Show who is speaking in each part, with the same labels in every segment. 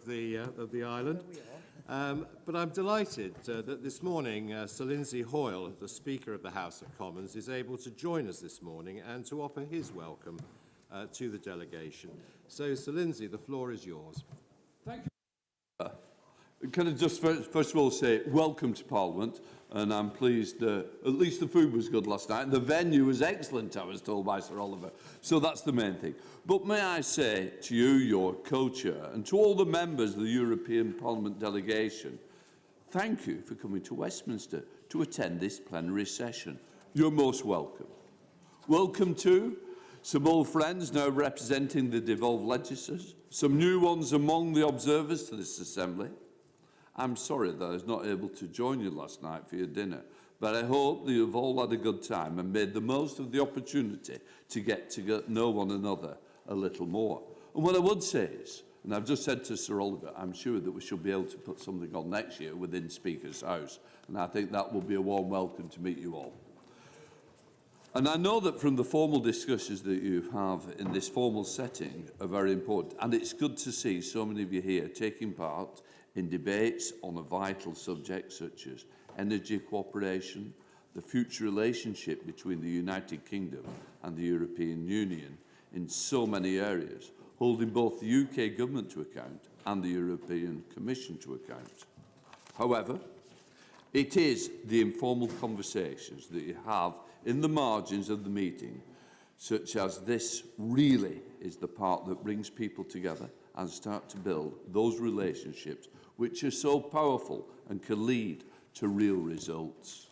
Speaker 1: of the island. But I'm delighted that this morning Sir Lindsay Hoyle, the Speaker of the House of Commons, is able to join us this morning and to offer his welcome to the delegation. So, Sir Lindsay, the floor is yours.
Speaker 2: Thank you. Can I just first of all say welcome to Parliament, and I'm pleased at least the food was good last night. The venue was excellent, I was told by Sir Oliver, so that's the main thing. But may I say to you, your co-chair, and to all the members of the European Parliament delegation, thank you for coming to Westminster to attend this plenary session. You're most welcome. Welcome to some old friends now representing the devolved legislatures, some new ones among the observers to this assembly. I'm sorry that I was not able to join you last night for your dinner, but I hope that you've all had a good time and made the most of the opportunity to get to know one another a little more. And what I would say is, and I've just said to Sir Oliver, I'm sure that we should be able to put something on next year within Speaker's House, and I think that will be a warm welcome to meet you all. And I know that from the formal discussions that you have in this formal setting are very important, and it's good to see so many of you here taking part in debates on a vital subject such as energy cooperation, the future relationship between the United Kingdom and the European Union in so many areas, holding both the UK government to account and the European Commission to account. However, it is the informal conversations that you have in the margins of the meeting, such as this really is the part that brings people together and start to build those relationships which are so powerful and can lead to real results.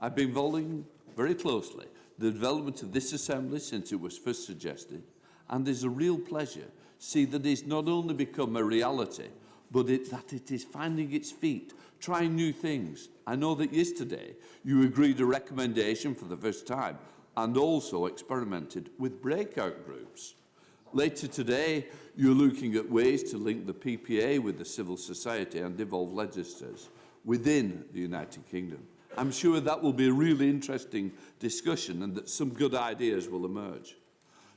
Speaker 2: I've been following very closely the development of this Assembly since it was first suggested, and there's a real pleasure to see that it's not only become a reality, but that it is finding its feet, trying new things. I know that yesterday you agreed a recommendation for the first time and also experimented with breakout groups. Later today, you're looking at ways to link the PPA with the civil society and devolved legislatures within the United Kingdom. I'm sure that will be a really interesting discussion and that some good ideas will emerge.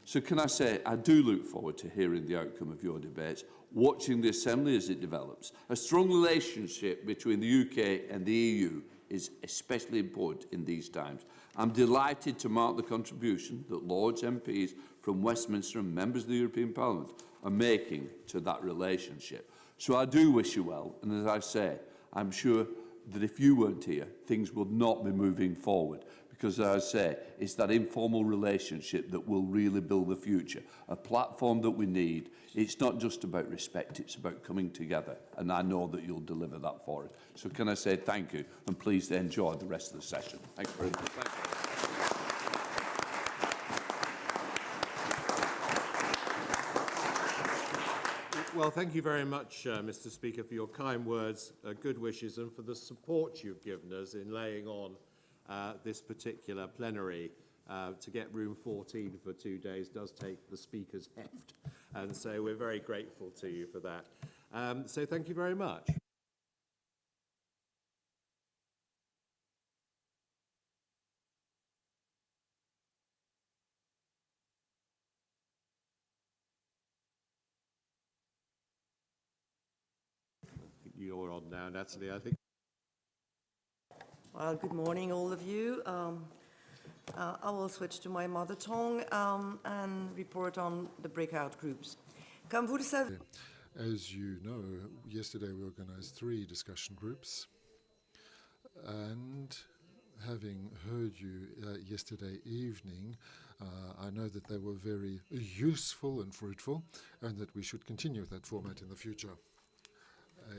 Speaker 2: So can I say, I do look forward to hearing the outcome of your debates, watching the Assembly as it develops. A strong relationship between the UK and the EU is especially important in these times. I'm delighted to mark the contribution that Lords, MPs from Westminster and members of the European Parliament are making to that relationship. So I do wish you well, and as I say, I'm sure that if you weren't here, things would not be moving forward, because as I say, it's that informal relationship that will really build the future, a platform that we need. It's not just about respect, it's about coming together, and I know that you'll deliver that for us. So can I say thank you, and please enjoy the rest of the session. Thank you very much. Thank you.
Speaker 1: Well, thank you very much, Mr. Speaker, for your kind words, good wishes, and for the support you've given us in laying on this particular plenary. To get room 14 for 2 days does take the Speaker's heft, and so we're very grateful to you for that. So thank you very much. You're on now, Natalie, I think.
Speaker 3: Well, good morning, all of you. I will switch to my mother tongue and report on the breakout groups.
Speaker 4: As you know, yesterday we organised 3 discussion groups, and having heard you yesterday evening, I know that they were very useful and fruitful, and that we should continue with that format in the future.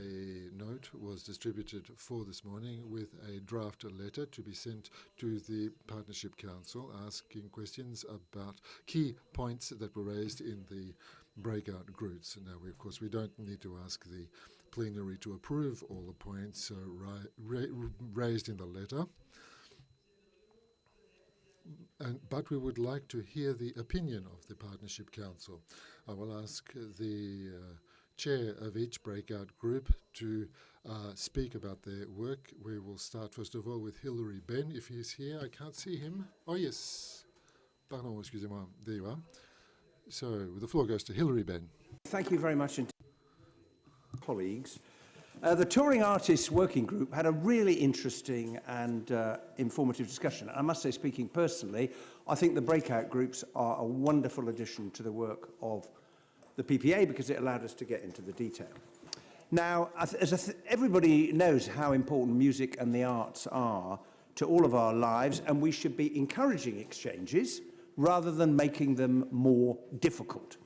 Speaker 4: A note was distributed for this morning with a draft letter to be sent to the Partnership Council asking questions about key points that were raised in the breakout groups. Now, of course, we don't need to ask the plenary to approve all the points raised in the letter, but we would like to hear the opinion of the Partnership Council. I will ask the chair of each breakout group to speak about their work. We will start first of all with Hilary Benn, if he's here. I can't see him. Oh yes, pardon, excusez-moi. There you are. So the floor goes to Hilary Benn.
Speaker 5: Thank you very much indeed. colleagues. The Touring Artists Working Group had a really interesting and informative discussion. I must say, speaking personally, I think the breakout groups are a wonderful addition to the work of the PPA because it allowed us to get into the detail. Now, everybody knows how important music and the arts are to all of our lives, and we should be encouraging exchanges rather than making them more difficult.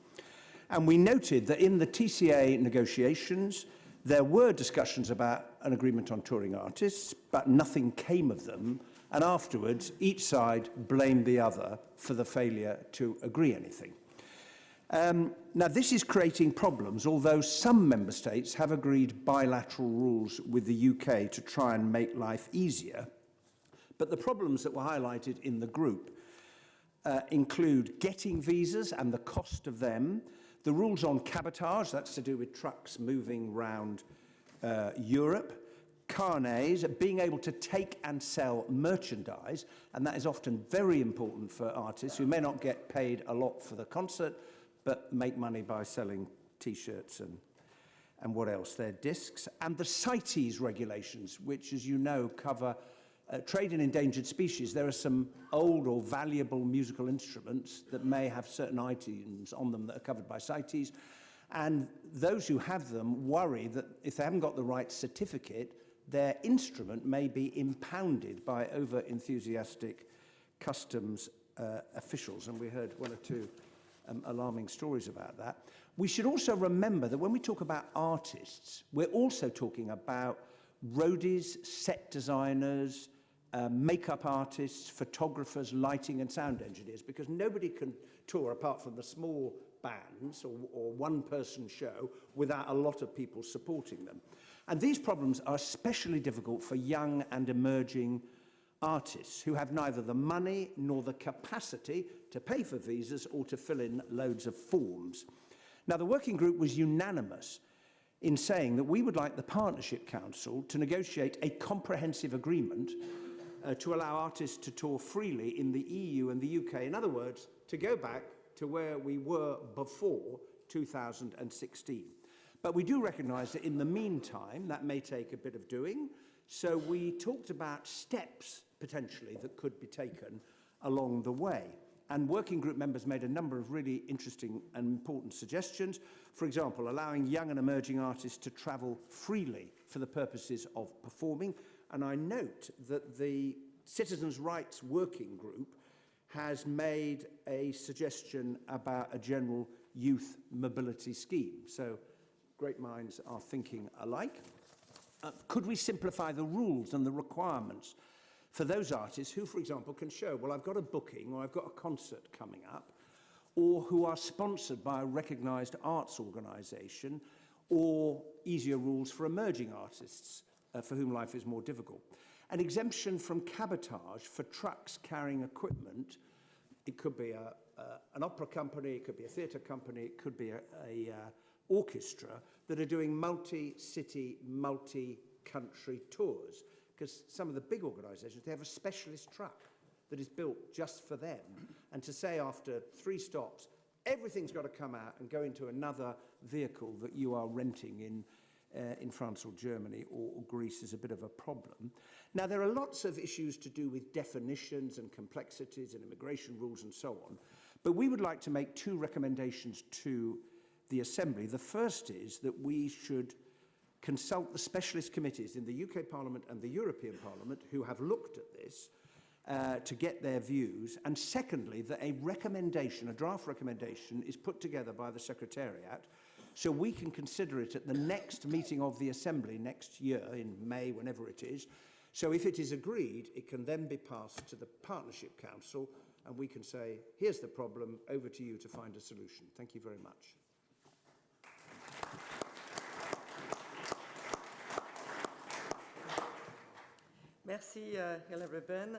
Speaker 5: And we noted that in the TCA negotiations, there were discussions about an agreement on touring artists, but nothing came of them. And afterwards, each side blamed the other for the failure to agree anything. Now, this is creating problems, although some member states have agreed bilateral rules with the UK to try and make life easier. But the problems that were highlighted in the group include getting visas and the cost of them, the rules on cabotage, that's to do with trucks moving around Europe, carnets, being able to take and sell merchandise, and that is often very important for artists who may not get paid a lot for the concert, but make money by selling T-shirts and what else, their discs, and the CITES regulations, which, as you know, cover trade in endangered species. There are some old or valuable musical instruments that may have certain items on them that are covered by CITES, and those who have them worry that if they haven't got the right certificate, their instrument may be impounded by over-enthusiastic customs officials, and we heard one or two alarming stories about that. We should also remember that when we talk about artists, we're also talking about roadies, set designers, makeup artists, photographers, lighting and sound engineers, because nobody can tour apart from the small bands or one-person show without a lot of people supporting them. And these problems are especially difficult for young and emerging artists who have neither the money nor the capacity to pay for visas or to fill in loads of forms. Now, the working group was unanimous in saying that we would like the Partnership Council to negotiate a comprehensive agreement to allow artists to tour freely in the EU and the UK. In other words, to go back to where we were before 2016. But we do recognise that in the meantime, that may take a bit of doing. So we talked about steps, potentially, that could be taken along the way. And working group members made a number of really interesting and important suggestions. For example, allowing young and emerging artists to travel freely for the purposes of performing. And I note that the Citizens' Rights Working Group has made a suggestion about a general youth mobility scheme. So great minds are thinking alike. Could we simplify the rules and the requirements for those artists who, for example, can show, well, I've got a booking or I've got a concert coming up, or who are sponsored by a recognised arts organisation, or easier rules for emerging artists for whom life is more difficult. An exemption from cabotage for trucks carrying equipment. It could be an opera company, it could be a theatre company, it could be a orchestra that are doing multi-city, multi-country tours. Because some of the big organisations, they have a specialist truck that is built just for them. And to say after 3 stops, everything's got to come out and go into another vehicle that you are renting in France or Germany or Greece is a bit of a problem. Now, there are lots of issues to do with definitions and complexities and immigration rules and so on. But we would like to make 2 recommendations to the Assembly. The first is that we should consult the specialist committees in the UK Parliament and the European Parliament who have looked at this to get their views. And secondly, that a recommendation, a draft recommendation, is put together by the Secretariat so we can consider it at the next meeting of the Assembly next year, in May, whenever it is. So if it is agreed, it can then be passed to the Partnership Council and we can say, here's the problem, over to you to find a solution. Thank you very much.
Speaker 3: Merci, Hilary Ben.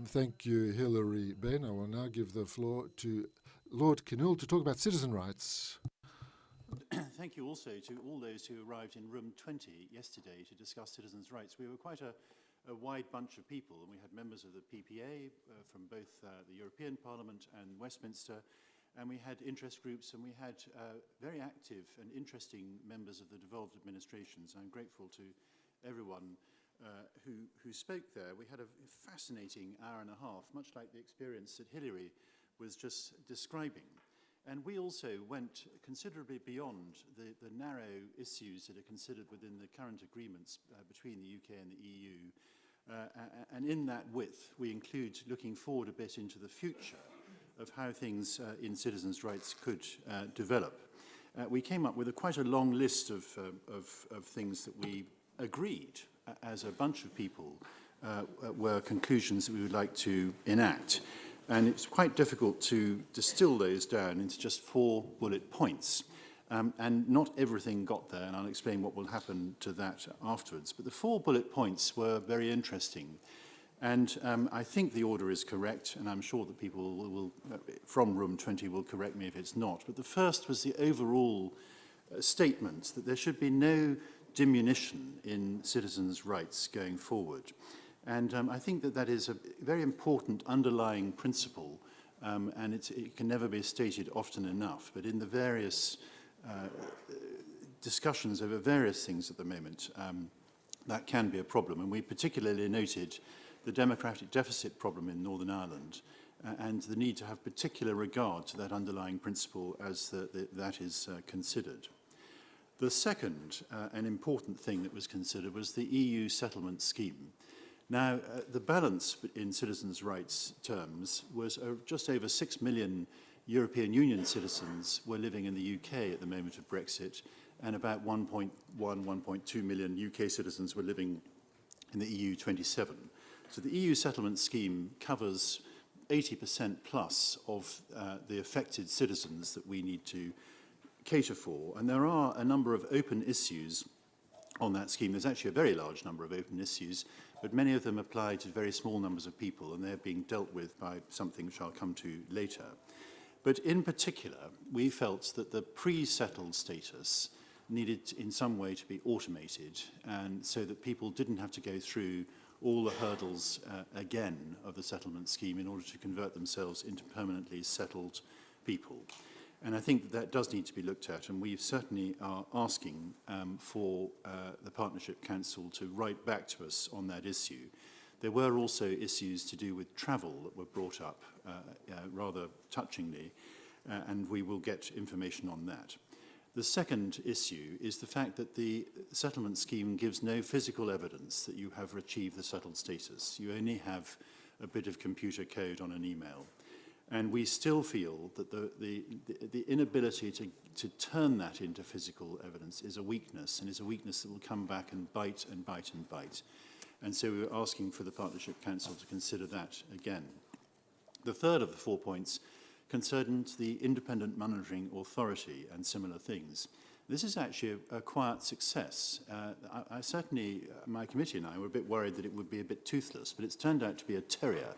Speaker 4: Thank you, Hilary Ben. I will now give the floor to Lord Kinnoul to talk about citizen rights.
Speaker 6: Thank you also to all those who arrived in room 20 yesterday to discuss citizens' rights. We were quite a wide bunch of people, and we had members of the PPA from both the European Parliament and Westminster, and we had interest groups, and we had very active and interesting members of the devolved administrations. I'm grateful to everyone who spoke there. We had a fascinating hour and a half, much like the experience that Hilary was just describing. And we also went considerably beyond the narrow issues that are considered within the current agreements between the UK and the EU. And in that width, we include looking forward a bit into the future of how things in citizens' rights could develop. We came up with quite a long list of things that we agreed as a bunch of people were conclusions that we would like to enact. And it's quite difficult to distill those down into just 4 bullet points. And not everything got there, and I'll explain what will happen to that afterwards. But the 4 bullet points were very interesting. And I think the order is correct, and I'm sure that people will from room 20 will correct me if it's not. But the first was the overall statement that there should be no diminution in citizens' rights going forward. And I think that that is a very important underlying principle, and it can never be stated often enough. But in the various discussions over various things at the moment, that can be a problem. And we particularly noted the democratic deficit problem in Northern Ireland and the need to have particular regard to that underlying principle as that is considered. The second and important thing that was considered was the EU settlement scheme. Now, the balance in citizens' rights terms was just over 6 million European Union citizens were living in the UK at the moment of Brexit, and about 1.1, 1.2 million UK citizens were living in the EU 27. So the EU settlement scheme covers 80% plus of the affected citizens that we need to cater for. And there are a number of open issues on that scheme. There's actually a very large number of open issues, but many of them apply to very small numbers of people, and they're being dealt with by something which I'll come to later. But in particular, we felt that the pre-settled status needed in some way to be automated, and so that people didn't have to go through all the hurdles again of the settlement scheme in order to convert themselves into permanently settled people. And I think that does need to be looked at, and we certainly are asking for the Partnership Council to write back to us on that issue. There were also issues to do with travel that were brought up rather touchingly, and we will get information on that. The second issue is the fact that the settlement scheme gives no physical evidence that you have achieved the settled status. You only have a bit of computer code on an email. And we still feel that the inability to turn that into physical evidence is a weakness, and is a weakness that will come back and bite and bite and bite. And so we're asking for the Partnership Council to consider that again. The third of the 4 points concerned the Independent Monitoring Authority and similar things. This is actually a quiet success. I certainly, my committee and I were a bit worried that it would be a bit toothless, but it's turned out to be a terrier.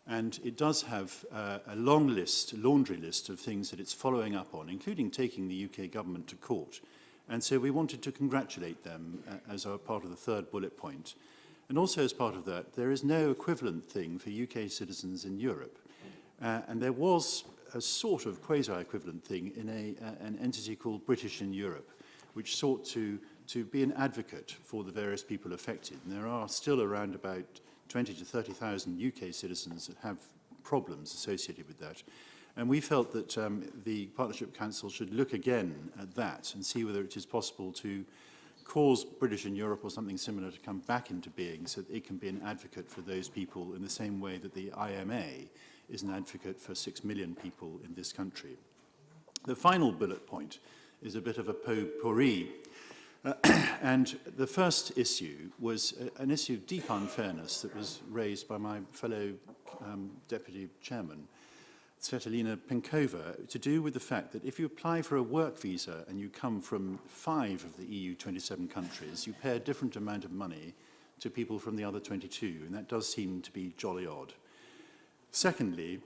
Speaker 6: And it does have a long list, laundry list of things that it's following up on, including taking the UK government to court. And so we wanted to congratulate them as a part of the third bullet point. And also as part of that, there is no equivalent thing for UK citizens in Europe. And there was a sort of quasi-equivalent thing in an entity called British in Europe, which sought to be an advocate for the various people affected. And there are still around about 20 to 30,000 UK citizens that have problems associated with that. And we felt that the Partnership Council should look again at that and see whether it is possible to cause British in Europe or something similar to come back into being so that it can be an advocate for those people in the same way that the IMA is an advocate for 6 million people in this country. The final bullet point is a bit of a potpourri. And the first issue was an issue of deep unfairness that was raised by my fellow Deputy Chairman, Svetlana Penkova, to do with the fact that if you apply for a work visa and you come from 5 of the EU 27 countries, you pay a different amount of money to people from the other 22, and that does seem to be jolly odd. Secondly,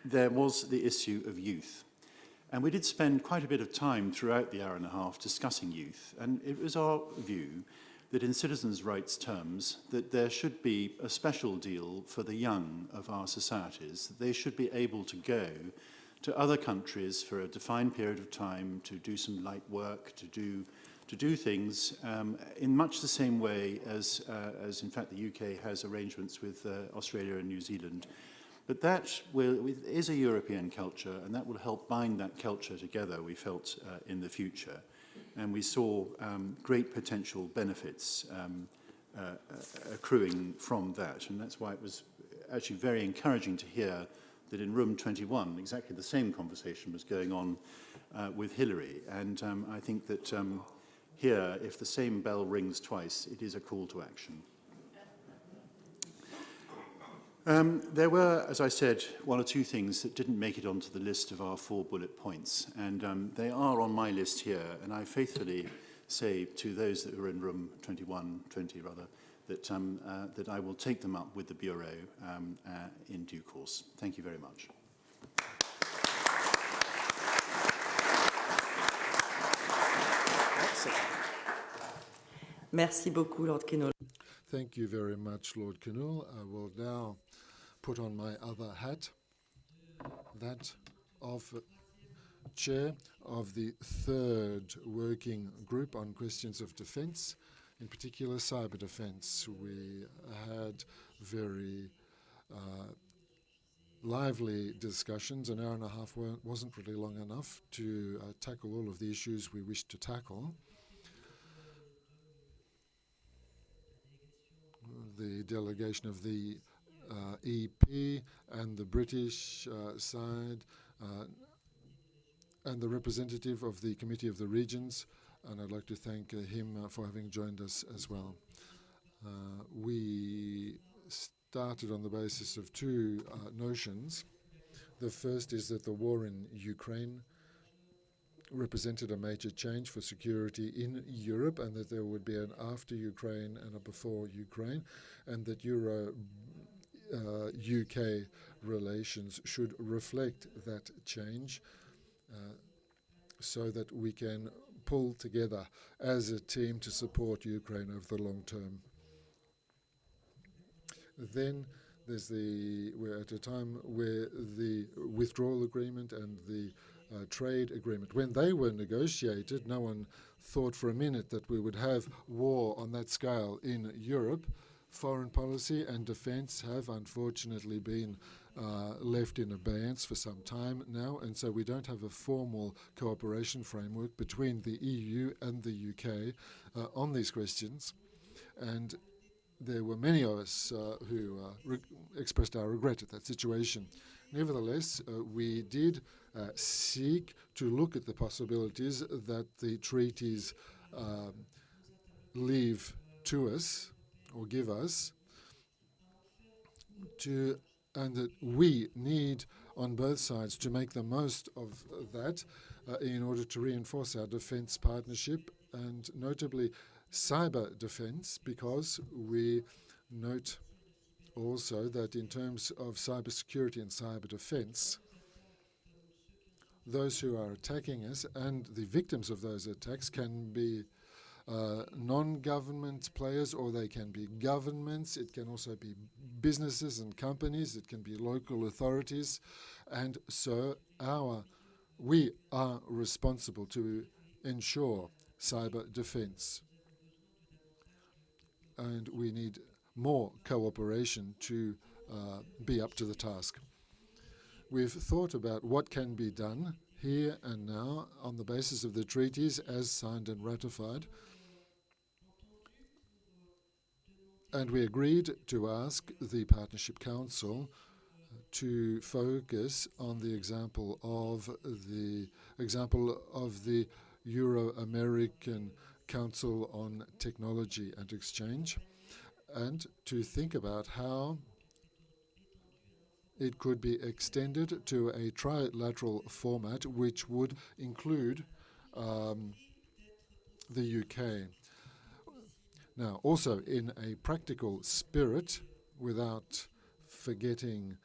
Speaker 6: there was the issue of youth. And we did spend quite a bit of time throughout the hour and a half discussing youth, and it was our view that in citizens' rights terms, that there should be a special deal for the young of our societies, that they should be able to go to other countries for a defined period of time to do some light work, to do things in much the same way as in fact the UK has arrangements with Australia and New Zealand. But that is a European culture, and that will help bind that culture together, we felt, in the future. And we saw great potential benefits accruing from that. And that's why it was actually very encouraging to hear that in room 21, exactly the same conversation was going on with Hillary. And I think that here, if the same bell rings twice, it is a call to action. There were, as I said, one or two things that didn't make it onto the list of our 4 bullet points, and they are on my list here, and I faithfully say to those that were in room 20 rather, that I will take them up with the Bureau in due course. Thank you very much.
Speaker 3: Merci beaucoup, Lord Kinnoll.
Speaker 4: Thank you very much, Lord Kinnoll. I will now put on my other hat, that of Chair of the 3rd Working Group on Questions of Defence, in particular cyber defence. We had very lively discussions. An hour and a half wasn't really long enough to tackle all of the issues we wished to tackle. The delegation of the EP and the British side and the representative of the Committee of the Regions, and I'd like to thank him for having joined us as well. We started on the basis of 2 notions. The first is that the war in Ukraine represented a major change for security in Europe, and that there would be an after Ukraine and a before Ukraine, and that Euro-UK relations should reflect that change so that we can pull together as a team to support Ukraine over the long term. Then we're at a time where the withdrawal agreement and the trade agreement, when they were negotiated, no one thought for a minute that we would have war on that scale in Europe. Foreign policy and defence have unfortunately been left in abeyance for some time now, and so we don't have a formal cooperation framework between the EU and the UK on these questions. And there were many of us who expressed our regret at that situation. Nevertheless, we did seek to look at the possibilities that the treaties leave to us or give us, and that we need on both sides to make the most of that in order to reinforce our defence partnership, and notably cyber defence, because we note also that in terms of cyber security and cyber defence, those who are attacking us and the victims of those attacks can be non-government players, or they can be governments. It can also be businesses and companies. It can be local authorities. And so we are responsible to ensure cyber defence. And we need more cooperation to be up to the task. We've thought about what can be done here and now on the basis of the treaties as signed and ratified. And we agreed to ask the Partnership Council to focus on the example of the Euro-American Council on Technology and Exchange, and to think about how it could be extended to a trilateral format which would include the UK. Now, also in a practical spirit, without forgetting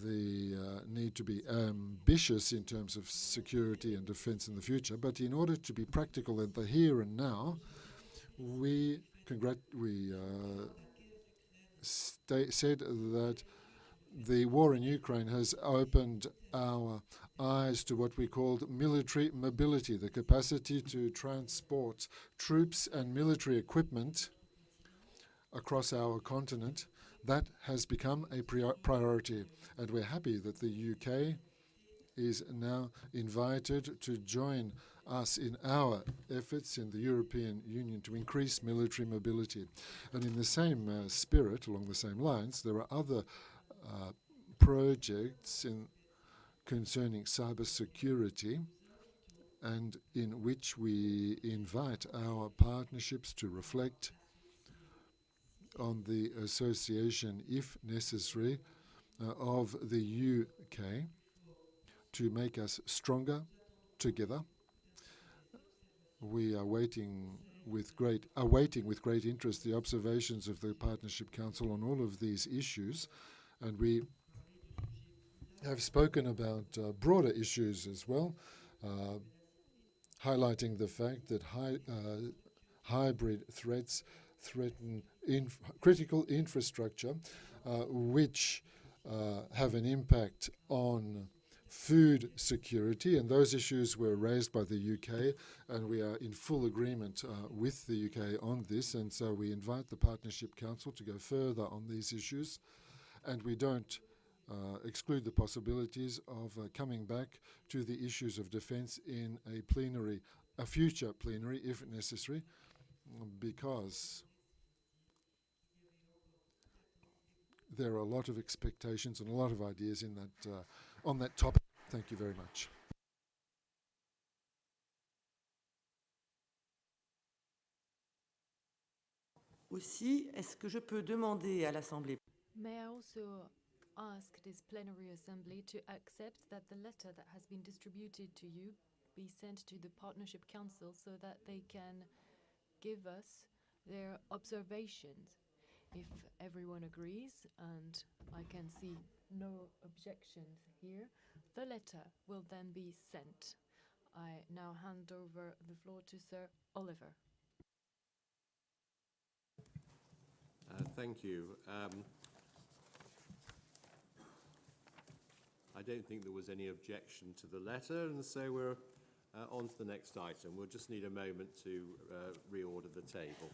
Speaker 4: the need to be ambitious in terms of security and defence in the future, but in order to be practical in the here and now, we said that the war in Ukraine has opened our eyes to what we called military mobility, the capacity to transport troops and military equipment across our continent. That has become a priority, and we're happy that the UK is now invited to join us in our efforts in the European Union to increase military mobility. And in the same spirit, along the same lines, there are other projects concerning cybersecurity, and in which we invite our partnerships to reflect on the association, if necessary, of the UK to make us stronger together. We are awaiting with great interest the observations of the Partnership Council on all of these issues, and we have spoken about broader issues as well, highlighting the fact that hybrid threats threaten critical infrastructure, which have an impact on food security, and those issues were raised by the UK, and we are in full agreement with the UK on this, and so we invite the Partnership Council to go further on these issues, and we don't exclude the possibilities of coming back to the issues of defence in a future plenary, if necessary, because there are a lot of expectations and a lot of ideas in that on that topic. Thank you very much.
Speaker 3: Aussi, est-ce que je peux demander à l'Assemblée?
Speaker 7: May I also ask this plenary assembly to accept that the letter that has been distributed to you be sent to the Partnership Council so that they can give us their observations? If everyone agrees, and I can see no objections here, the letter will then be sent. I now hand over the floor to Sir Oliver.
Speaker 1: Thank you. I don't think there was any objection to the letter, and so we're on to the next item. We'll just need a moment to reorder the table.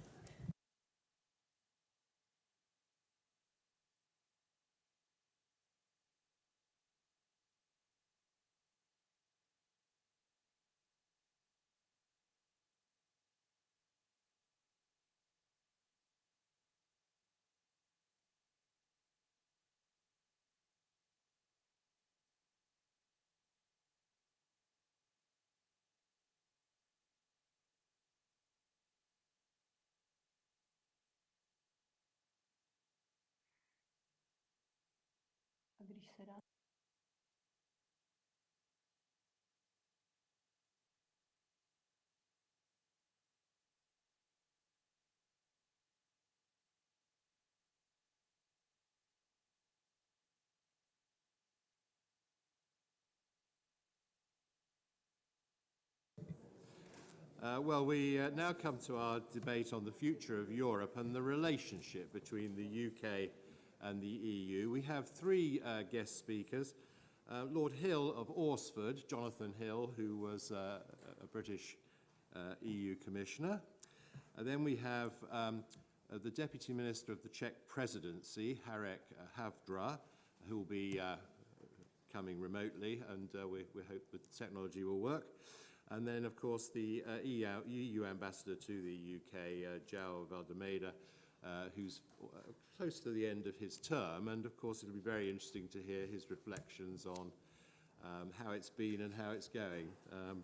Speaker 1: Well, we now come to our debate on the future of Europe and the relationship between the UK and the EU. We have three guest speakers. Lord Hill of Orsford, Jonathan Hill, who was a British EU Commissioner. And then we have the Deputy Minister of the Czech Presidency, Harek Havdra, who will be coming remotely, and we hope that the technology will work. And then, of course, the EU Ambassador to the UK, João Valdemeda, who's close to the end of his term. And, of course, it'll be very interesting to hear his reflections on how it's been and how it's going.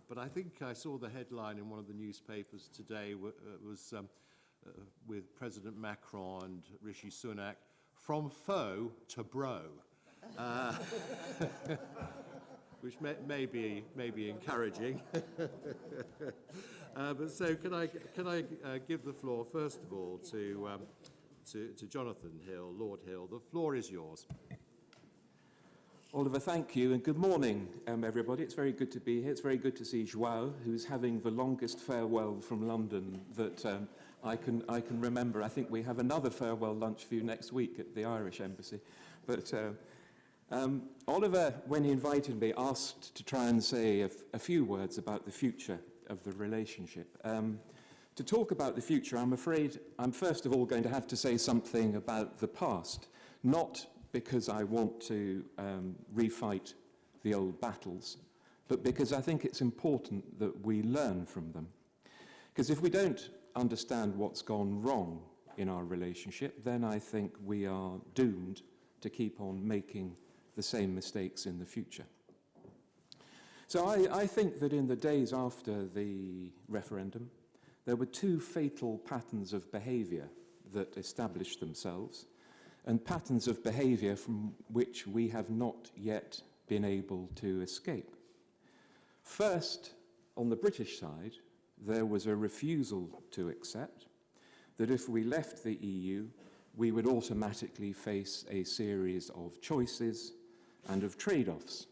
Speaker 1: But I think I saw the headline in one of the newspapers today was with President Macron and Rishi Sunak, from foe to bro. Which may be encouraging. But so can I give the floor first of all to Jonathan Hill, Lord Hill. The floor is yours.
Speaker 8: Oliver, thank you, and good morning, everybody. It's very good to be here. It's very good to see João, who's having the longest farewell from London that I can remember. I think we have another farewell lunch for you next week at the Irish Embassy. But Oliver, when he invited me, asked to try and say a few words about the future of the relationship. To talk about the future, I'm afraid I'm first of all going to have to say something about the past, not because I want to refight the old battles, but because I think it's important that we learn from them. Because if we don't understand what's gone wrong in our relationship, then I think we are doomed to keep on making the same mistakes in the future. So I think that in the days after the referendum, there were two fatal patterns of behaviour that established themselves, and patterns of behaviour from which we have not yet been able to escape. First, on the British side, there was a refusal to accept that if we left the EU, we would automatically face a series of choices and of trade-offs.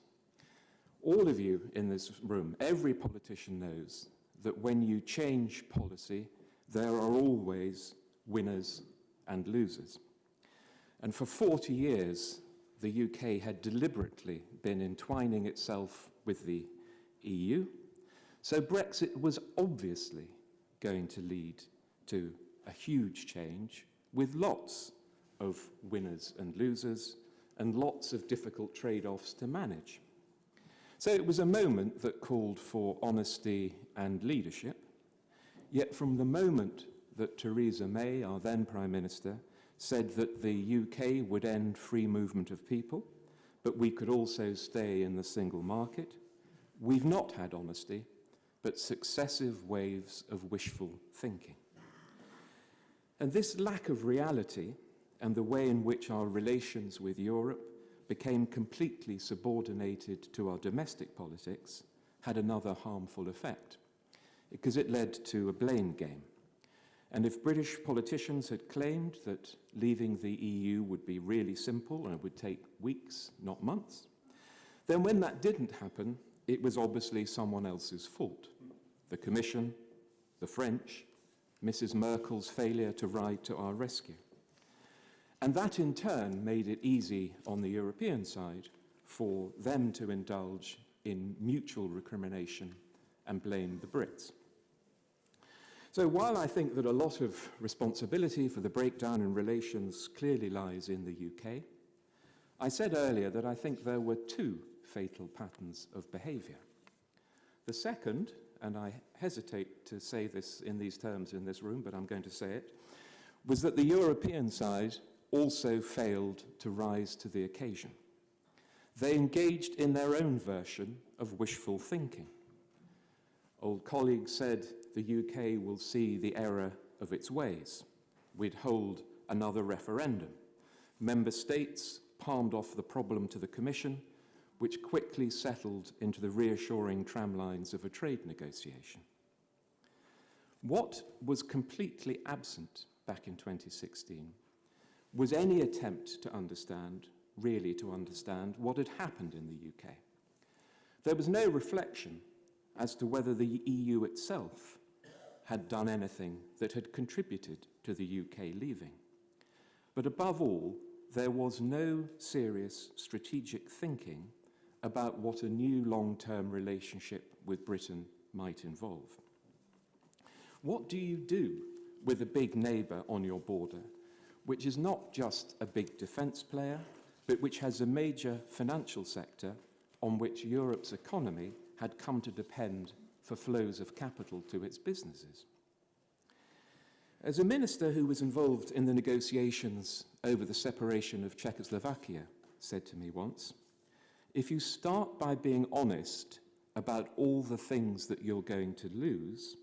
Speaker 8: All of you in this room, every politician knows that when you change policy, there are always winners and losers. And for 40 years, the UK had deliberately been entwining itself with the EU. So Brexit was obviously going to lead to a huge change with lots of winners and losers and lots of difficult trade-offs to manage. So it was a moment that called for honesty and leadership. Yet from the moment that Theresa May, our then Prime Minister, said that the UK would end free movement of people, but we could also stay in the single market, we've not had honesty, but successive waves of wishful thinking. And this lack of reality and the way in which our relations with Europe became completely subordinated to our domestic politics had another harmful effect, because it led to a blame game. And if British politicians had claimed that leaving the EU would be really simple and it would take weeks, not months, then when that didn't happen, it was obviously someone else's fault. The Commission, the French, Mrs. Merkel's failure to ride to our rescue. And that in turn made it easy on the European side for them to indulge in mutual recrimination and blame the Brits. So while I think that a lot of responsibility for the breakdown in relations clearly lies in the UK, I said earlier that I think there were two fatal patterns of behaviour. The second, and I hesitate to say this in these terms in this room, but I'm going to say it, was that the European side also failed to rise to the occasion. They engaged in their own version of wishful thinking. Old colleagues said the UK will see the error of its ways. We'd hold another referendum. Member states palmed off the problem to the Commission, which quickly settled into the reassuring tramlines of a trade negotiation. What was completely absent back in 2016 was any attempt to understand, really to understand, what had happened in the UK. There was no reflection as to whether the EU itself had done anything that had contributed to the UK leaving. But above all, there was no serious strategic thinking about what a new long-term relationship with Britain might involve. What do you do with a big neighbour on your border, which is not just a big defence player, but which has a major financial sector on which Europe's economy had come to depend for flows of capital to its businesses? As a minister who was involved in the negotiations over the separation of Czechoslovakia said to me once, if you start by being honest about all the things that you're going to lose,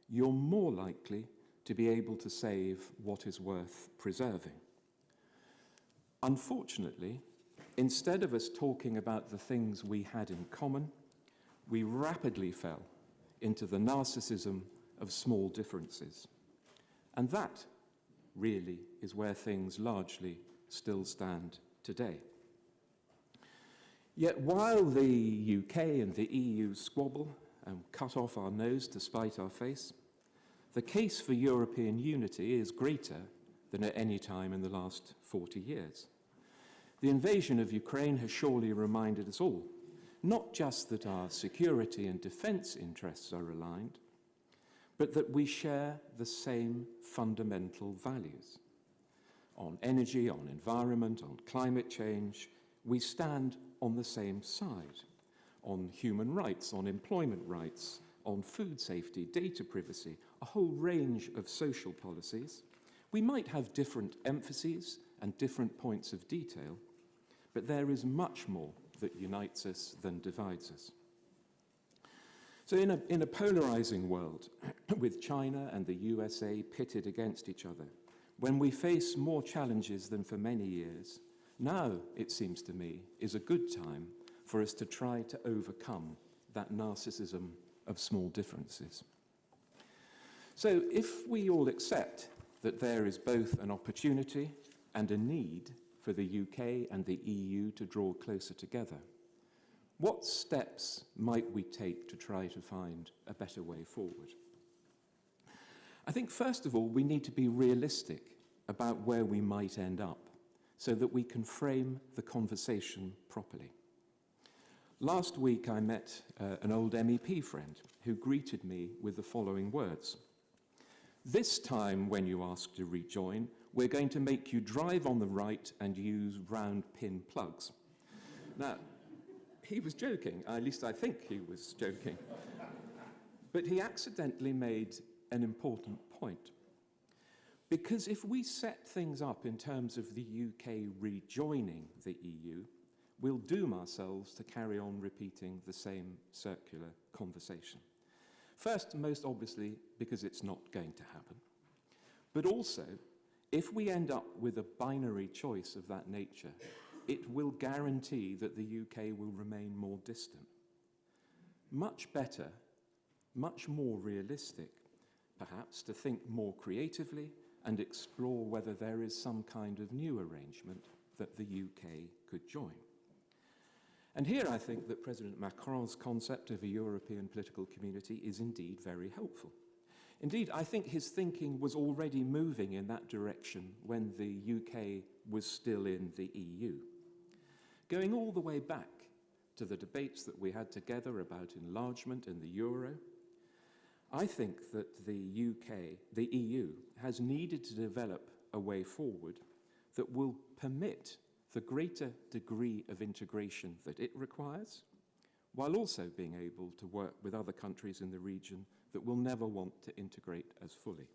Speaker 8: you're more likely to be able to save what is worth preserving. Unfortunately, instead of us talking about the things we had in common, we rapidly fell into the narcissism of small differences. And that really is where things largely still stand today. Yet while the UK and the EU squabble and cut off our nose to spite our face, the case for European unity is greater than at any time in the last 40 years. The invasion of Ukraine has surely reminded us all, not just that our security and defence interests are aligned, but that we share the same fundamental values. On energy, on environment, on climate change, we stand on the same side. On human rights, on employment rights, on food safety, data privacy, a whole range of social policies. We might have different emphases and different points of detail, but there is much more that unites us than divides us. So in a polarizing world, with China and the USA pitted against each other, when we face more challenges than for many years, now, it seems to me, is a good time for us to try to overcome that narcissism of small differences. So if we all accept that there is both an opportunity and a need for the UK and the EU to draw closer together, what steps might we take to try to find a better way forward? I think, first of all, we need to be realistic about where we might end up so that we can frame the conversation properly. Last week, I met an old MEP friend who greeted me with the following words. "This time, when you ask to rejoin, we're going to make you drive on the right and use round pin plugs." Now, he was joking, at least I think he was joking. But he accidentally made an important point. Because if we set things up in terms of the UK rejoining the EU, we'll doom ourselves to carry on repeating the same circular conversation. First, most obviously, because it's not going to happen. But also, if we end up with a binary choice of that nature, it will guarantee that the UK will remain more distant. Much better, much more realistic, perhaps, to think more creatively and explore whether there is some kind of new arrangement that the UK could join. And here I think that President Macron's concept of a European political community is indeed very helpful. Indeed, I think his thinking was already moving in that direction when the UK was still in the EU. Going all the way back to the debates that we had together about enlargement and the euro, I think that the EU, has needed to develop a way forward that will permit the greater degree of integration that it requires, while also being able to work with other countries in the region that will never want to integrate as fully.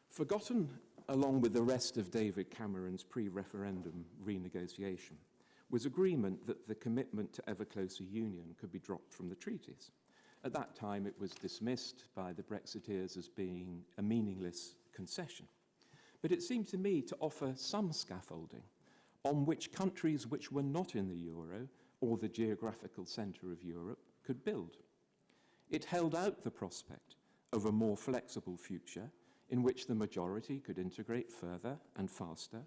Speaker 8: Forgotten, along with the rest of David Cameron's pre-referendum renegotiation, was agreement that the commitment to ever closer union could be dropped from the treaties. At that time, it was dismissed by the Brexiteers as being a meaningless concession. But it seemed to me to offer some scaffolding on which countries which were not in the euro or the geographical centre of Europe could build. It held out the prospect of a more flexible future in which the majority could integrate further and faster,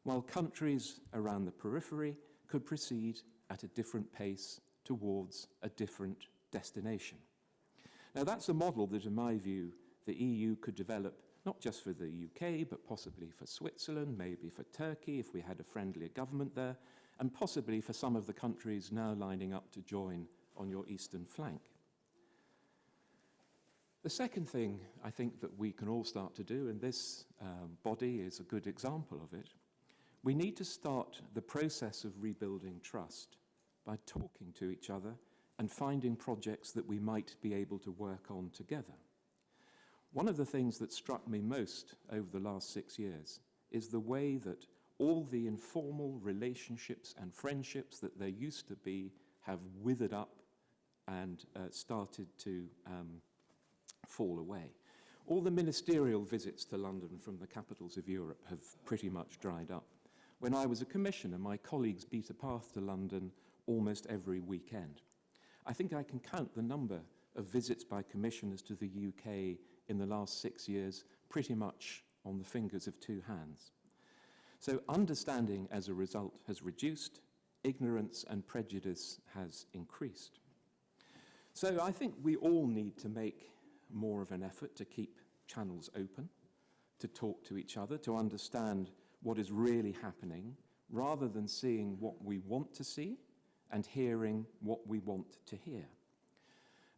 Speaker 8: while countries around the periphery could proceed at a different pace towards a different destination. Now, that's a model that, in my view, the EU could develop not just for the UK, but possibly for Switzerland, maybe for Turkey, if we had a friendlier government there, and possibly for some of the countries now lining up to join on your eastern flank. The second thing I think that we can all start to do, and this body is a good example of it, we need to start the process of rebuilding trust by talking to each other and finding projects that we might be able to work on together. One of the things that struck me most over the last 6 years is the way that all the informal relationships and friendships that there used to be have withered up and started to fall away. All the ministerial visits to London from the capitals of Europe have pretty much dried up. When I was a commissioner, my colleagues beat a path to London almost every weekend. I think I can count the number of visits by commissioners to the UK in the last 6 years pretty much on the fingers of two hands. So understanding as a result has reduced, ignorance and prejudice has increased. So I think we all need to make more of an effort to keep channels open, to talk to each other, to understand what is really happening, rather than seeing what we want to see and hearing what we want to hear.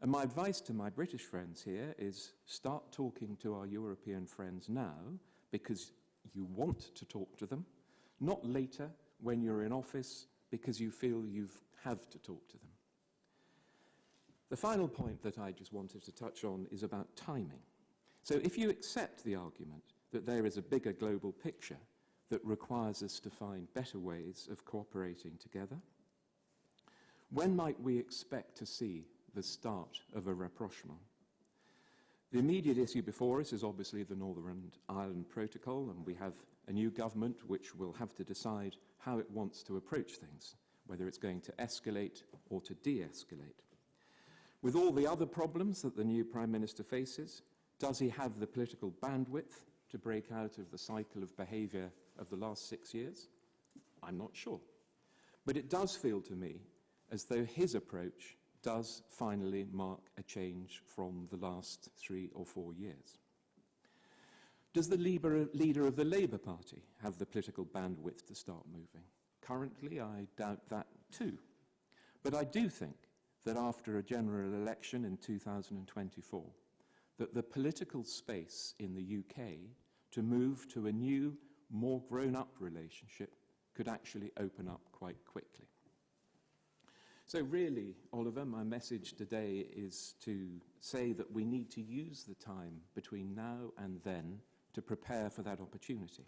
Speaker 8: And my advice to my British friends here is start talking to our European friends now because you want to talk to them, not later when you're in office because you feel you have to talk to them. The final point that I just wanted to touch on is about timing. So if you accept the argument that there is a bigger global picture that requires us to find better ways of cooperating together, when might we expect to see the start of a rapprochement? The immediate issue before us is obviously the Northern Ireland Protocol, and we have a new government which will have to decide how it wants to approach things, whether it's going to escalate or to de-escalate. With all the other problems that the new Prime Minister faces, does he have the political bandwidth to break out of the cycle of behaviour of the last 6 years? I'm not sure. But it does feel to me as though his approach does finally mark a change from the last 3 or 4 years. Does the leader of the Labour Party have the political bandwidth to start moving? Currently, I doubt that too. But I do think that after a general election in 2024, that the political space in the UK to move to a new, more grown-up relationship could actually open up quite quickly. So really, Oliver, my message today is to say that we need to use the time between now and then to prepare for that opportunity.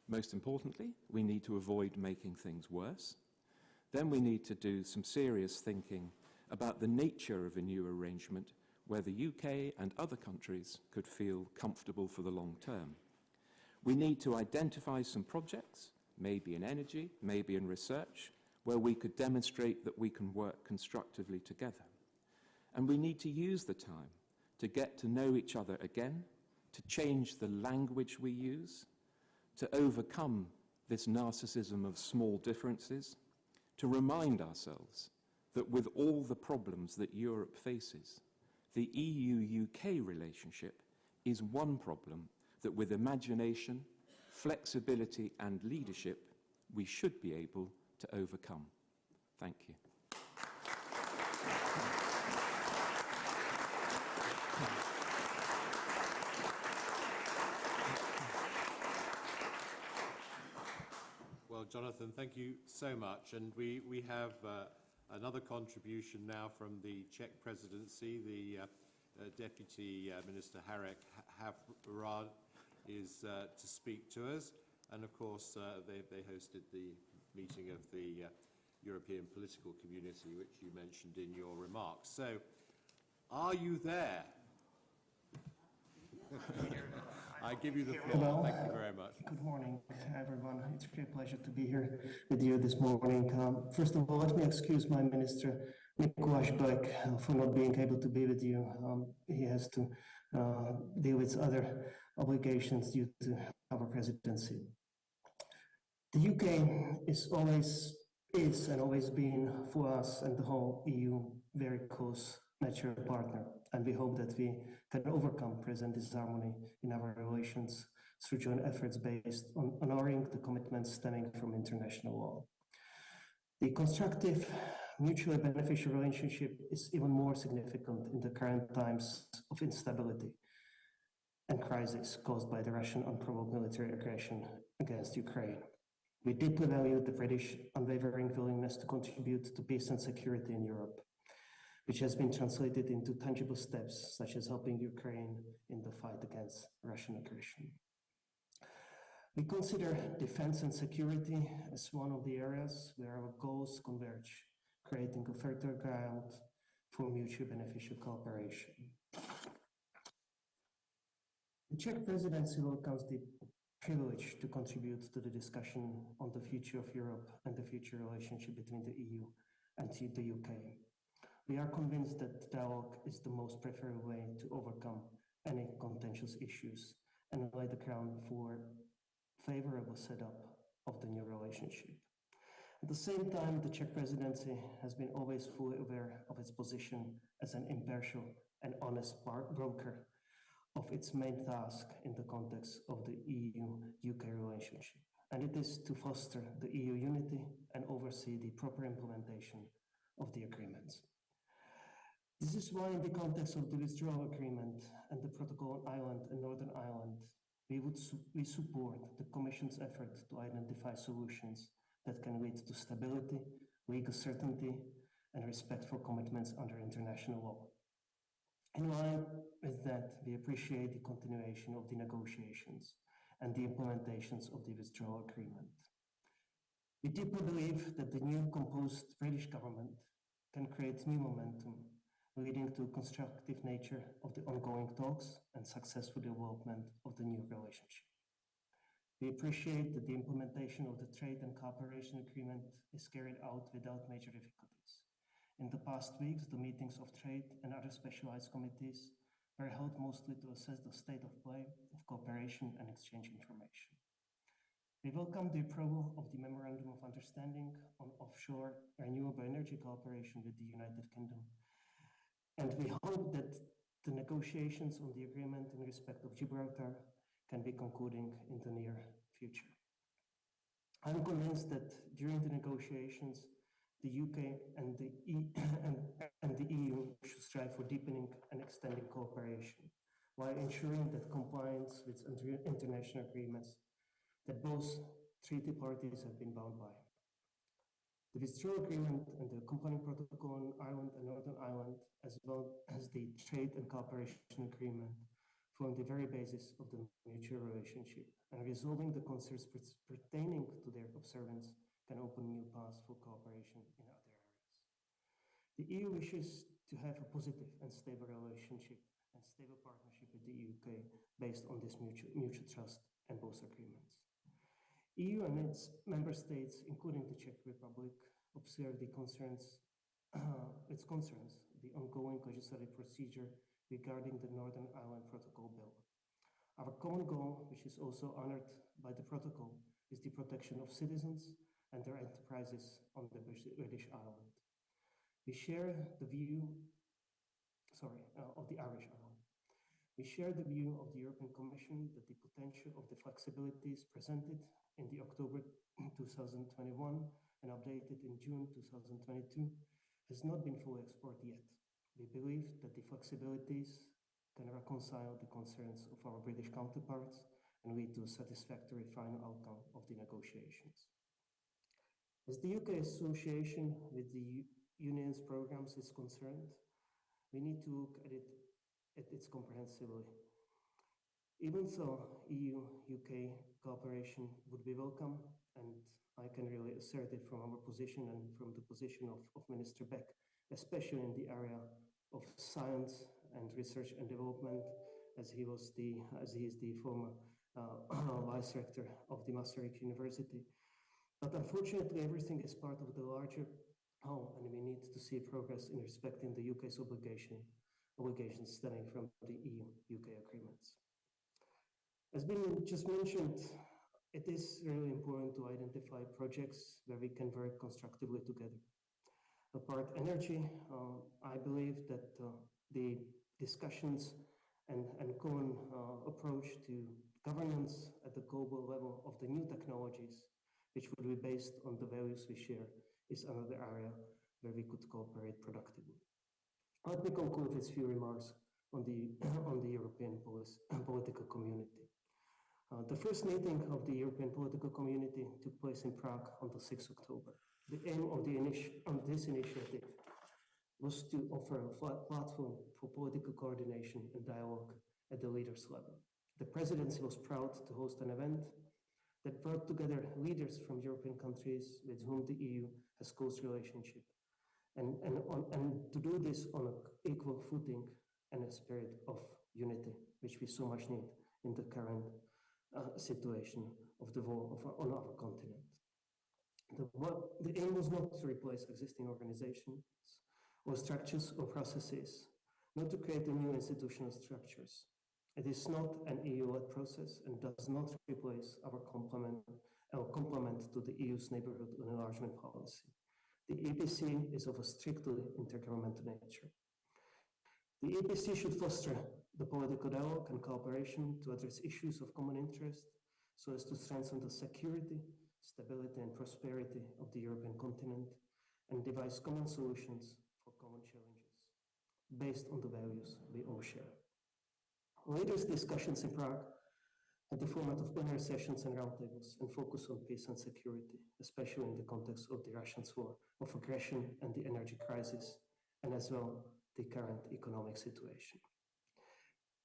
Speaker 8: Most importantly, we need to avoid making things worse. Then we need to do some serious thinking about the nature of a new arrangement where the UK and other countries could feel comfortable for the long term. We need to identify some projects, maybe in energy, maybe in research, where we could demonstrate that we can work constructively together. And we need to use the time to get to know each other again, to change the language we use, to overcome this narcissism of small differences, to remind ourselves that with all the problems that Europe faces, the EU-UK relationship is one problem that with imagination, flexibility and leadership, we should be able to overcome. Thank you.
Speaker 1: Well, Jonathan, thank you so much. And we have another contribution now from the Czech presidency. The Deputy Minister Harek Havrad is to speak to us. And of course, they hosted the meeting of the European political community, which you mentioned in your remarks. So, are you there? I give you the floor.
Speaker 9: Hello.
Speaker 1: Thank you very much.
Speaker 9: Good morning, everyone. It's a great pleasure to be here with you this morning. First of all, let me excuse my minister, Mikuláš Bek, for not being able to be with you. He has to deal with other obligations due to our presidency. The UK is and always been for us and the whole EU very close natural partner, and we hope that we can overcome present disharmony in our relations through joint efforts based on honoring the commitments stemming from international law. The constructive, mutually beneficial relationship is even more significant in the current times of instability and crisis caused by the Russian unprovoked military aggression against Ukraine. We deeply value the British unwavering willingness to contribute to peace and security in Europe, which has been translated into tangible steps, such as helping Ukraine in the fight against Russian aggression. We consider defense and security as one of the areas where our goals converge, creating a fertile ground for mutually beneficial cooperation. The Czech presidency welcomes the privilege to contribute to the discussion on the future of Europe and the future relationship between the EU and the UK. We are convinced that dialogue is the most preferable way to overcome any contentious issues and lay the ground for favorable setup of the new relationship. At the same time, the Czech presidency has been always fully aware of its position as an impartial and honest broker of its main task in the context of the EU-UK relationship. And it is to foster the EU unity and oversee the proper implementation of the agreements. This is why in the context of the withdrawal agreement and the protocol on Ireland and Northern Ireland, we support the Commission's effort to identify solutions that can lead to stability, legal certainty, and respect for commitments under international law. In line with that, we appreciate the continuation of the negotiations and the implementations of the withdrawal agreement. We deeply believe that the new composed British government can create new momentum, leading to constructive nature of the ongoing talks and successful development of the new relationship. We appreciate that the implementation of the Trade and Cooperation Agreement is carried out without major difficulties. In the past weeks, the meetings of Trade and other specialized committees were held mostly to assess the state of play of cooperation and exchange information. We welcome the approval of the Memorandum of Understanding on offshore renewable energy cooperation with the United Kingdom. And we hope that the negotiations on the agreement in respect of Gibraltar can be concluding in the near future. I'm convinced that during the negotiations, the UK and the EU should strive for deepening and extending cooperation, while ensuring that compliance with international agreements that both treaty parties have been bound by. The withdrawal agreement and the accompanying protocol on Ireland and Northern Ireland, as well as the Trade and Cooperation Agreement, form the very basis of the mutual relationship, and resolving the concerns pertaining to their observance can open new paths for cooperation in other areas. The EU wishes to have a positive and stable relationship and stable partnership with the UK based on this mutual trust and both agreements. EU and its member states, including the Czech Republic, observe the the ongoing legislative procedure regarding the Northern Ireland Protocol Bill. Our common goal, which is also honored by the protocol, is the protection of citizens and their enterprises on the British Island. We share the view, of the Irish Island. We share the view of the European Commission that the potential of the flexibilities presented in the October 2021 and updated in June 2022 has not been fully explored yet. We believe that the flexibilities can reconcile the concerns of our British counterparts and lead to a satisfactory final outcome of the negotiations. As the UK association with the Union's programs is concerned, we need to look at it comprehensively. Even so, EU-UK cooperation would be welcome, and I can really assert it from our position and from the position of Minister Beck, especially in the area of science and research and development, as he is the former vice rector of the Maastricht University. But unfortunately, everything is part of the larger whole, and we need to see progress in respecting the UK's obligations stemming from the EU-UK agreements. As been just mentioned, it is really important to identify projects where we can work constructively together. Apart energy, I believe that the discussions and common approach to governance at the global level of the new technologies, which would be based on the values we share, is another area where we could cooperate productively. Let me conclude with a few remarks on the European political community. The first meeting of the European political community took place in Prague on the 6th of October. The aim of this initiative was to offer a platform for political coordination and dialogue at the leaders' level. The presidency was proud to host an event that brought together leaders from European countries with whom the EU has close relationship, and to do this on an equal footing and a spirit of unity, which we so much need in the current situation of the war on our continent. The aim was not to replace existing organizations or structures or processes, not to create new institutional structures. It is not an EU-led process and does not replace our complement to the EU's neighborhood and enlargement policy. The EPC is of a strictly intergovernmental nature. The EPC should foster the political dialogue and cooperation to address issues of common interest so as to strengthen the security, stability and prosperity of the European continent and devise common solutions for common challenges based on the values we all share. Leaders' discussions in Prague had the format of plenary sessions and roundtables and focus on peace and security, especially in the context of the Russian war of aggression and the energy crisis, and as well the current economic situation.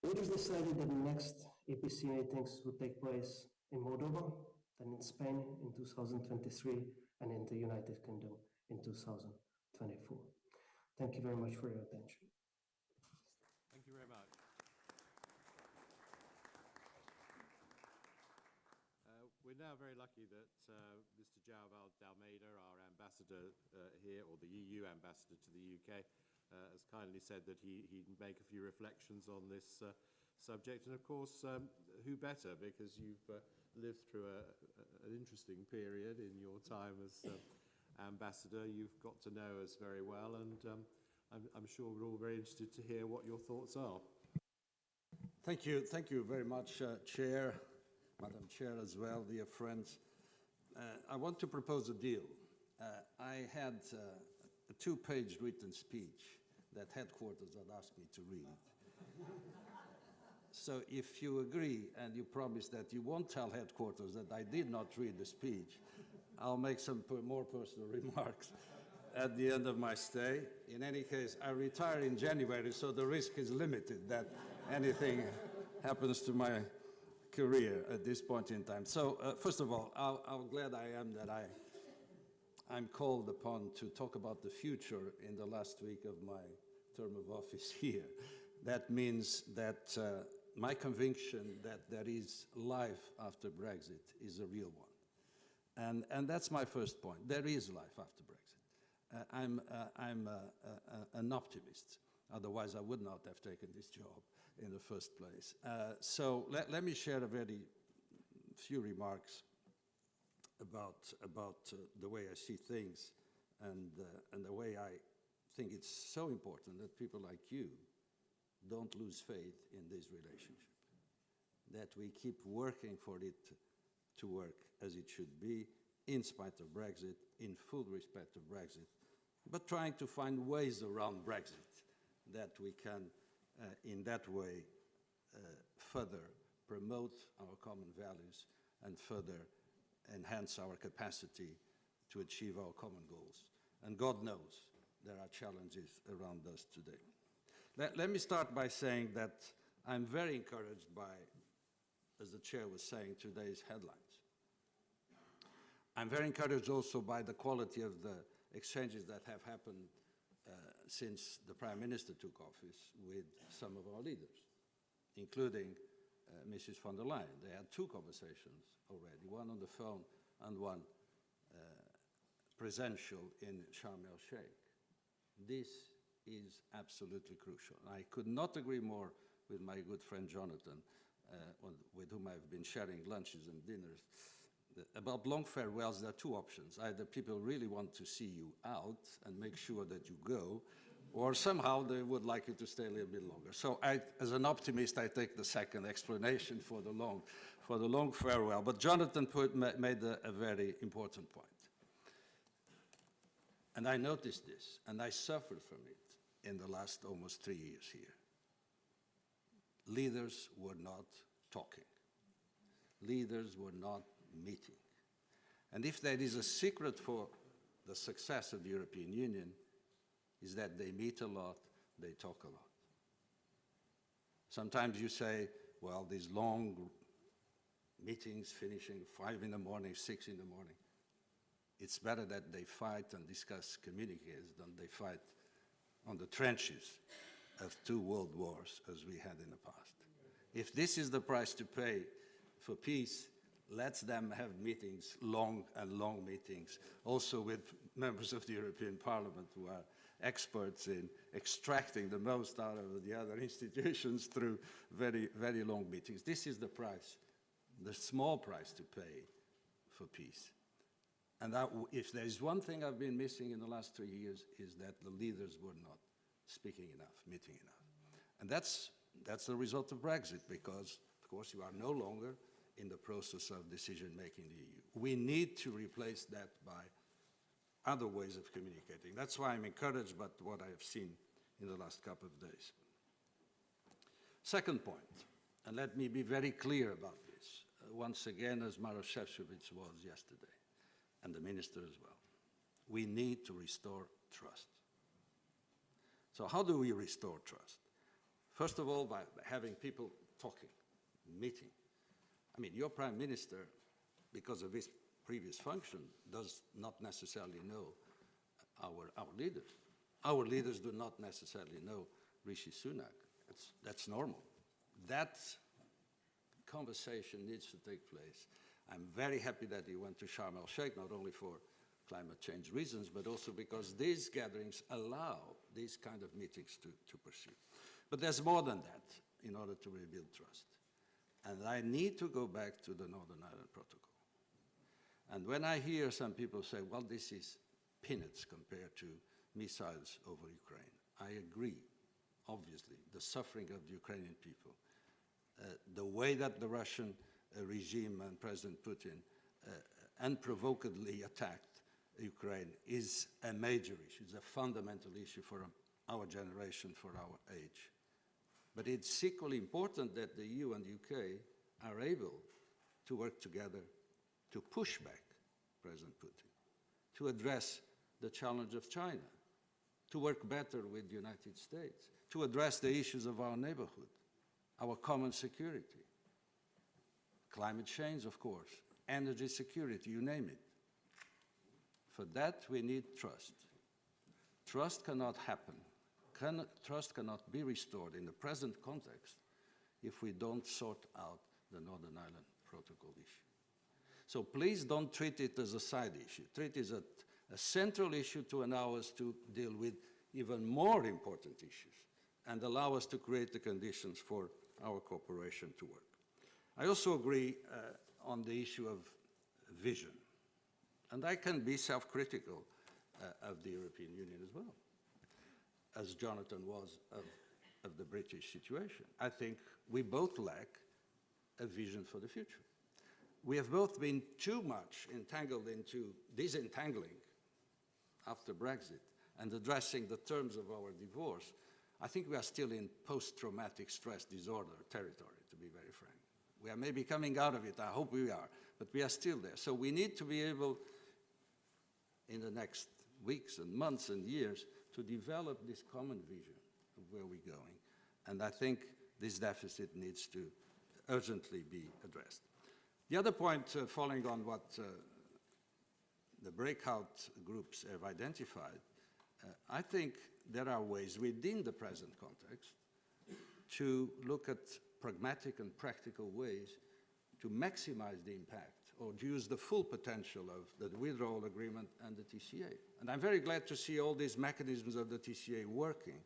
Speaker 9: Leaders decided that the next EPC meetings would take place in Moldova, then in Spain in 2023, and in the United Kingdom in 2024. Thank you very much for your attention.
Speaker 1: Thank you very much. We're now very lucky that Mr. João D'Almeida, our ambassador here, or the EU ambassador to the UK, has kindly said that he'd make a few reflections on this subject. And of course, who better, because you've lived through an interesting period in your time as ambassador. You've got to know us very well, and I'm sure we're all very interested to hear what your thoughts are.
Speaker 10: Thank you very much, Chair, Madam Chair as well, dear friends. I want to propose a deal. I had a two-page written speech that headquarters had asked me to read. So if you agree and you promise that you won't tell headquarters that I did not read the speech, I'll make some more personal remarks at the end of my stay. In any case, I retire in January, so the risk is limited that anything happens to my career at this point in time. So first of all, how glad I am that I'm called upon to talk about the future in the last week of my term of office here. That means that my conviction that there is life after Brexit is a real one. And that's my first point. There is life after Brexit. I'm an optimist. Otherwise, I would not have taken this job in the first place. So let me share a very few remarks about the way I see things and the way I think it's so important that people like you don't lose faith in this relationship, that we keep working for it to work as it should be, in spite of Brexit, in full respect of Brexit, but trying to find ways around Brexit that we can, in that way, further promote our common values and further enhance our capacity to achieve our common goals. And God knows there are challenges around us today. Let me start by saying that I'm very encouraged by, as the chair was saying, today's headlines. I'm very encouraged also by the quality of the exchanges that have happened since the Prime Minister took office with some of our leaders, including Mrs. von der Leyen. They had two conversations already, one on the phone and one presential in Sharm el-Sheikh. This is absolutely crucial. I could not agree more with my good friend Jonathan, with whom I've been sharing lunches and dinners. About long farewells, there are two options. Either people really want to see you out and make sure that you go, or somehow they would like you to stay a little bit longer. So as an optimist, I take the second explanation for the long farewell. But Jonathan made a very important point. And I noticed this, and I suffered from it in the last almost 3 years here. Leaders were not talking. Leaders were not meeting. And if there is a secret for the success of the European Union, is that they meet a lot, they talk a lot. Sometimes you say, well, these long meetings finishing 5 in the morning, 6 in the morning, it's better that they fight and discuss communiques than they fight on the trenches of 2 world wars as we had in the past. If this is the price to pay for peace, let them have meetings, long meetings, also with members of the European Parliament who are experts in extracting the most out of the other institutions through very, very long meetings. This is the price, the small price to pay for peace. And if there is one thing I've been missing in the last 3 years, is that the leaders were not speaking enough, meeting enough. And that's the result of Brexit, because, of course, you are no longer in the process of decision-making in the EU. We need to replace that by other ways of communicating. That's why I'm encouraged by what I have seen in the last couple of days. Second point, and let me be very clear about this, once again, as Maros Šefčovič was yesterday, and the Minister as well. We need to restore trust. So how do we restore trust? First of all, by having people talking, meeting. I mean, your Prime Minister, because of his previous function, does not necessarily know our leaders. Our leaders do not necessarily know Rishi Sunak. That's normal. That conversation needs to take place. I'm very happy that he went to Sharm el-Sheikh, not only for climate change reasons, but also because these gatherings allow these kind of meetings to pursue. But there's more than that in order to rebuild trust. And I need to go back to the Northern Ireland Protocol. And when I hear some people say, well, this is peanuts compared to missiles over Ukraine, I agree, obviously, the suffering of the Ukrainian people, the way that the Russian regime and President Putin unprovokedly attacked Ukraine is a major issue, it's a fundamental issue for our generation, for our age. But it's equally important that the EU and the UK are able to work together to push back President Putin, to address the challenge of China, to work better with the United States, to address the issues of our neighborhood, our common security, climate change, of course, energy security, you name it. For that, we need trust. Trust cannot happen. Trust cannot be restored in the present context if we don't sort out the Northern Ireland Protocol issue. So please don't treat it as a side issue. Treat it as a central issue to allow us to deal with even more important issues and allow us to create the conditions for our cooperation to work. I also agree on the issue of vision. And I can be self-critical of the European Union as well, as Jonathan was of the British situation. I think we both lack a vision for the future. We have both been too much entangled into disentangling after Brexit and addressing the terms of our divorce. I think we are still in post-traumatic stress disorder territory, to be very frank. We are maybe coming out of it, I hope we are, but we are still there. So we need to be able, in the next weeks and months and years, to develop this common vision of where we're going. And I think this deficit needs to urgently be addressed. The other point, following on what the breakout groups have identified, I think there are ways within the present context to look at pragmatic and practical ways to maximize the impact or to use the full potential of the withdrawal agreement and the TCA. And I'm very glad to see all these mechanisms of the TCA working.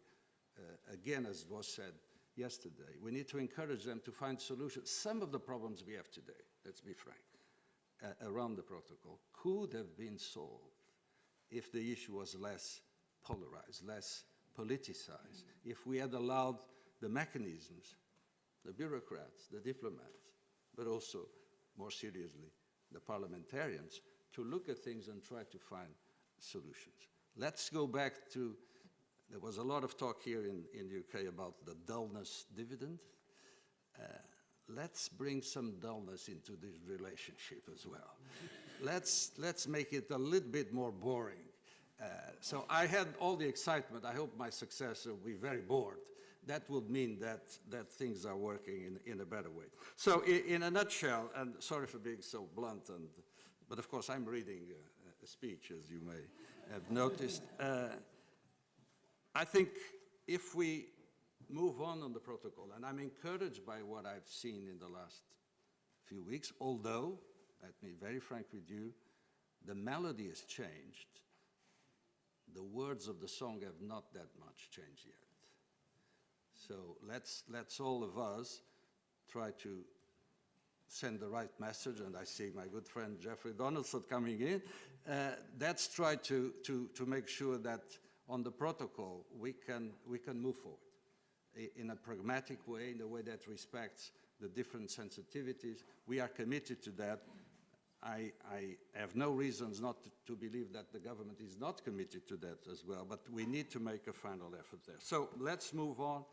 Speaker 10: Again, as was said yesterday, we need to encourage them to find solutions. Some of the problems we have today, let's be frank, around the protocol could have been solved if the issue was less polarized, less politicized, if we had allowed the mechanisms, the bureaucrats, the diplomats, but also, more seriously, the parliamentarians, to look at things and try to find solutions. Let's go back to, there was a lot of talk here in the UK about the dullness dividend. Let's bring some dullness into this relationship as well. Let's make it a little bit more boring. So I had all the excitement. I hope my successor will be very bored. That would mean that things are working in a better way. So in a nutshell, and sorry for being so blunt, but of course I'm reading a speech, as you may have noticed. I think if we move on the protocol, and I'm encouraged by what I've seen in the last few weeks, although, let me be very frank with you, the melody has changed. The words of the song have not that much changed yet. So let's all of us try to send the right message, and I see my good friend Jeffrey Donaldson coming in. Let's try to make sure that on the protocol we can move forward. in a pragmatic way, in a way that respects the different sensitivities. We are committed to that. I have no reasons not to believe that the government is not committed to that as well, but we need to make a final effort there. So let's move on.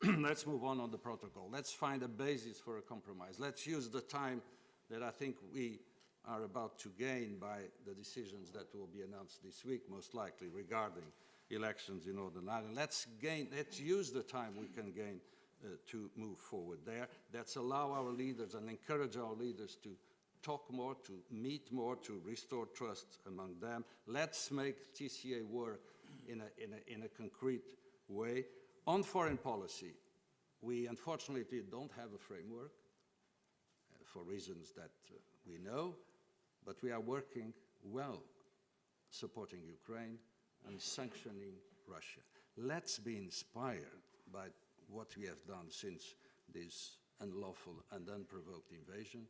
Speaker 10: Let's move on the protocol. Let's find a basis for a compromise. Let's use the time that I think we are about to gain by the decisions that will be announced this week, most likely, regarding elections in Northern Ireland. Let's use the time we can gain to move forward there. Let's allow our leaders and encourage our leaders to talk more, to meet more, to restore trust among them. Let's make TCA work in a concrete way. On foreign policy, we unfortunately don't have a framework for reasons that we know, but we are working well supporting Ukraine and sanctioning Russia. Let's be inspired by what we have done since this unlawful and unprovoked invasion,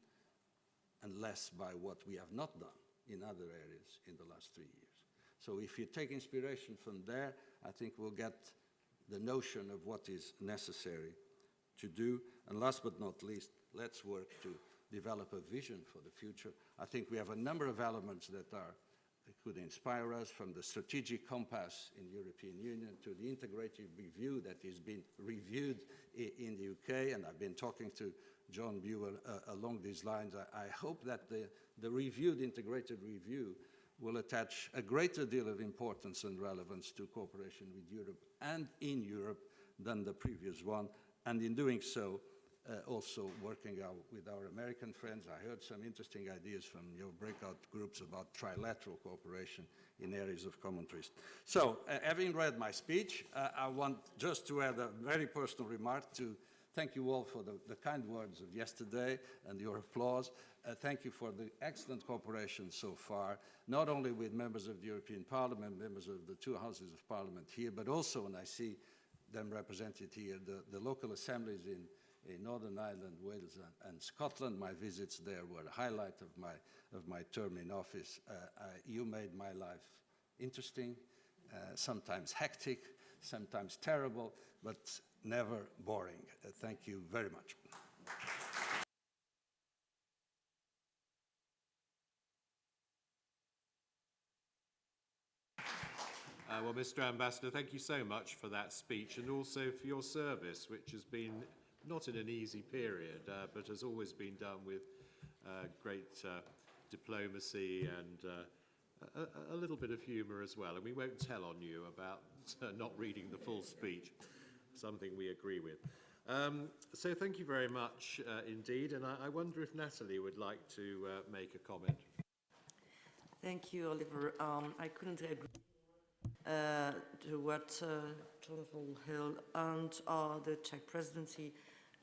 Speaker 10: and less by what we have not done in other areas in the last 3 years. So if you take inspiration from there, I think we'll get the notion of what is necessary to do. And last but not least, let's work to develop a vision for the future. I think we have a number of elements that could inspire us, from the strategic compass in the European Union to the integrated review that is being reviewed in the UK, and I've been talking to John Buell along these lines. I hope that the reviewed integrated review will attach a greater deal of importance and relevance to cooperation with Europe and in Europe than the previous one, and in doing so, also working out with our American friends. I heard some interesting ideas from your breakout groups about trilateral cooperation in areas of common interest. So, having read my speech, I want just to add a very personal remark to thank you all for the kind words of yesterday and your applause. Thank you for the excellent cooperation so far, not only with members of the European Parliament, members of the two houses of Parliament here, but also, and I see them represented here, the local assemblies in Northern Ireland, Wales and Scotland. My visits there were a highlight of my term in office. You made my life interesting, sometimes hectic, sometimes terrible, but never boring. Thank you very much.
Speaker 1: Well, Mr. Ambassador, thank you so much for that speech, and also for your service, which has been not in an easy period, but has always been done with great diplomacy and a little bit of humour as well. And we won't tell on you about not reading the full speech, something we agree with. So thank you very much indeed, and I wonder if Natalie would like to make a comment.
Speaker 3: Thank you, Oliver. I couldn't agree to what Jonathan Hill and the Czech presidency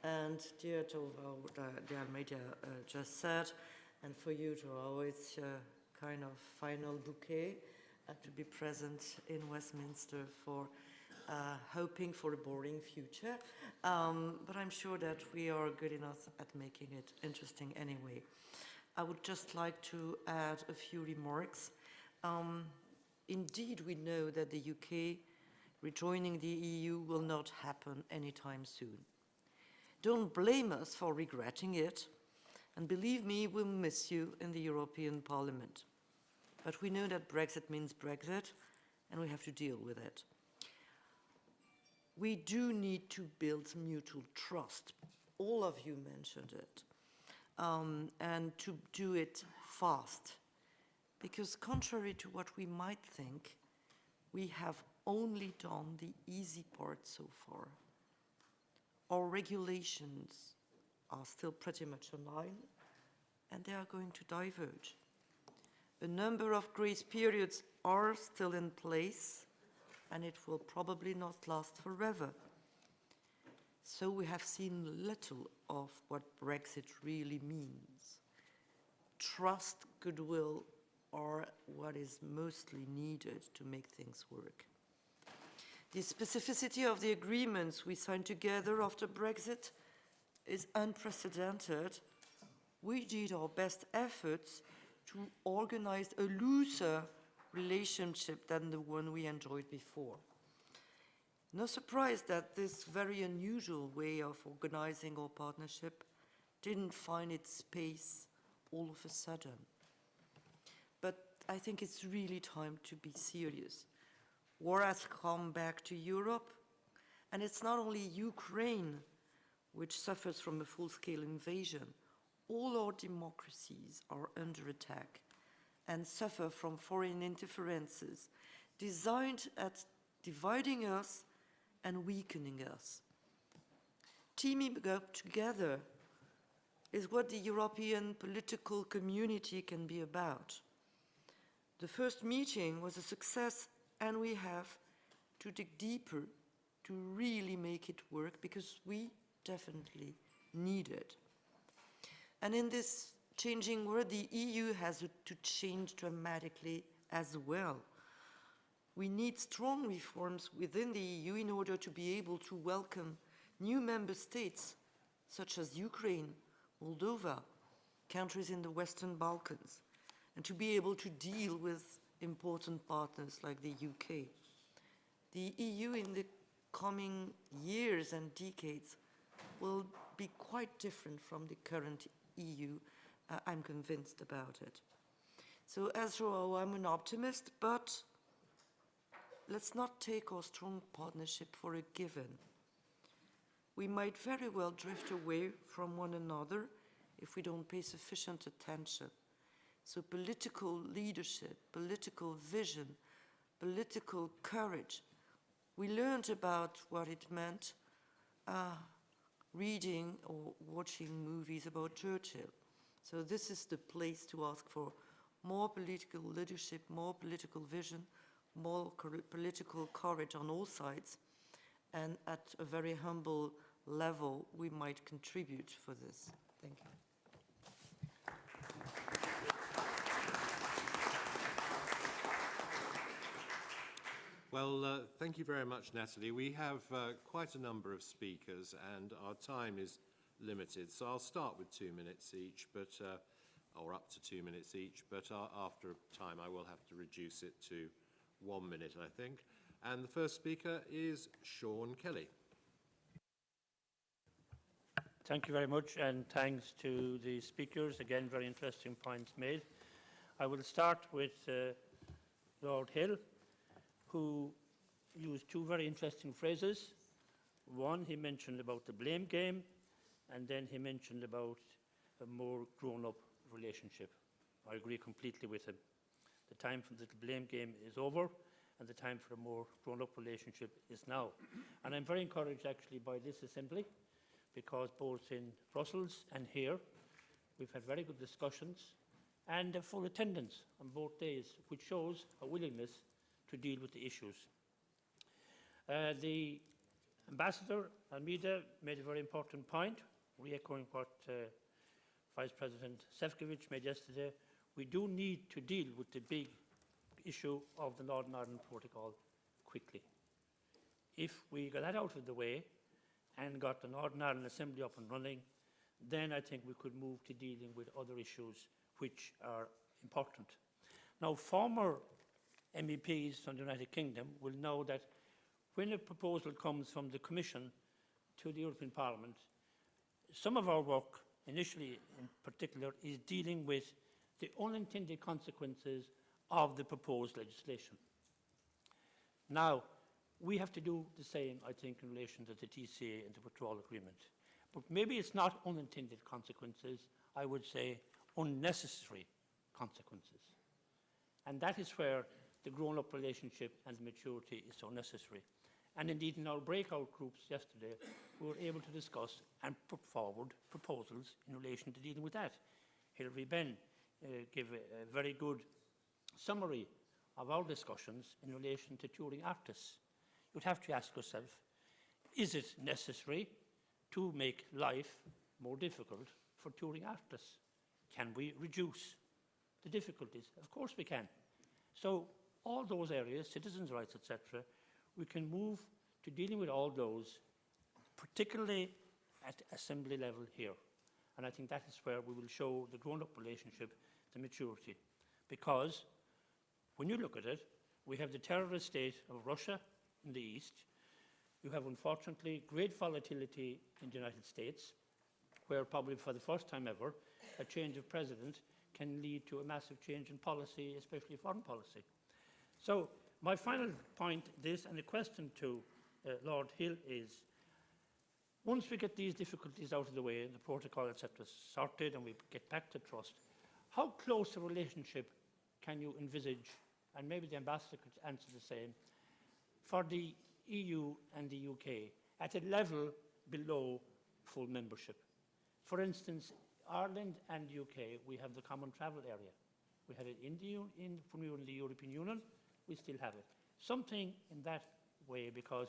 Speaker 3: and dear de Almeida just said, and for you to always kind of final bouquet to be present in Westminster for hoping for a boring future. But I'm sure that we are good enough at making it interesting anyway. I would just like to add a few remarks. Indeed, we know that the UK rejoining the EU will not happen anytime soon. Don't blame us for regretting it, and believe me, we'll miss you in the European Parliament. But we know that Brexit means Brexit, and we have to deal with it. We do need to build mutual trust. All of you mentioned it. And to do it fast. Because contrary to what we might think, we have only done the easy part so far. Our regulations are still pretty much online, and they are going to diverge. A number of grace periods are still in place, and it will probably not last forever. So we have seen little of what Brexit really means. Trust, goodwill are what is mostly needed to make things work. The specificity of the agreements we signed together after Brexit is unprecedented. We did our best efforts to organize a looser relationship than the one we enjoyed before. No surprise that this very unusual way of organizing our partnership didn't find its space all of a sudden. But I think it's really time to be serious. War has come back to Europe, and it's not only Ukraine which suffers from a full-scale invasion. All our democracies are under attack and suffer from foreign interferences designed at dividing us and weakening us. Teaming up together is what the European political community can be about. The first meeting was a success, and we have to dig deeper to really make it work, because we definitely need it. And in this changing world, the EU has to change dramatically as well. We need strong reforms within the EU in order to be able to welcome new member states, such as Ukraine, Moldova, countries in the Western Balkans, and to be able to deal with important partners like the UK. The EU in the coming years and decades will be quite different from the current EU. I'm convinced about it. So as usual, I'm an optimist, but let's not take our strong partnership for a given. We might very well drift away from one another if we don't pay sufficient attention. So political leadership, political vision, political courage. We learned about what it meant reading or watching movies about Churchill. So this is the place to ask for more political leadership, more political vision, more political courage on all sides, and at a very humble level, we might contribute for this. Thank you.
Speaker 1: Well, thank you very much, Natalie. We have quite a number of speakers, and our time is limited. So I'll start with 2 minutes each, but or up to 2 minutes each. But after time, I will have to reduce it to 1 minute, I think. And the first speaker is Sean Kelly.
Speaker 11: Thank you very much, and thanks to the speakers. Again, very interesting points made. I will start with Lord Hill, who used two very interesting phrases. One, he mentioned about the blame game, and then he mentioned about a more grown-up relationship. I agree completely with him. The time for the blame game is over, and the time for a more grown-up relationship is now. And I'm very encouraged, actually, by this assembly, because both in Brussels and here, we've had very good discussions and a full attendance on both days, which shows a willingness to deal with the issues. The Ambassador Almeida made a very important point, re-echoing what Vice President Šefčovič made yesterday. We do need to deal with the big issue of the Northern Ireland Protocol quickly. If we got that out of the way and got the Northern Ireland Assembly up and running, then I think we could move to dealing with other issues which are important. Now, former MEPs from the United Kingdom will know that when a proposal comes from the Commission to the European Parliament, some of our work, initially in particular, is dealing with the unintended consequences of the proposed legislation. Now, we have to do the same, I think, in relation to the TCA and the withdrawal agreement. But maybe it's not unintended consequences, I would say unnecessary consequences. And that is where the grown-up relationship and the maturity is so necessary. And indeed, in our breakout groups yesterday, we were able to discuss and put forward proposals in relation to dealing with that. Hilary Benn gave a very good summary of our discussions in relation to touring artists. You'd have to ask yourself, is it necessary to make life more difficult for touring artists? Can we reduce the difficulties? Of course we can. So all those areas, citizens' rights, etc., we can move to dealing with all those, particularly at assembly level here. And I think that is where we will show the grown-up relationship, the maturity. Because when you look at it, we have the terrorist state of Russia in the east, You have, unfortunately, great volatility in the United States, where probably for the first time ever, a change of president can lead to a massive change in policy, especially foreign policy. So my final point is, and the question to Lord Hill is, once we get these difficulties out of the way and the protocol, etc., sorted and we get back to trust, how close a relationship can you envisage, and maybe the ambassador could answer the same, for the EU and the UK at a level below full membership? For instance, Ireland and the UK, we have the common travel area. We had it when we were in the European Union, we still have it. Something in that way, because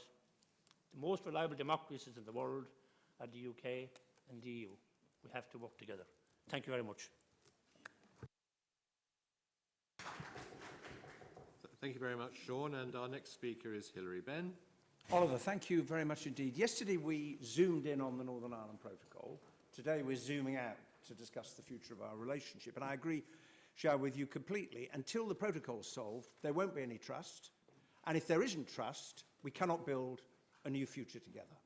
Speaker 11: the most reliable democracies in the world are the UK and the EU. We have to work together. Thank you very much.
Speaker 1: Thank you very much, Sean. And our next speaker is Hilary Benn.
Speaker 5: Oliver, thank you very much indeed. Yesterday we zoomed in on the Northern Ireland Protocol. Today we're zooming out to discuss the future of our relationship. And I agree, Shah, with you completely. Until the protocol's solved, there won't be any trust. And if there isn't trust, we cannot build a new future together.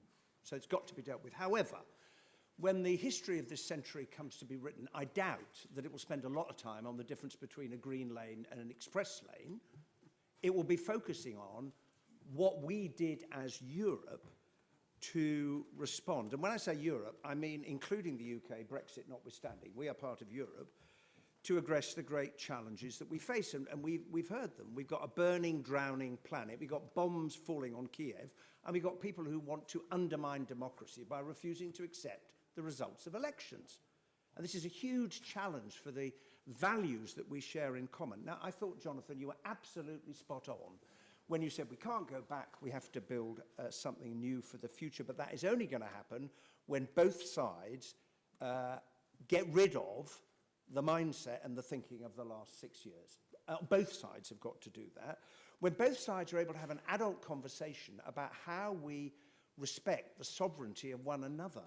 Speaker 5: So it's got to be dealt with. However, when the history of this century comes to be written, I doubt that it will spend a lot of time on the difference between a green lane and an express lane. It will be focusing on what we did as Europe to respond. And when I say Europe, I mean including the UK, Brexit notwithstanding. We are part of Europe to address the great challenges that we face. And we've heard them. We've got a burning, drowning planet. We've got bombs falling on Kiev. And we've got people who want to undermine democracy by refusing to accept the results of elections. And this is a huge challenge for the values that we share in common. Now, I thought, Jonathan, you were absolutely spot on when you said we can't go back, we have to build something new for the future. But that is only going to happen when both sides get rid of the mindset and the thinking of the last 6 years. Both sides have got to do that. When both sides are able to have an adult conversation about how we respect the sovereignty of one another.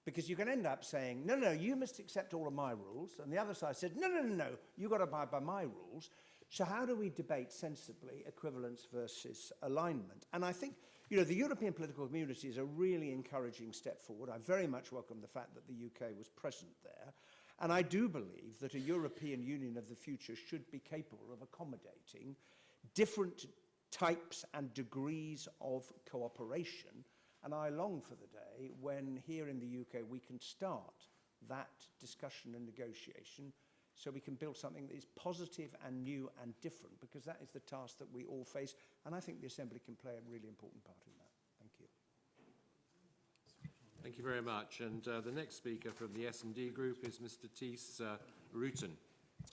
Speaker 5: Because you can end up saying, no, no, you must accept all of my rules. And the other side said, no, no, no, no, you've got to abide by my rules. So how do we debate sensibly equivalence versus alignment? And I think, you know, the European political community is a really encouraging step forward. I very much welcome the fact that the UK was present there. And I do believe that a European Union of the future should be capable of accommodating different types and degrees of cooperation. And I long for the day when here in the UK we can start that discussion and negotiation so we can build something that is positive and new and different, because that is the task that we all face. And I think the Assembly can play a really important part in that. Thank you.
Speaker 1: Thank you very much. And the next speaker from the S&D Group is Mr. Thies Rutten.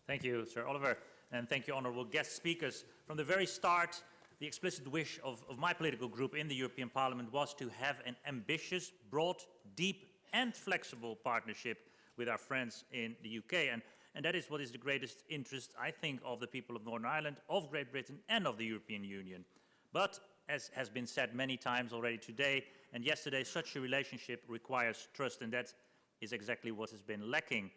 Speaker 12: Thank you, Sir Oliver, and thank you, honourable guest speakers. From the very start, the explicit wish of my political group in the European Parliament was to have an ambitious, broad, deep and flexible partnership with our friends in the UK. And that is what is the greatest interest, I think, of the people of Northern Ireland, of Great Britain and of the European Union. But, as has been said many times already today and yesterday, such a relationship requires trust, and that is exactly what has been lacking.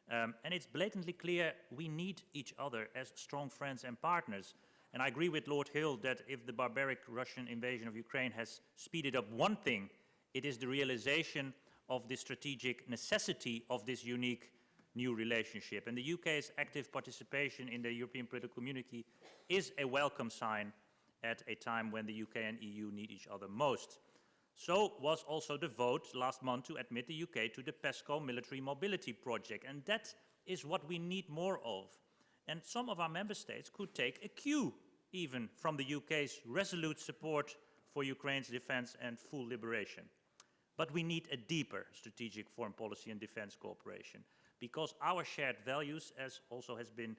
Speaker 12: And it's blatantly clear we need each other as strong friends and partners. And I agree with Lord Hill that if the barbaric Russian invasion of Ukraine has speeded up one thing, it is the realization of the strategic necessity of this unique new relationship. And the UK's active participation in the European political community is a welcome sign at a time when the UK and EU need each other most. So was also the vote last month to admit the UK to the PESCO military mobility project. And that is what we need more of. And some of our member states could take a cue even from the UK's resolute support for Ukraine's defense and full liberation. But we need a deeper strategic foreign policy and defense cooperation, because our shared values, as also has been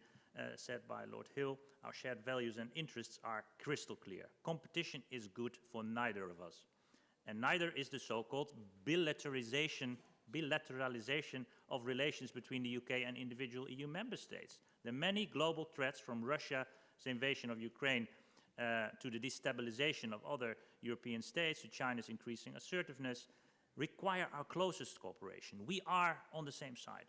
Speaker 12: said by Lord Hill, our shared values and interests are crystal clear. Competition is good for neither of us. And neither is the so-called bilateralization of relations between the UK and individual EU member states. The many global threats, from Russia's invasion of Ukraine to the destabilization of other European states, to China's increasing assertiveness, require our closest cooperation. We are on the same side.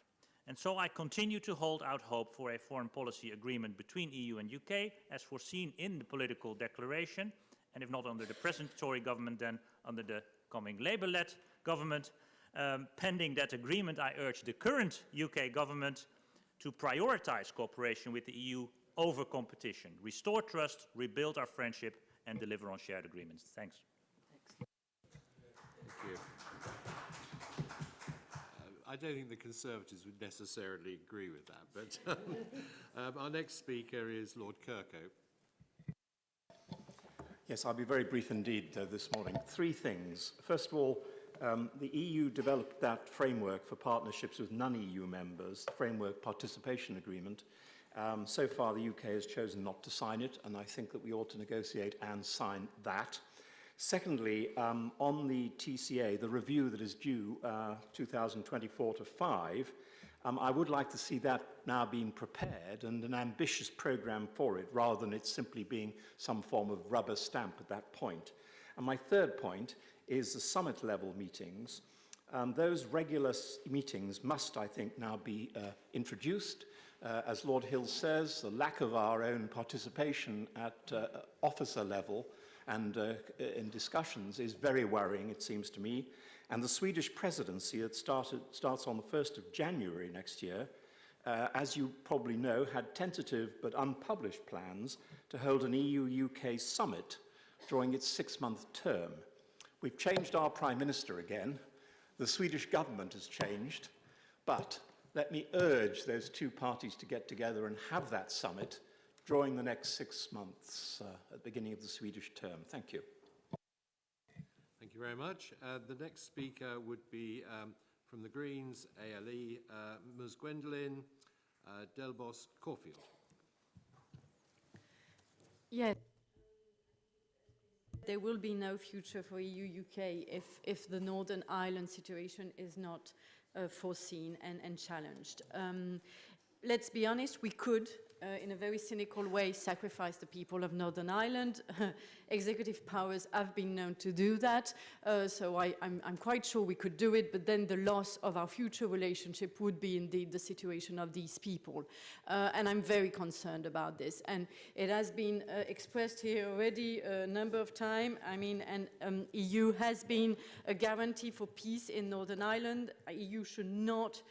Speaker 12: And so I continue to hold out hope for a foreign policy agreement between EU and UK, as foreseen in the political declaration, and if not under the present Tory government, then under the coming Labour-led government. Pending that agreement, I urge the current UK government to prioritise cooperation with the EU over competition, restore trust, rebuild our friendship, and deliver on shared agreements. Thanks.
Speaker 1: Thank you. I don't think the Conservatives would necessarily agree with that, but our next speaker is Lord Kirkhope.
Speaker 13: Yes, I'll be very brief indeed this morning. Three things. First of all, the EU developed that framework for partnerships with non-EU members, the Framework Participation Agreement. So far, the UK has chosen not to sign it, and I think that we ought to negotiate and sign that. Secondly, on the TCA, the review that is due 2024 to 5, I would like to see that now being prepared and an ambitious programme for it, rather than it simply being some form of rubber stamp at that point. And my third point is the summit-level meetings. Those regular meetings must, I think, now be introduced. As Lord Hill says, the lack of our own participation at officer level and in discussions is very worrying, it seems to me. And the Swedish presidency that starts on the 1st of January next year, as you probably know, had tentative but unpublished plans to hold an EU-UK summit during its 6-month term. We've changed our Prime Minister again. The Swedish government has changed. But let me urge those two parties to get together and have that summit during the next 6 months at the beginning of the Swedish term. Thank you.
Speaker 1: Thank you very much. The next speaker would be from the Greens, ALE, Ms. Gwendolyn Delbos Caulfield.
Speaker 14: Yes. There will be no future for EU-UK if the Northern Ireland situation is not foreseen and challenged. Let's be honest, we could, in a very cynical way, sacrifice the people of Northern Ireland. Executive powers have been known to do that, so I'm quite sure we could do it, but then the loss of our future relationship would be indeed the situation of these people. And I'm very concerned about this. And it has been expressed here already a number of times. I mean, and EU has been a guarantee for peace in Northern Ireland. EU should not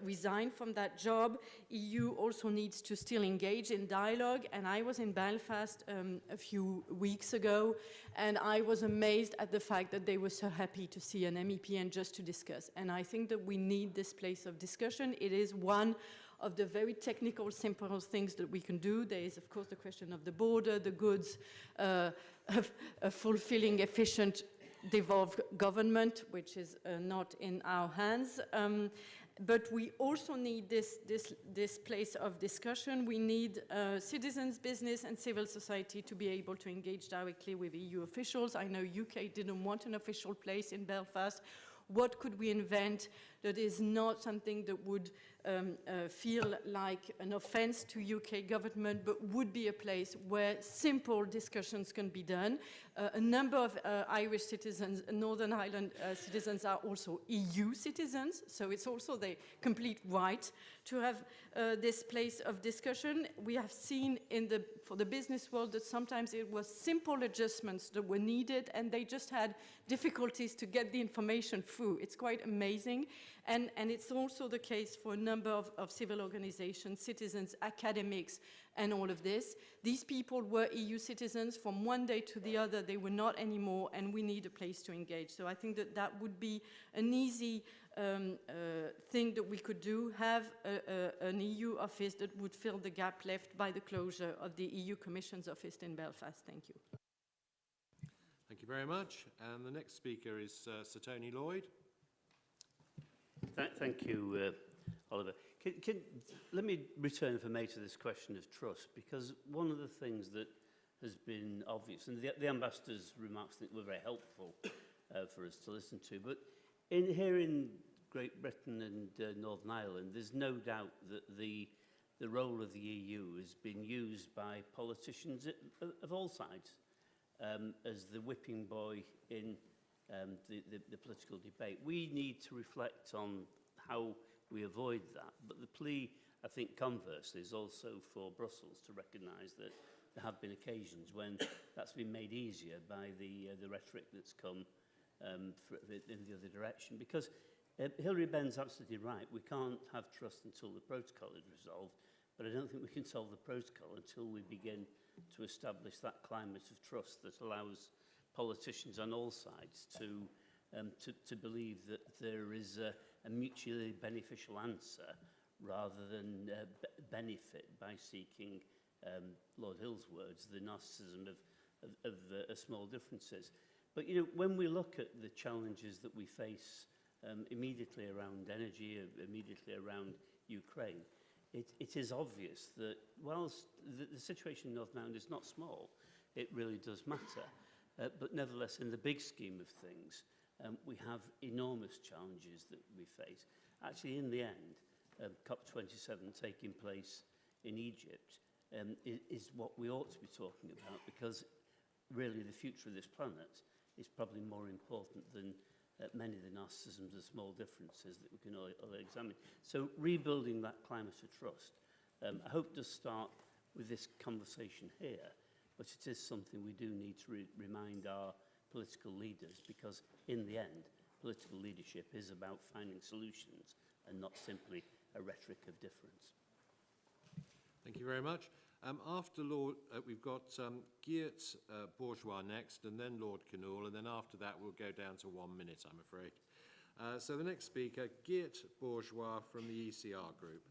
Speaker 14: resign from that job. EU also needs to still engage in dialogue, and I was in Belfast a few weeks ago, and I was amazed at the fact that they were so happy to see an MEP and just to discuss. And I think that we need this place of discussion. It is one of the very technical, simple things that we can do. There is, of course, the question of the border, the goods, a fulfilling, efficient, devolved government, which is not in our hands. But we also need this place of discussion. We need citizens, business, and civil society to be able to engage directly with EU officials. I know UK didn't want an official place in Belfast. What could we invent that is not something that would feel like an offense to UK government, but would be a place where simple discussions can be done? A number of Irish citizens, Northern Ireland citizens, are also EU citizens, so it's also their complete right to have this place of discussion. We have seen for the business world that sometimes it was simple adjustments that were needed, and they just had difficulties to get the information through. It's quite amazing. And it's also the case for a number of civil organizations, citizens, academics, and all of this. These people were EU citizens. From one day to the other, they were not anymore, and we need a place to engage. So I think that that would be an easy thing that we could do, have an EU office that would fill the gap left by the closure of the EU Commission's office in Belfast. Thank you.
Speaker 1: Thank you very much. And the next speaker is Sir Tony Lloyd.
Speaker 15: Thank you, Oliver. Let me return, if I may, to this question of trust, because one of the things that has been obvious, and the ambassador's remarks I think were very helpful for us to listen to, but here in Great Britain and Northern Ireland, there's no doubt that the role of the EU has been used by politicians of all sides as the whipping boy in the political debate. We need to reflect on how we avoid that. But the plea, I think, conversely, is also for Brussels to recognise that there have been occasions when that's been made easier by the rhetoric that's come in the other direction. Because Hilary Benn's absolutely right. We can't have trust until the protocol is resolved, but I don't think we can solve the protocol until we begin to establish that climate of trust that allows politicians on all sides to believe that there is a mutually beneficial answer rather than benefit by seeking, Lord Hill's words, the narcissism of small differences. But, you know, when we look at the challenges that we face immediately around energy, immediately around Ukraine, it is obvious that whilst the situation in Northern Ireland is not small, it really does matter. But nevertheless, in the big scheme of things, we have enormous challenges that we face. Actually, in the end, COP27 taking place in Egypt is what we ought to be talking about, because really the future of this planet is probably more important than many of the narcissisms and small differences that we can all examine. So rebuilding that climate of trust, I hope does start with this conversation here, but it is something we do need to remind our political leaders, because in the end, political leadership is about finding solutions and not simply a rhetoric of difference.
Speaker 1: Thank you very much. After Lord, we've got Geert Bourgeois next, and then Lord Knoll, and then after that we'll go down to 1 minute, I'm afraid. So the next speaker, Geert Bourgeois from the ECR Group.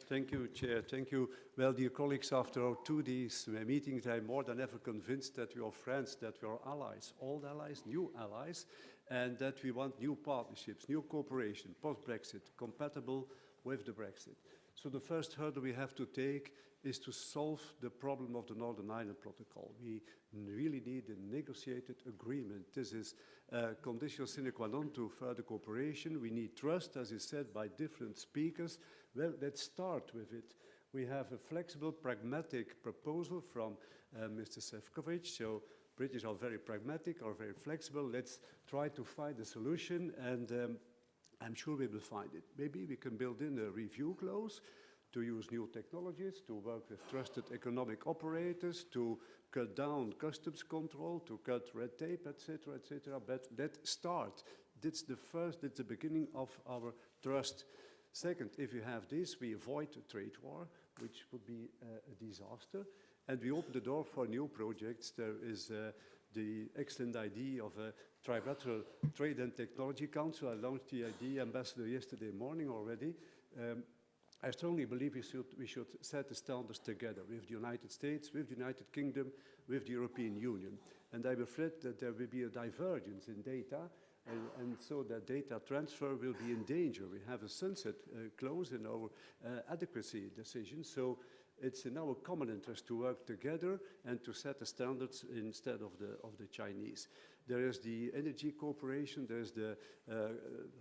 Speaker 16: Thank you, Chair. Thank you. Well, dear colleagues, after our 2 days meetings, I'm more than ever convinced that we are friends, that we are allies, old allies, new allies, and that we want new partnerships, new cooperation, post-Brexit, compatible with the Brexit. So the first hurdle we have to take is to solve the problem of the Northern Ireland Protocol. We really need a negotiated agreement. This is a condition sine qua non to further cooperation. We need trust, as is said by different speakers. Well, let's start with it. We have a flexible, pragmatic proposal from Mr. Šefčovič. So British are very pragmatic, are very flexible. Let's try to find a solution, and I'm sure we will find it. Maybe we can build in a review clause to use new technologies, to work with trusted economic operators, to cut down customs control, to cut red tape, etc., etc. But let's start. That's the beginning of our trust. Second, if you have this, we avoid a trade war, which would be a disaster, and we open the door for new projects. There is the excellent idea of a trilateral trade and technology council. I launched the idea, Ambassador, yesterday morning already. I strongly believe we should set the standards together with the United States, with the United Kingdom, with the European Union. And I'm afraid that there will be a divergence in data, and so that data transfer will be in danger. We have a sunset clause in our adequacy decision, so it's in our common interest to work together and to set the standards instead of the Chinese. There is the energy cooperation, there's the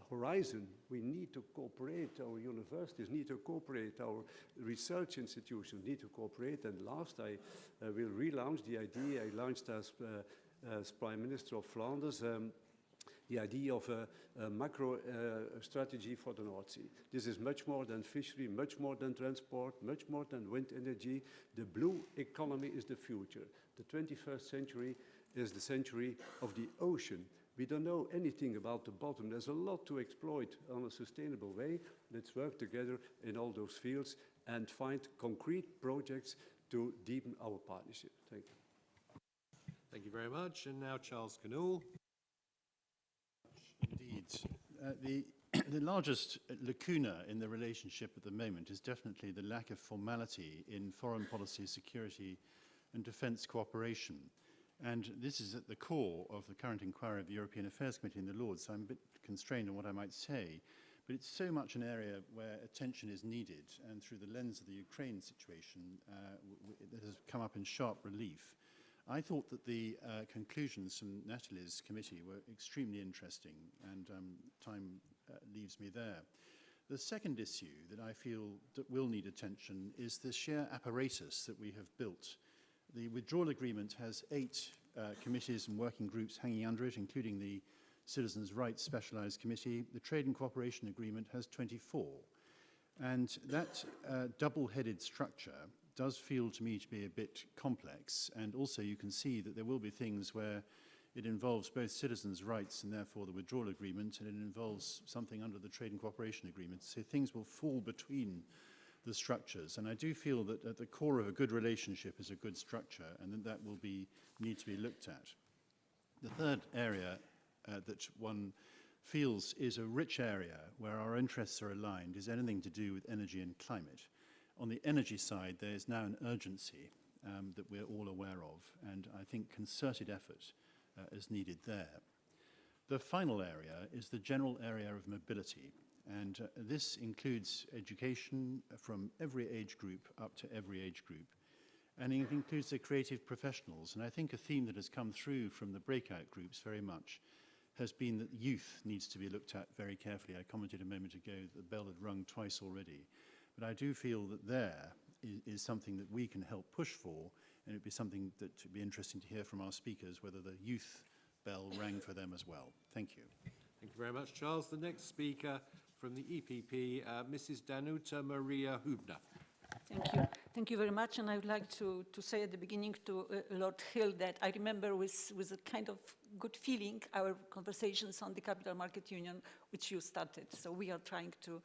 Speaker 16: horizon. We need to cooperate, our universities need to cooperate, our research institutions need to cooperate. And last, I will relaunch the idea I launched as Prime Minister of Flanders, the idea of a macro strategy for the North Sea. This is much more than fishery, much more than transport, much more than wind energy. The blue economy is the future. The 21st century is the century of the ocean. We don't know anything about the bottom. There's a lot to exploit on a sustainable way. Let's work together in all those fields and find concrete projects to deepen our partnership. Thank you.
Speaker 1: Thank you very much. And now Charles Knoll.
Speaker 6: Indeed. The largest lacuna in the relationship at the moment is definitely the lack of formality in foreign policy, security and defence cooperation. And this is at the core of the current inquiry of the European Affairs Committee in the Lords, so I'm a bit constrained on what I might say. But it's so much an area where attention is needed, and through the lens of the Ukraine situation, that has come up in sharp relief. I thought that the conclusions from Natalie's committee were extremely interesting, and time leaves me there. The second issue that I feel that will need attention is the sheer apparatus that we have built. The withdrawal agreement has 8 committees and working groups hanging under it, including the Citizens' Rights Specialised Committee. The Trade and Cooperation Agreement has 24. And that double-headed structure does feel to me to be a bit complex, and also you can see that there will be things where it involves both citizens' rights and therefore the withdrawal agreement, and it involves something under the trade and cooperation agreement. So things will fall between the structures, and I do feel that at the core of a good relationship is a good structure, and that will need to be looked at. The third area that one feels is a rich area where our interests are aligned is anything to do with energy and climate. On the energy side, there is now an urgency that we're all aware of, and I think concerted effort is needed there. The final area is the general area of mobility, and this includes education from every age group up to every age group, and it includes the creative professionals. And I think a theme that has come through from the breakout groups very much has been that youth needs to be looked at very carefully. I commented a moment ago that the bell had rung twice already, but I do feel that there is something that we can help push for, and it'd be something that would be interesting to hear from our speakers, whether the youth bell rang for them as well. Thank you.
Speaker 1: Thank you very much, Charles. The next speaker from the EPP, Mrs. Danuta Maria Hübner.
Speaker 17: Thank you. Thank you very much. And I would like to say at the beginning to Lord Hill that I remember with a kind of good feeling our conversations on the Capital Market Union, which you started. So we are trying to,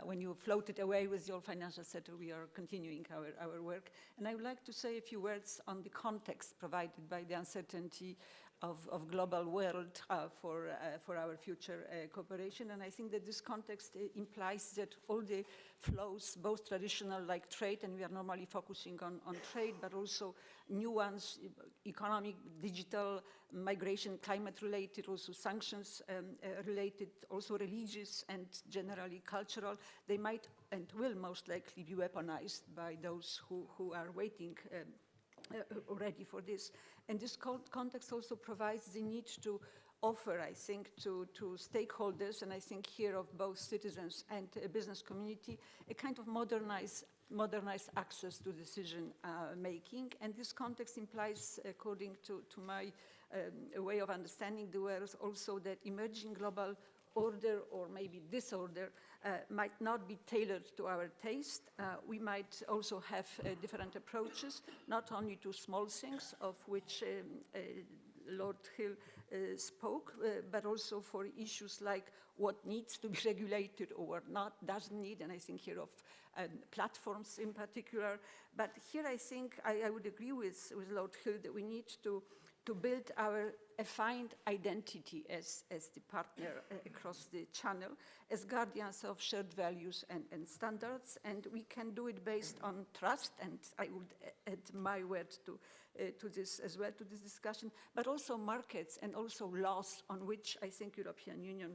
Speaker 17: when you floated away with your financial sector, we are continuing our work. And I would like to say a few words on the context provided by the uncertainty of global world for our future cooperation. And I think that this context implies that all the flows, both traditional like trade, and we are normally focusing on trade, but also new ones, economic, digital, migration, climate related, also sanctions related, also religious and generally cultural, they might and will most likely be weaponized by those who are waiting already for this. And this context also provides the need to offer, I think, to stakeholders, and I think here of both citizens and business community, a kind of modernized access to decision making. And this context implies, according to my way of understanding the world, also that emerging global order or maybe disorder might not be tailored to our taste. We might also have different approaches, not only to small things, of which Lord Hill spoke, but also for issues like what needs to be regulated or what not, doesn't need, and I think here of platforms in particular. But here I think I would agree with Lord Hill that we need to build our affined identity as the partner across the channel, as guardians of shared values and standards, and we can do it based on trust, and I would add my word to this as well, to this discussion, but also markets and also laws on which I think European Union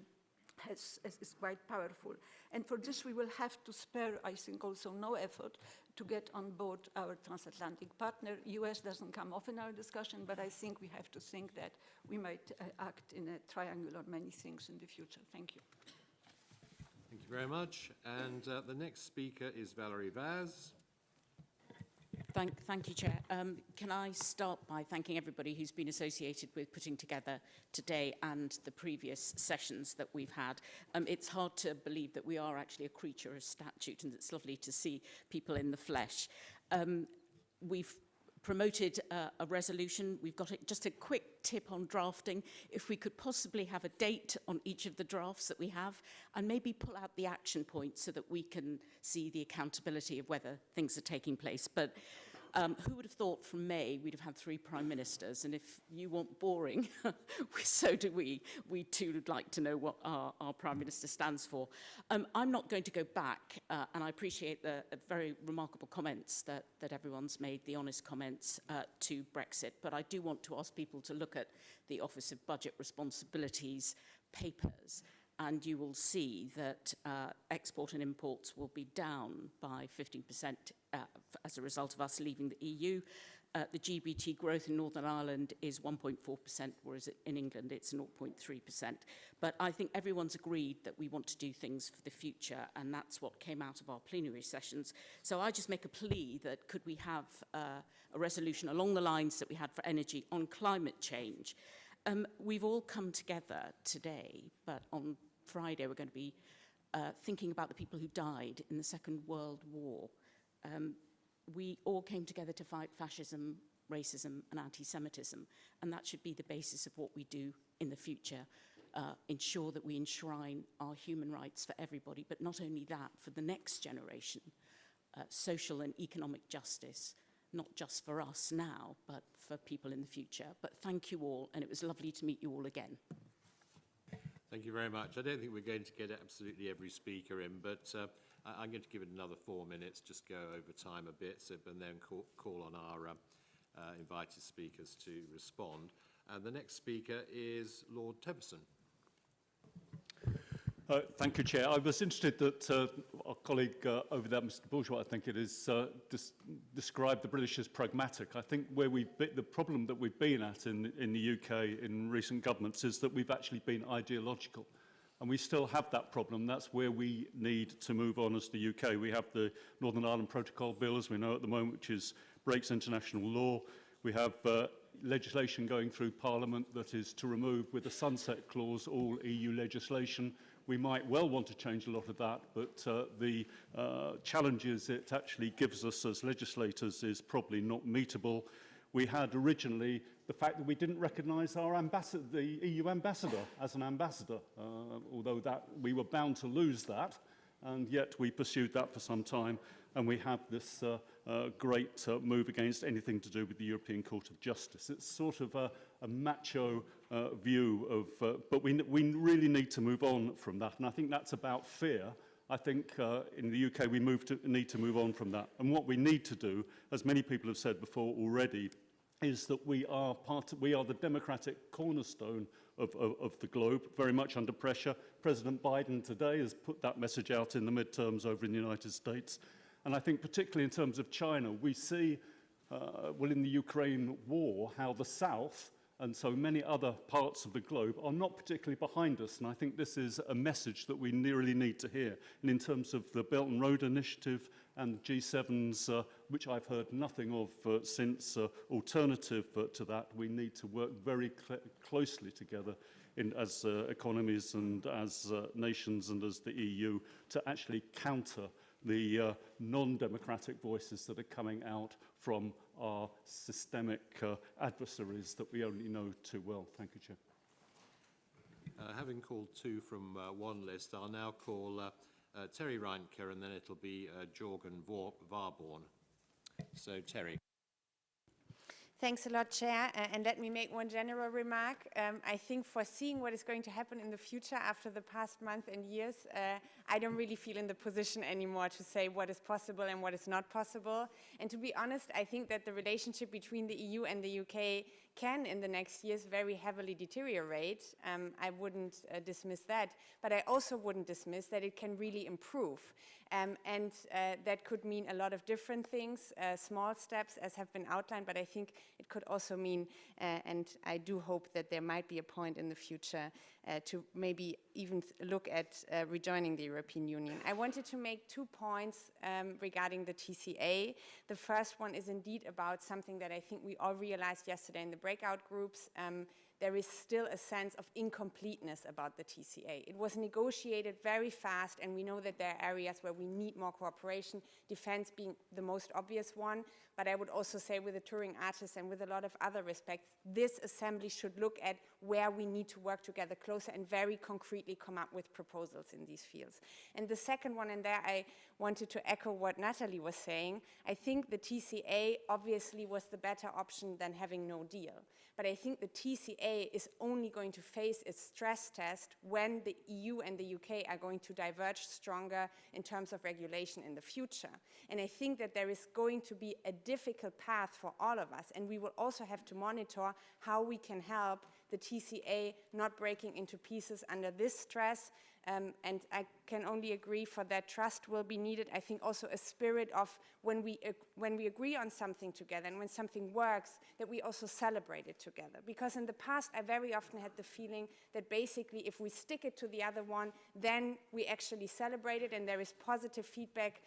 Speaker 17: is quite powerful. And for this we will have to spare, I think, also no effort to get on board our transatlantic partner. US doesn't come off in our discussion, but I think we have to think that we might act in a triangle on many things in the future. Thank you.
Speaker 1: Thank you very much. And the next speaker is Valerie Vaz.
Speaker 18: Thank you, Chair. Can I start by thanking everybody who's been associated with putting together today and the previous sessions that we've had. It's hard to believe that we are actually a creature of statute, and it's lovely to see people in the flesh. We've promoted a resolution. We've got just a quick tip on drafting. If we could possibly have a date on each of the drafts that we have, and maybe pull out the action points so that we can see the accountability of whether things are taking place. But who would have thought from May we'd have had 3 prime ministers? And if you want boring, so do we. We too would like to know what our prime minister stands for. I'm not going to go back, and I appreciate the very remarkable comments that everyone's made, the honest comments to Brexit. But I do want to ask people to look at the Office of Budget Responsibilities papers, and you will see that export and imports will be down by 15% as a result of us leaving the EU. The GBT growth in Northern Ireland is 1.4%, whereas in England it's 0.3%. But I think everyone's agreed that we want to do things for the future, and that's what came out of our plenary sessions. So I just make a plea that could we have a resolution along the lines that we had for energy on climate change. We've all come together today, but on Friday we're going to be thinking about the people who died in the Second World War. we all came together to fight fascism, racism and anti-Semitism, and that should be the basis of what we do in the future. Ensure that we enshrine our human rights for everybody, but not only that, for the next generation, social and economic justice, not just for us now, but for people in the future. But thank you all, and it was lovely to meet you all again.
Speaker 1: Thank you very much. I don't think we're going to get absolutely every speaker in, but I'm going to give it another 4 minutes, just go over time a bit, and then call on our invited speakers to respond. And the next speaker is Lord Teverson.
Speaker 19: Thank you, Chair. I was interested that our colleague over there, Mr. Bourgeois, I think it is, described the British as pragmatic. I think where the problem that we've been at in the UK in recent governments is that we've actually been ideological. And we still have that problem. That's where we need to move on as the UK. We have the Northern Ireland Protocol Bill, as we know at the moment, which breaks international law. We have legislation going through Parliament that is to remove, with a sunset clause, all EU legislation. We might well want to change a lot of that, but the challenges it actually gives us as legislators is probably not meetable. We had originally the fact that we didn't recognise our ambassador, the EU ambassador, as an ambassador, although that we were bound to lose that, and yet we pursued that for some time, and we have this great move against anything to do with the European Court of Justice. It's sort of a macho view of, but we really need to move on from that, and I think that's about fear. I think in the UK we need to move on from that, and what we need to do, as many people have said before already, is that we are the democratic cornerstone of the globe, very much under pressure. President Biden today has put that message out in the midterms over in the United States. And I think particularly in terms of China, we see, well, in the Ukraine war, how the South and so many other parts of the globe are not particularly behind us. And I think this is a message that we really need to hear. And in terms of the Belt and Road Initiative and G7's, which I've heard nothing of since, alternative to that, we need to work very closely together as economies and as nations and as the EU to actually counter the non-democratic voices that are coming out from our systemic adversaries that we only know too well. Thank you, Chair.
Speaker 1: Having called two from one list, I'll now call Terry Reinke, and then it'll be Jorgen Warborn. So, Terry.
Speaker 20: Thanks a lot, Chair. And let me make one general remark. I think foreseeing what is going to happen in the future after the past month and years, I don't really feel in the position anymore to say what is possible and what is not possible. And to be honest, I think that the relationship between the EU and the UK can, in the next years, very heavily deteriorate. I wouldn't dismiss that, but I also wouldn't dismiss that it can really improve. And that could mean a lot of different things, small steps as have been outlined, but I think it could also mean, and I do hope that there might be a point in the future to maybe even look at rejoining the European Union. I wanted to make 2 points regarding the TCA. The first one is indeed about something that I think we all realized yesterday in the breakout groups. There is still a sense of incompleteness about the TCA. It was negotiated very fast, and we know that there are areas where we need more cooperation, defense being the most obvious one. But I would also say with the touring artists and with a lot of other respects, this assembly should look at where we need to work together closer and very concretely come up with proposals in these fields. And the second one, and there I wanted to echo what Natalie was saying, I think the TCA obviously was the better option than having no deal. But I think the TCA is only going to face its stress test when the EU and the UK are going to diverge stronger in terms of regulation in the future. And I think that there is going to be a difficult path for all of us, and we will also have to monitor how we can help the TCA not breaking into pieces under this stress. And I can only agree for that trust will be needed. I think also a spirit of when we agree on something together and when something works, that we also celebrate it together. Because in the past, I very often had the feeling that basically if we stick it to the other one, then we actually celebrate it and there is positive feedback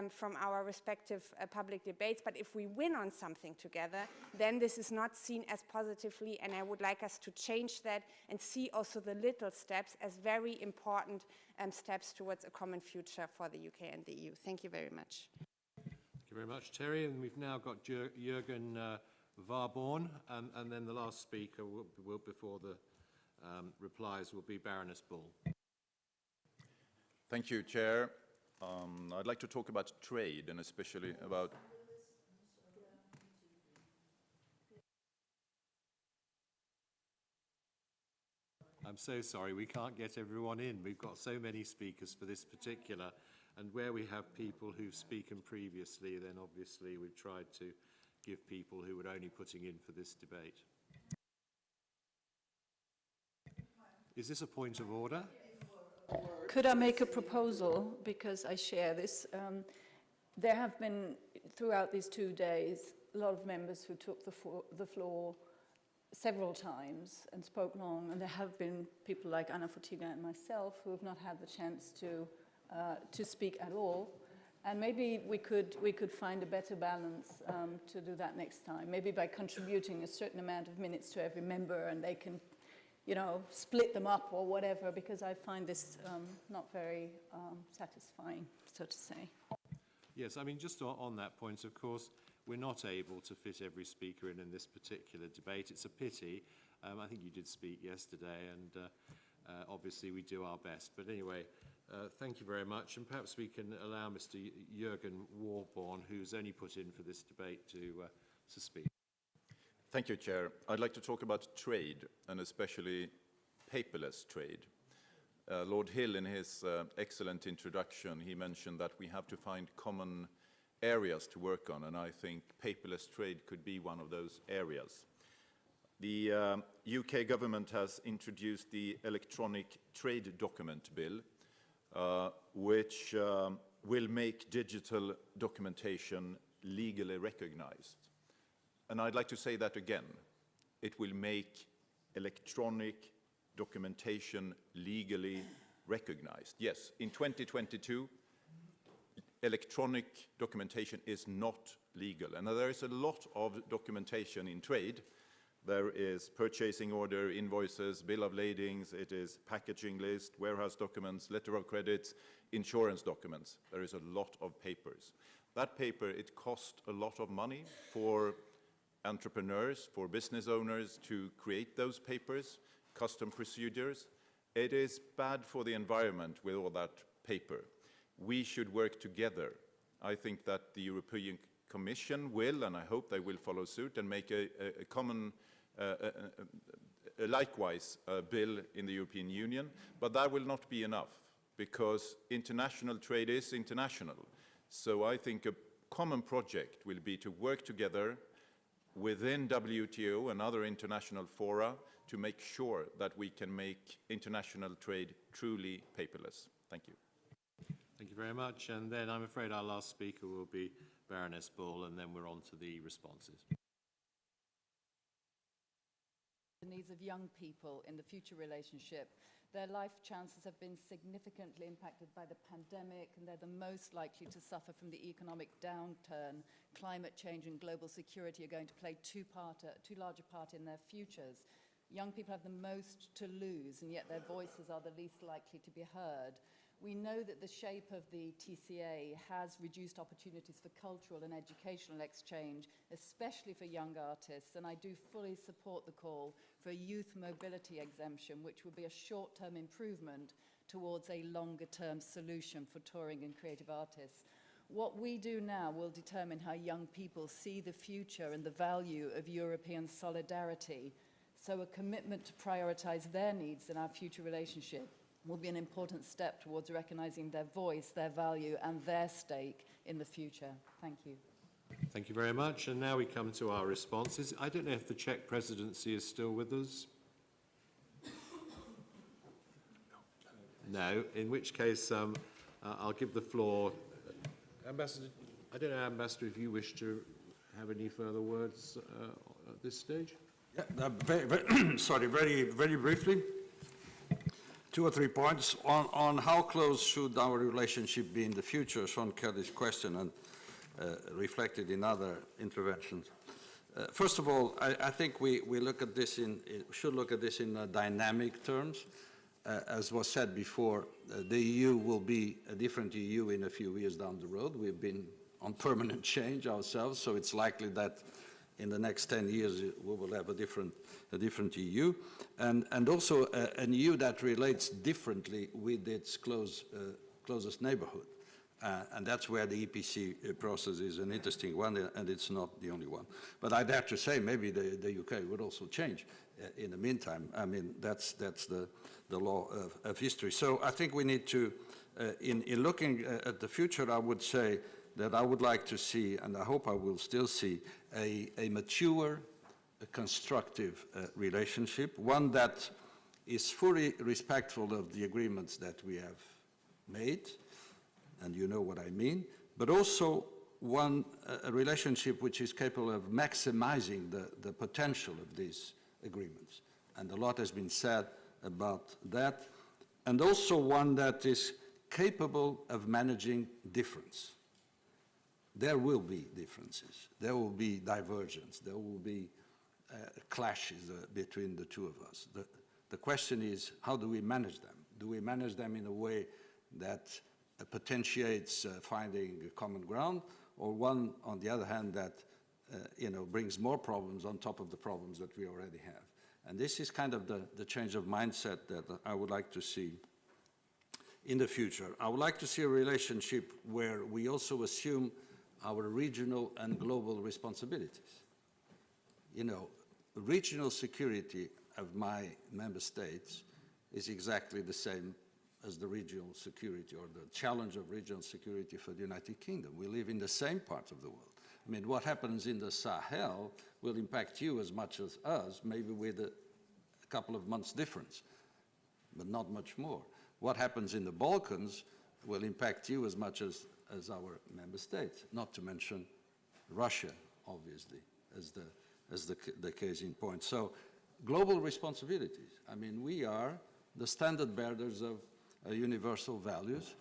Speaker 20: from our respective public debates. But if we win on something together, then this is not seen as positively, and I would like us to change that and see also the little steps as very important steps towards a common future for the UK and the EU. Thank you very much.
Speaker 1: Thank you very much, Terry. And we've now got Jürgen Warborn, and then the last speaker will before the replies will be Baroness Bull.
Speaker 21: Thank you, Chair. I'd like to talk about trade and especially about...
Speaker 1: I'm so sorry, we can't get everyone in. We've got so many speakers for this particular, and where we have people who've spoken previously, then obviously we've tried to give people who were only putting in for this debate. Is this a point of order?
Speaker 17: Could I make a proposal, because I share this? There have been, throughout these 2 days, a lot of members who took the floor several times and spoke long, and there have been people like Anna Fotyga and myself who have not had the chance to speak at all. And maybe we could find a better balance to do that next time, maybe by contributing a certain amount of minutes to every member, and they can, you know, split them up or whatever, because I find this not very satisfying, so to say.
Speaker 1: Yes, I mean, just on that point, of course, we're not able to fit every speaker in this particular debate. It's a pity. I think you did speak yesterday, and obviously we do our best. But anyway, thank you very much, and perhaps we can allow Mr. Jürgen Warborn, who's only put in for this debate, to speak.
Speaker 21: Thank you, Chair. I'd like to talk about trade, and especially paperless trade. Lord Hill, in his excellent introduction, he mentioned that we have to find common areas to work on, and I think paperless trade could be one of those areas. The UK government has introduced the Electronic Trade Document Bill, which will make digital documentation legally recognized. And I'd like to say that again. It will make electronic documentation legally recognized. Yes, in 2022, electronic documentation is not legal. And there is a lot of documentation in trade. There is purchasing order, invoices, bill of ladings, it is packaging list, warehouse documents, letter of credits, insurance documents. There is a lot of papers. That paper, it costs a lot of money for entrepreneurs, for business owners to create those papers, custom procedures. It is bad for the environment with all that paper. We should work together. I think that the European Commission will, and I hope they will follow suit and make a common, likewise, bill in the European Union. But that will not be enough, because international trade is international. So I think a common project will be to work together within WTO and other international fora to make sure that we can make international trade truly paperless. Thank you.
Speaker 1: Thank you very much. And then I'm afraid our last speaker will be Baroness Bull, and then we're on to the responses.
Speaker 22: The needs of young people in the future relationship. Their life chances have been significantly impacted by the pandemic, and they're the most likely to suffer from the economic downturn. Climate change and global security are going to play too large a part in their futures. Young people have the most to lose, and yet their voices are the least likely to be heard. We know that the shape of the TCA has reduced opportunities for cultural and educational exchange, especially for young artists, and I do fully support the call for a youth mobility exemption, which would be a short-term improvement towards a longer-term solution for touring and creative artists. What we do now will determine how young people see the future and the value of European solidarity, so a commitment to prioritize their needs in our future relationship will be an important step towards recognizing their voice, their value, and their stake in the future. Thank you.
Speaker 1: Thank you very much. And now we come to our responses. I don't know if the Czech presidency is still with us. No, in which case I'll give the floor. Ambassador, I don't know, Ambassador, if you wish to have any further words at this stage?
Speaker 10: Yeah, very briefly. 2 or 3 points on how close should our relationship be in the future. Sean Kelly's question and reflected in other interventions. First of all, I think we look at this should look at this in dynamic terms. As was said before, the EU will be a different EU in a few years down the road. We've been on permanent change ourselves, so it's likely that in the next 10 years we will have a different EU, and also an EU that relates differently with its closest neighborhood. And that's where the EPC process is an interesting one, and it's not the only one. But I dare to say maybe the UK would also change in the meantime. I mean, that's the law of history. So I think we need to, in looking at the future, I would say that I would like to see, and I hope I will still see, a mature, a constructive relationship, one that is fully respectful of the agreements that we have made, and you know what I mean, but also a relationship which is capable of maximizing the potential of these agreements. And a lot has been said about that, and also one that is capable of managing difference. There will be differences, there will be divergence, there will be clashes between the two of us. The question is, how do we manage them? Do we manage them in a way that potentiates finding a common ground, or one, on the other hand, that brings more problems on top of the problems that we already have? And this is kind of the change of mindset that I would like to see in the future. I would like to see a relationship where we also assume our regional and global responsibilities. Regional security of my member states is exactly the same as the regional security or the challenge of regional security for the United Kingdom. We live in the same part of the world. I mean, what happens in the Sahel will impact you as much as us, maybe with a couple of months difference, but not much more. What happens in the Balkans will impact you as much as our member states, not to mention Russia, obviously, as the case in point. So global responsibilities. I mean, we are the standard bearers of universal values,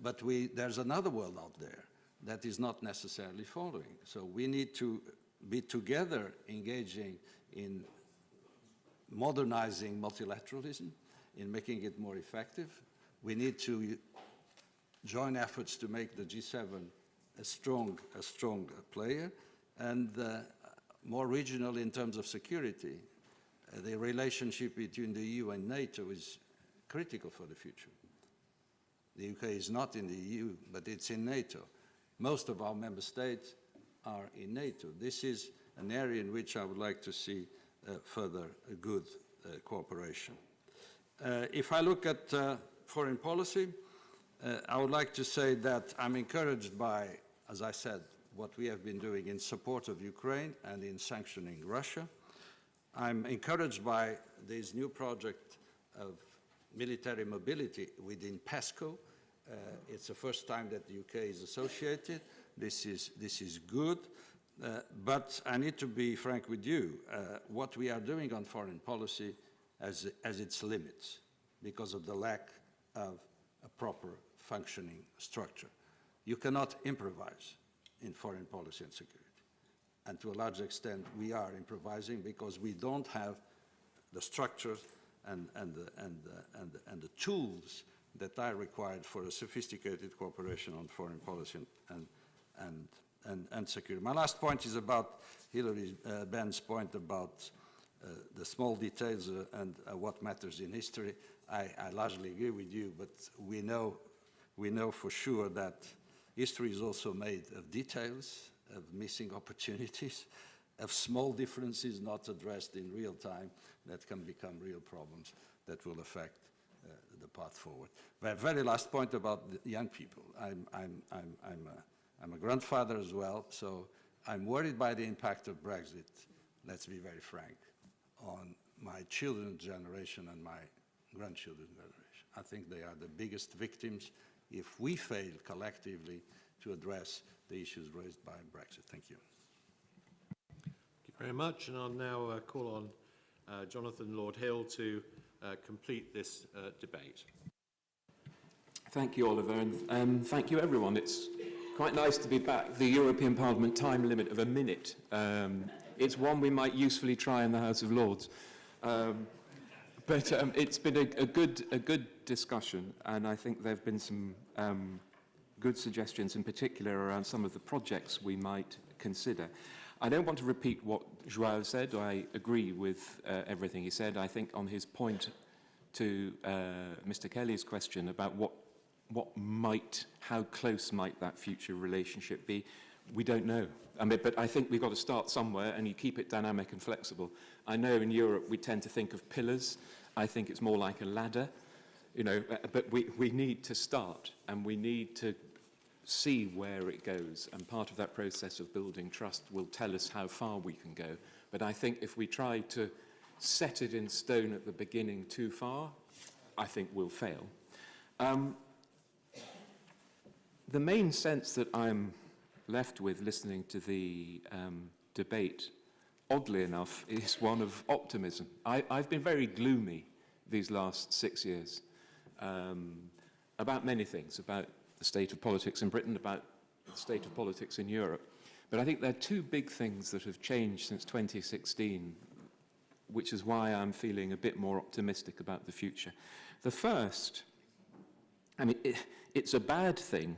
Speaker 10: but there's another world out there that is not necessarily following. So we need to be together engaging in modernizing multilateralism, in making it more effective. We need to join efforts to make the G7 a strong player, and more regional in terms of security. The relationship between the EU and NATO is critical for the future. The UK is not in the EU, but it's in NATO. Most of our member states are in NATO. This is an area in which I would like to see further good cooperation. If I look at foreign policy, I would like to say that I'm encouraged by, as I said, what we have been doing in support of Ukraine and in sanctioning Russia. I'm encouraged by this new project of military mobility within PESCO. It's the first time that the UK is associated. This is good, but I need to be frank with you. What we are doing on foreign policy has its limits because of the lack of a proper functioning structure. You cannot improvise in foreign policy and security. And to a large extent, we are improvising because we don't have the structures and the tools that are required for a sophisticated cooperation on foreign policy and security. My last point is about Hilary Benn's point about the small details and what matters in history. I largely agree with you, but we know for sure that history is also made of details, of missing opportunities, of small differences not addressed in real time that can become real problems that will affect the path forward. My very last point about the young people. I'm a grandfather as well, so I'm worried by the impact of Brexit, let's be very frank, on my children's generation and my grandchildren's generation. I think they are the biggest victims if we fail collectively to address the issues raised by Brexit. Thank you.
Speaker 1: Thank you very much, and I'll now call on Jonathan Lord-Hill to complete this debate.
Speaker 8: Thank you, Oliver, and thank you, everyone. It's quite nice to be back. The European Parliament time limit of a minute. It's one we might usefully try in the House of Lords. But it's been a good discussion, and I think there have been some good suggestions, in particular around some of the projects we might consider. I don't want to repeat what João said. I agree with everything he said. I think on his point to Mr. Kelly's question about how close might that future relationship be, we don't know. I mean, but I think we've got to start somewhere, and you keep it dynamic and flexible. I know in Europe we tend to think of pillars. I think it's more like a ladder, you know, but we need to start, and we need to see where it goes. And part of that process of building trust will tell us how far we can go. But I think if we try to set it in stone at the beginning too far, I think we'll fail. The main sense that I'm left with listening to the debate, oddly enough, is one of optimism. I've been very gloomy these last 6 years about many things, about the state of politics in Britain, about the state of politics in Europe. But I think there are two big things that have changed since 2016, which is why I'm feeling a bit more optimistic about the future. The first, I mean, it's a bad thing,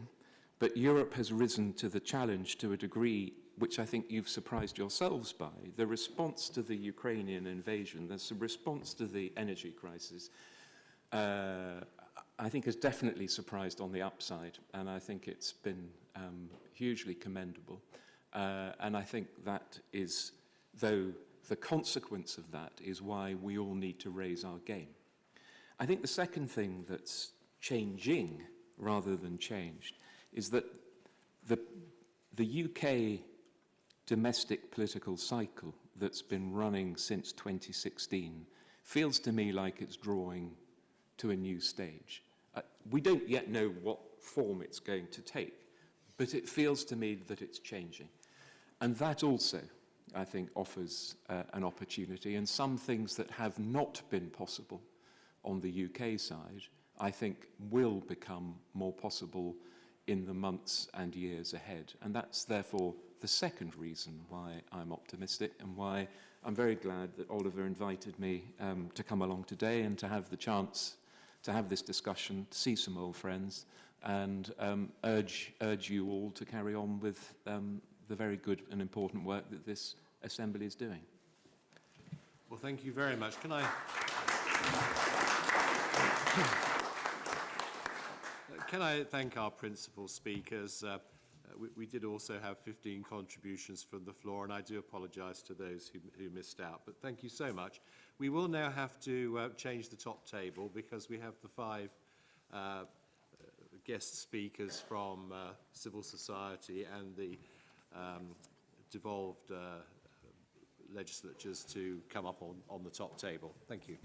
Speaker 8: but Europe has risen to the challenge to a degree which I think you've surprised yourselves by. The response to the Ukrainian invasion, the response to the energy crisis, I think has definitely surprised on the upside, and I think it's been hugely commendable. And I think that is, though the consequence of that is why we all need to raise our game. I think the second thing that's changing rather than changed is that the UK domestic political cycle that's been running since 2016 feels to me like it's drawing to a new stage. We don't yet know what form it's going to take, but it feels to me that it's changing. And that also, I think, offers an opportunity, and some things that have not been possible on the UK side, I think will become more possible in the months and years ahead. And that's therefore the second reason why I'm optimistic, and why I'm very glad that Oliver invited me to come along today and to have the chance to have this discussion, to see some old friends, and urge you all to carry on with the very good and important work that this Assembly is doing.
Speaker 1: Well, thank you very much. Can I thank our principal speakers? We did also have 15 contributions from the floor, and I do apologise to those who missed out, but thank you so much. We will now have to change the top table because we have the 5 guest speakers from civil society and the devolved legislatures to come up on the top table. Thank you.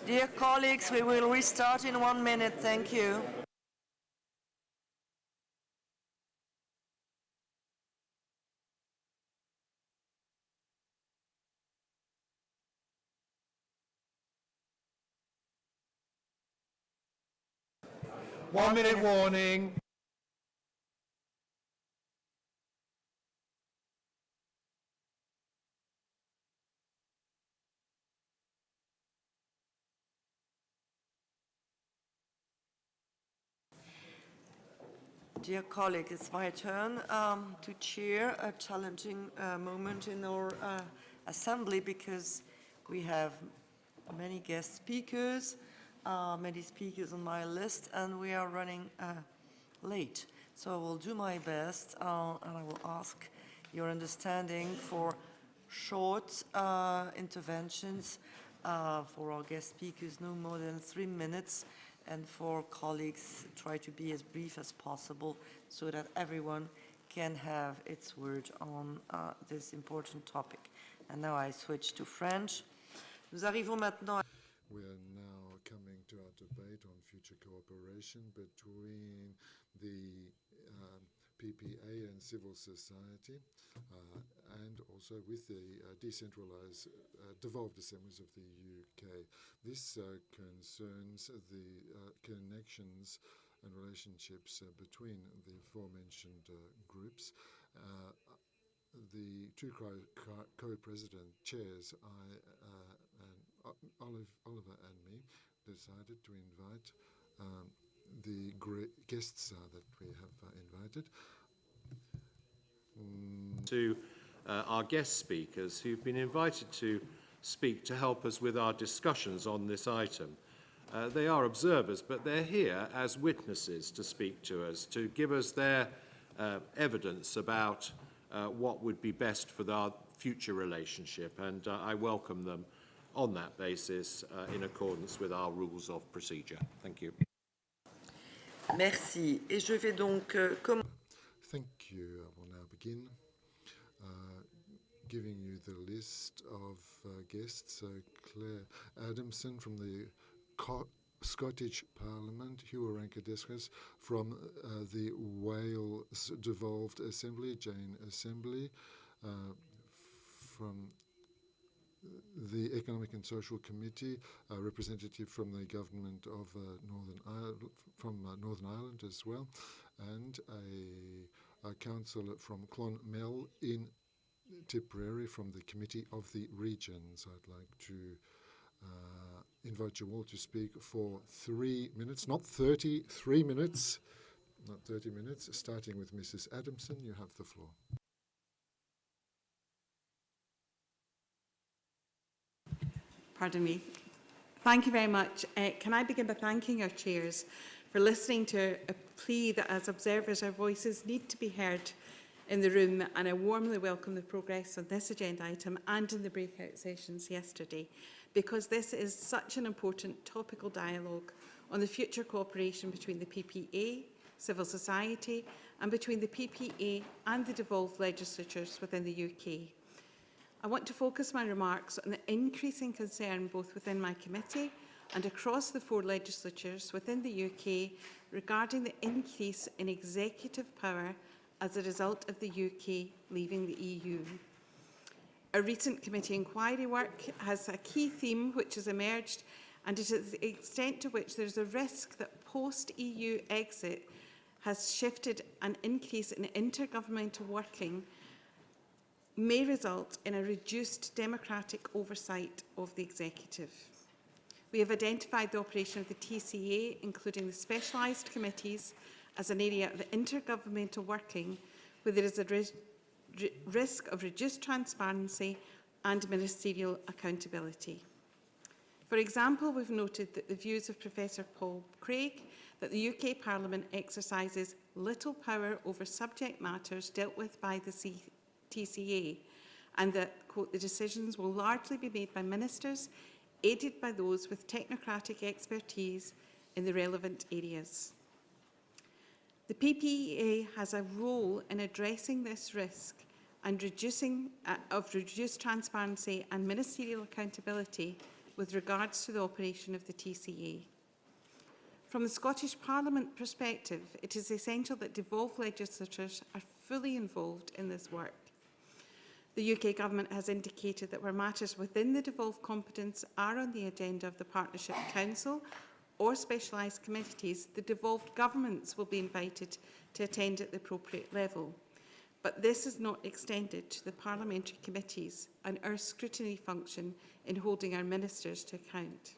Speaker 3: Dear colleagues, we will restart in 1 minute. Thank you.
Speaker 1: One-minute warning.
Speaker 3: Dear colleague, it's my turn to chair a challenging moment in our assembly because we have many guest speakers, many speakers on my list, and we are running late. So I will do my best and I will ask your understanding for short interventions for our guest speakers, no more than 3 minutes, and for colleagues, try to be as brief as possible so that everyone can have its word on this important topic. And now I switch to French. Nous arrivons maintenant.
Speaker 2: We are now coming to our debate on future cooperation between the PPA and civil society, and also with the decentralized devolved assemblies of the UK. This concerns the connections and relationships between the aforementioned groups. The two co-president chairs, Oliver and me, decided to invite the guests that we have invited.
Speaker 1: To our guest speakers who've been invited to speak to help us with our discussions on this item. They are observers, but they're here as witnesses to speak to us, to give us their evidence about what would be best for our future relationship, and I welcome them on that basis in accordance with our rules of procedure. Thank you.
Speaker 3: Merci. Et je vais donc
Speaker 2: Thank you. I will now begin giving you the list of guests. Claire Adamson from the Scottish Parliament, Hugh Ranka-Descas from the Wales Devolved Assembly, Jane Assembly, from the Economic and Social Committee, a representative from the government of Northern Ireland as well, and a councillor from Clonmel in Tipperary from the Committee of the Regions. I'd like to invite you all to speak for 3 minutes, not 30, 3 minutes, not 30 minutes, starting with Mrs. Adamson. You have the floor.
Speaker 4: Pardon me. Thank you very much. Can I begin by thanking our chairs for listening to a plea that as observers our voices need to be heard in the room, and I warmly welcome the progress on this agenda item and in the breakout sessions yesterday, because this is such an important topical dialogue on the future cooperation between the PPA, civil society, and between the PPA and the devolved legislatures within the UK. I want to focus my remarks on the increasing concern both within my committee and across the 4 legislatures within the UK regarding the increase in executive power as a result of the UK leaving the EU. A recent committee inquiry work has a key theme which has emerged, and it is the extent to which there is a risk that post-EU exit has shifted an increase in intergovernmental working may result in a reduced democratic oversight of the executive. We have identified the operation of the TCA, including the specialised committees, as an area of intergovernmental working where there is a risk of reduced transparency and ministerial accountability. For example, we've noted that the views of Professor Paul Craig that the UK Parliament exercises little power over subject matters dealt with by the TCA, and that, quote, the decisions will largely be made by ministers, aided by those with technocratic expertise in the relevant areas. The PPA has a role in addressing this risk and reduced transparency and ministerial accountability with regards to the operation of the TCA. From the Scottish Parliament perspective, it is essential that devolved legislatures are fully involved in this work. The UK Government has indicated that where matters within the devolved competence are on the agenda of the Partnership Council or specialised committees, the devolved governments will be invited to attend at the appropriate level. But this is not extended to the parliamentary committees and our scrutiny function in holding our ministers to account.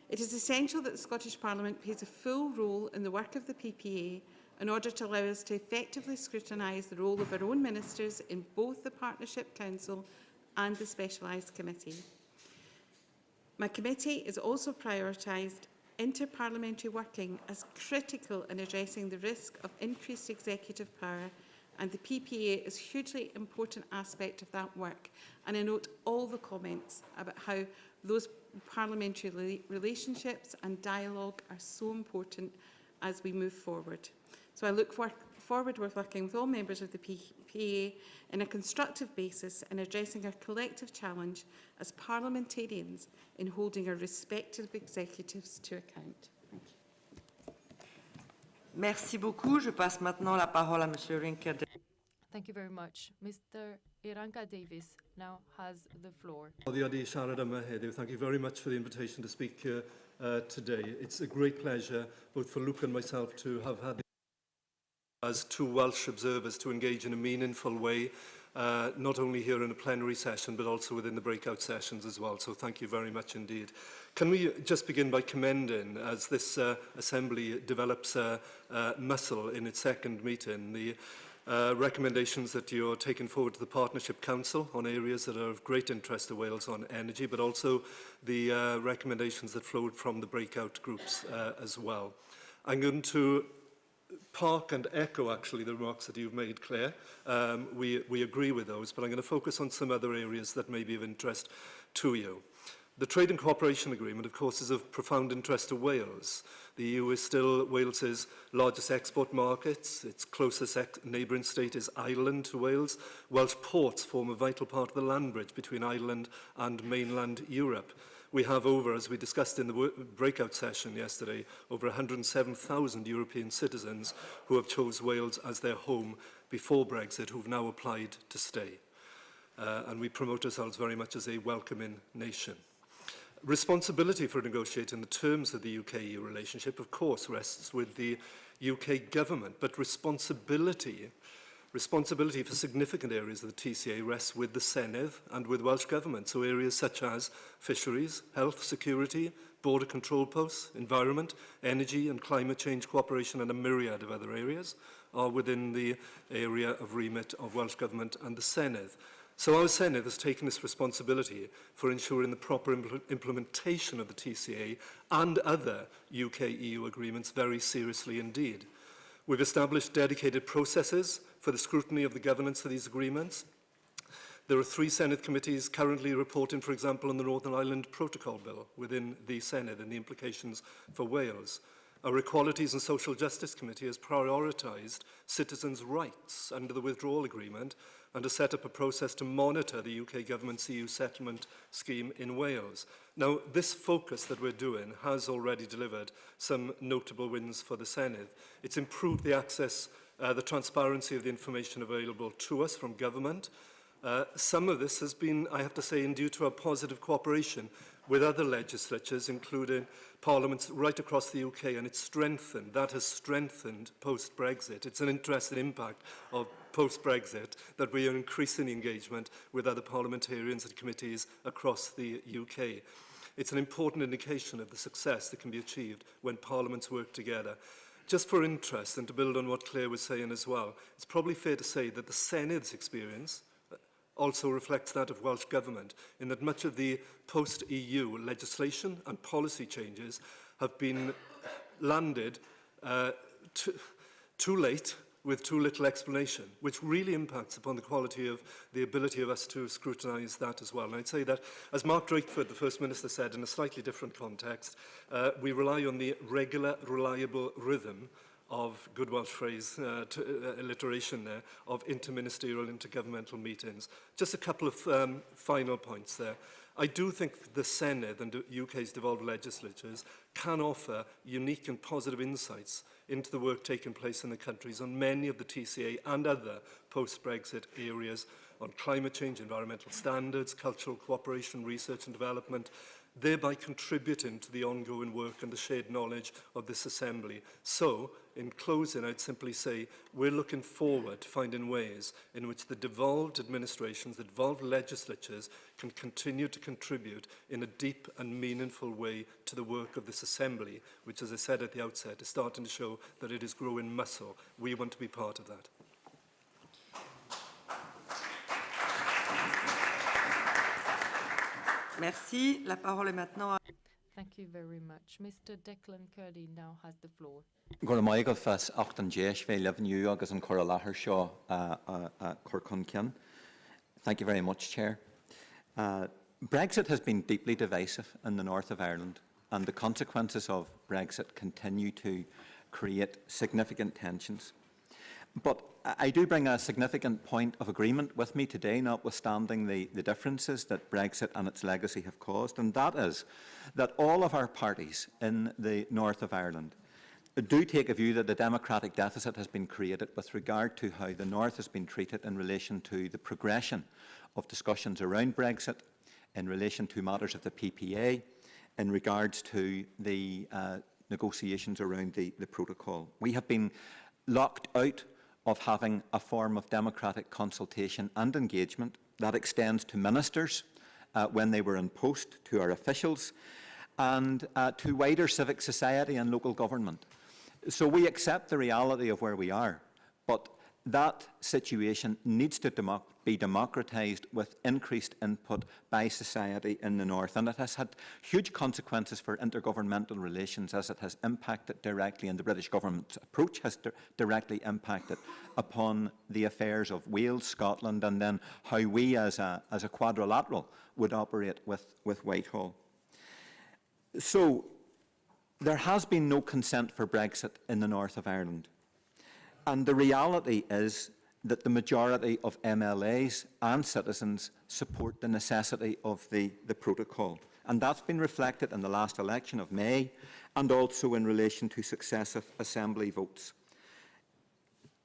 Speaker 4: It is essential that the Scottish Parliament plays a full role in the work of the PPA in order to allow us to effectively scrutinise the role of our own ministers in both the Partnership Council and the Specialised Committee. My committee is also prioritised inter-parliamentary working as critical in addressing the risk of increased executive power, and the PPA is a hugely important aspect of that work. And I note all the comments about how those parliamentary relationships and dialogue are so important as we move forward. So I look forward to working with all members of the PPA in a constructive basis in addressing our collective challenge as parliamentarians in holding our respective executives to account. Thank you.
Speaker 3: Merci beaucoup. Je passe maintenant la parole à Monsieur Rinka.
Speaker 7: Thank you very much. Mr. Iranka Davis now has the floor.
Speaker 9: Thank you very much for the invitation to speak here today. It's a great pleasure, both for Luke and myself, to have had as two Welsh observers to engage in a meaningful way, not only here in a plenary session, but also within the breakout sessions as well. So thank you very much indeed. Can we just begin by commending, as this Assembly develops muscle in its second meeting, the recommendations that you're taking forward to the Partnership Council on areas that are of great interest to Wales on energy, but also the recommendations that flowed from the breakout groups as well. I'm going to park and echo, actually, the remarks that you've made, Claire. We agree with those, but I'm going to focus on some other areas that may be of interest to you. The Trade and Cooperation Agreement, of course, is of profound interest to Wales. The EU is still Wales's largest export market. Its closest neighbouring state is Ireland to Wales. Welsh ports form a vital part of the land bridge between Ireland and mainland Europe. We have over, as we discussed in the breakout session yesterday, over 107,000 European citizens who have chose Wales as their home before Brexit, who've now applied to stay. And we promote ourselves very much as a welcoming nation. Responsibility for negotiating the terms of the UK-EU relationship, of course, rests with the UK government, but responsibility for significant areas of the TCA rests with the Senedd and with Welsh Government, so areas such as fisheries, health, security, border control posts, environment, energy and climate change cooperation and a myriad of other areas are within the area of remit of Welsh Government and the Senedd. So our Senedd has taken this responsibility for ensuring the proper implementation of the TCA and other UK-EU agreements very seriously indeed. We've established dedicated processes for the scrutiny of the governance of these agreements. There are 3 Senedd committees currently reporting, for example, on the Northern Ireland Protocol Bill within the Senedd and the implications for Wales. Our Equalities and Social Justice Committee has prioritised citizens' rights under the withdrawal agreement and has set up a process to monitor the UK government's EU settlement scheme in Wales. Now, this focus that we're doing has already delivered some notable wins for the Senedd. It's improved the access, the transparency of the information available to us from government. Some of this has been, I have to say, due to our positive cooperation with other legislatures, including parliaments right across the UK, and that has strengthened post-Brexit. It's an interesting impact of post-Brexit that we are increasing engagement with other parliamentarians and committees across the UK. It's an important indication of the success that can be achieved when parliaments work together. Just for interest, and to build on what Claire was saying as well, it's probably fair to say that the Sened's experience also reflects that of Welsh Government, in that much of the post-EU legislation and policy changes have been landed too late with too little explanation, which really impacts upon the quality of the ability of us to scrutinise that as well. And I'd say that, as Mark Drakeford, the First Minister, said in a slightly different context, we rely on the regular, reliable rhythm of, good Welsh phrase, alliteration there, of interministerial, intergovernmental meetings. Just a couple of final points there. I do think the Senedd and UK's devolved legislatures can offer unique and positive insights into the work taking place in the countries on many of the TCA and other post-Brexit areas on climate change, environmental standards, cultural cooperation, research and development, thereby contributing to the ongoing work and the shared knowledge of this Assembly. So, in closing, I'd simply say we're looking forward to finding ways in which the devolved administrations, the devolved legislatures can continue to contribute in a deep and meaningful way to the work of this Assembly, which, as I said at the outset, is starting to show that it is growing muscle. We want to be part of that.
Speaker 3: Merci. La parole est maintenant à...
Speaker 7: Thank you very much. Mr. Declan Curdy now has the floor.
Speaker 5: Gora maigad fes 8 jeis fe 11 new agus an cora lahar seo Corcuncan. Thank you very much, Chair. Brexit has been deeply divisive in the north of Ireland, and the consequences of Brexit continue to create significant tensions. But I do bring a significant point of agreement with me today, notwithstanding the differences that Brexit and its legacy have caused, and that is that all of our parties in the north of Ireland do take a view that a democratic deficit has been created with regard to how the north has been treated in relation to the progression of discussions around Brexit, in relation to matters of the PPA, in regards to the negotiations around the protocol. We have been locked out of having a form of democratic consultation and engagement that extends to ministers when they were in post, to our officials, and to wider civic society and local government. So we accept the reality of where we are, but that situation needs to be democratised with increased input by society in the north, and it has had huge consequences for intergovernmental relations, as it has impacted directly, and the British government's approach has directly impacted upon the affairs of Wales, Scotland, and then how we as a quadrilateral would operate with Whitehall. So there has been no consent for Brexit in the north of Ireland. And the reality is that the majority of MLAs and citizens support the necessity of the protocol. And that's been reflected in the last election of May, and also in relation to successive Assembly votes.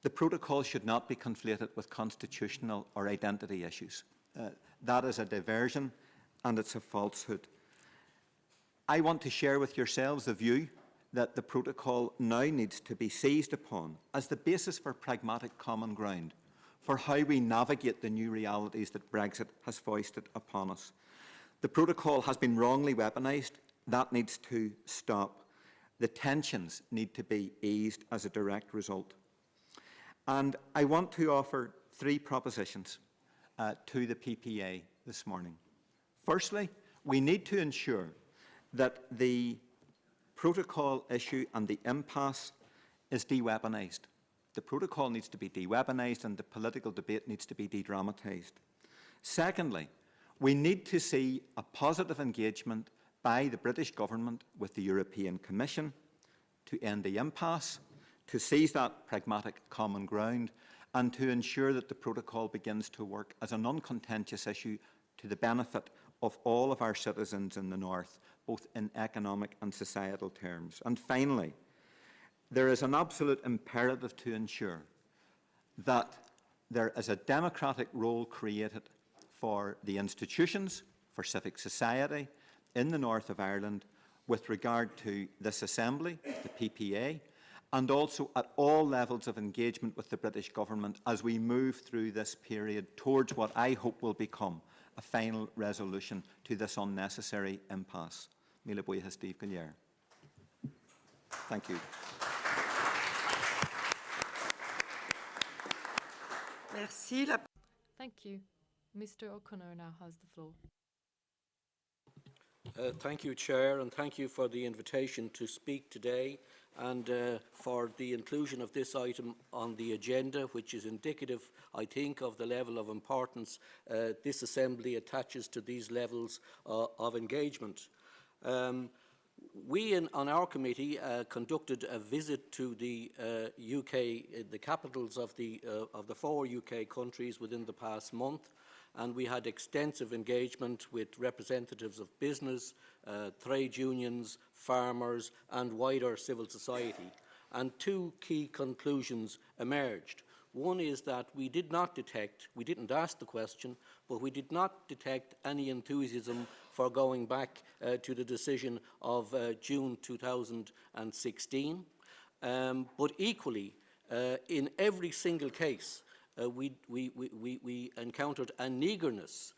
Speaker 5: The protocol should not be conflated with constitutional or identity issues. That is a diversion, and it's a falsehood. I want to share with yourselves the view that the protocol now needs to be seized upon as the basis for pragmatic common ground for how we navigate the new realities that Brexit has foisted upon us. The protocol has been wrongly weaponised. That needs to stop. The tensions need to be eased as a direct result. And I want to offer 3 propositions to the PPA this morning. Firstly, we need to ensure that the protocol issue and the impasse is de-weaponised. The protocol needs to be de-weaponised, and the political debate needs to be de-dramatised. Secondly, we need to see a positive engagement by the British government with the European Commission to end the impasse, to seize that pragmatic common ground, and to ensure that the protocol begins to work as a non-contentious issue to the benefit of all of our citizens in the north, both in economic and societal terms. And finally, there is an absolute imperative to ensure that there is a democratic role created for the institutions, for civic society in the north of Ireland with regard to this Assembly, the PPA, and also at all levels of engagement with the British government as we move through this period towards what I hope will become a final resolution to this unnecessary impasse. Míle buíochas, Steve Gillier. Thank you.
Speaker 3: Merci.
Speaker 7: Thank you. Mr. O'Connor now has the floor.
Speaker 11: Thank you, Chair, and thank you for the invitation to speak today, and for the inclusion of this item on the agenda, which is indicative, I think, of the level of importance this Assembly attaches to these levels of engagement. We on our committee conducted a visit to the the capitals of the 4 UK countries within the past month, and we had extensive engagement with representatives of business, trade unions, farmers and wider civil society. And 2 key conclusions emerged. One is that we didn't ask the question, but we did not detect any enthusiasm for going back to the decision of June 2016. But equally, in every single case, we encountered an eagerness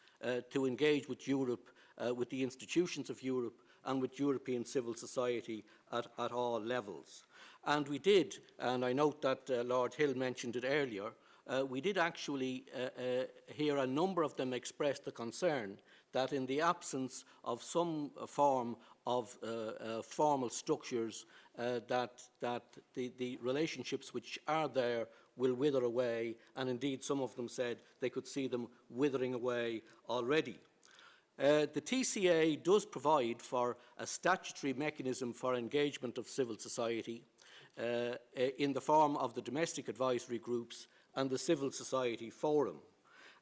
Speaker 11: to engage with Europe, with the institutions of Europe and with European civil society at all levels. And we did, and I note that Lord Hill mentioned it earlier, we did actually hear a number of them express the concern that in the absence of some form of formal structures, that the relationships which are there will wither away, and indeed some of them said they could see them withering away already. The TCA does provide for a statutory mechanism for engagement of civil society in the form of the domestic advisory groups and the civil society forum.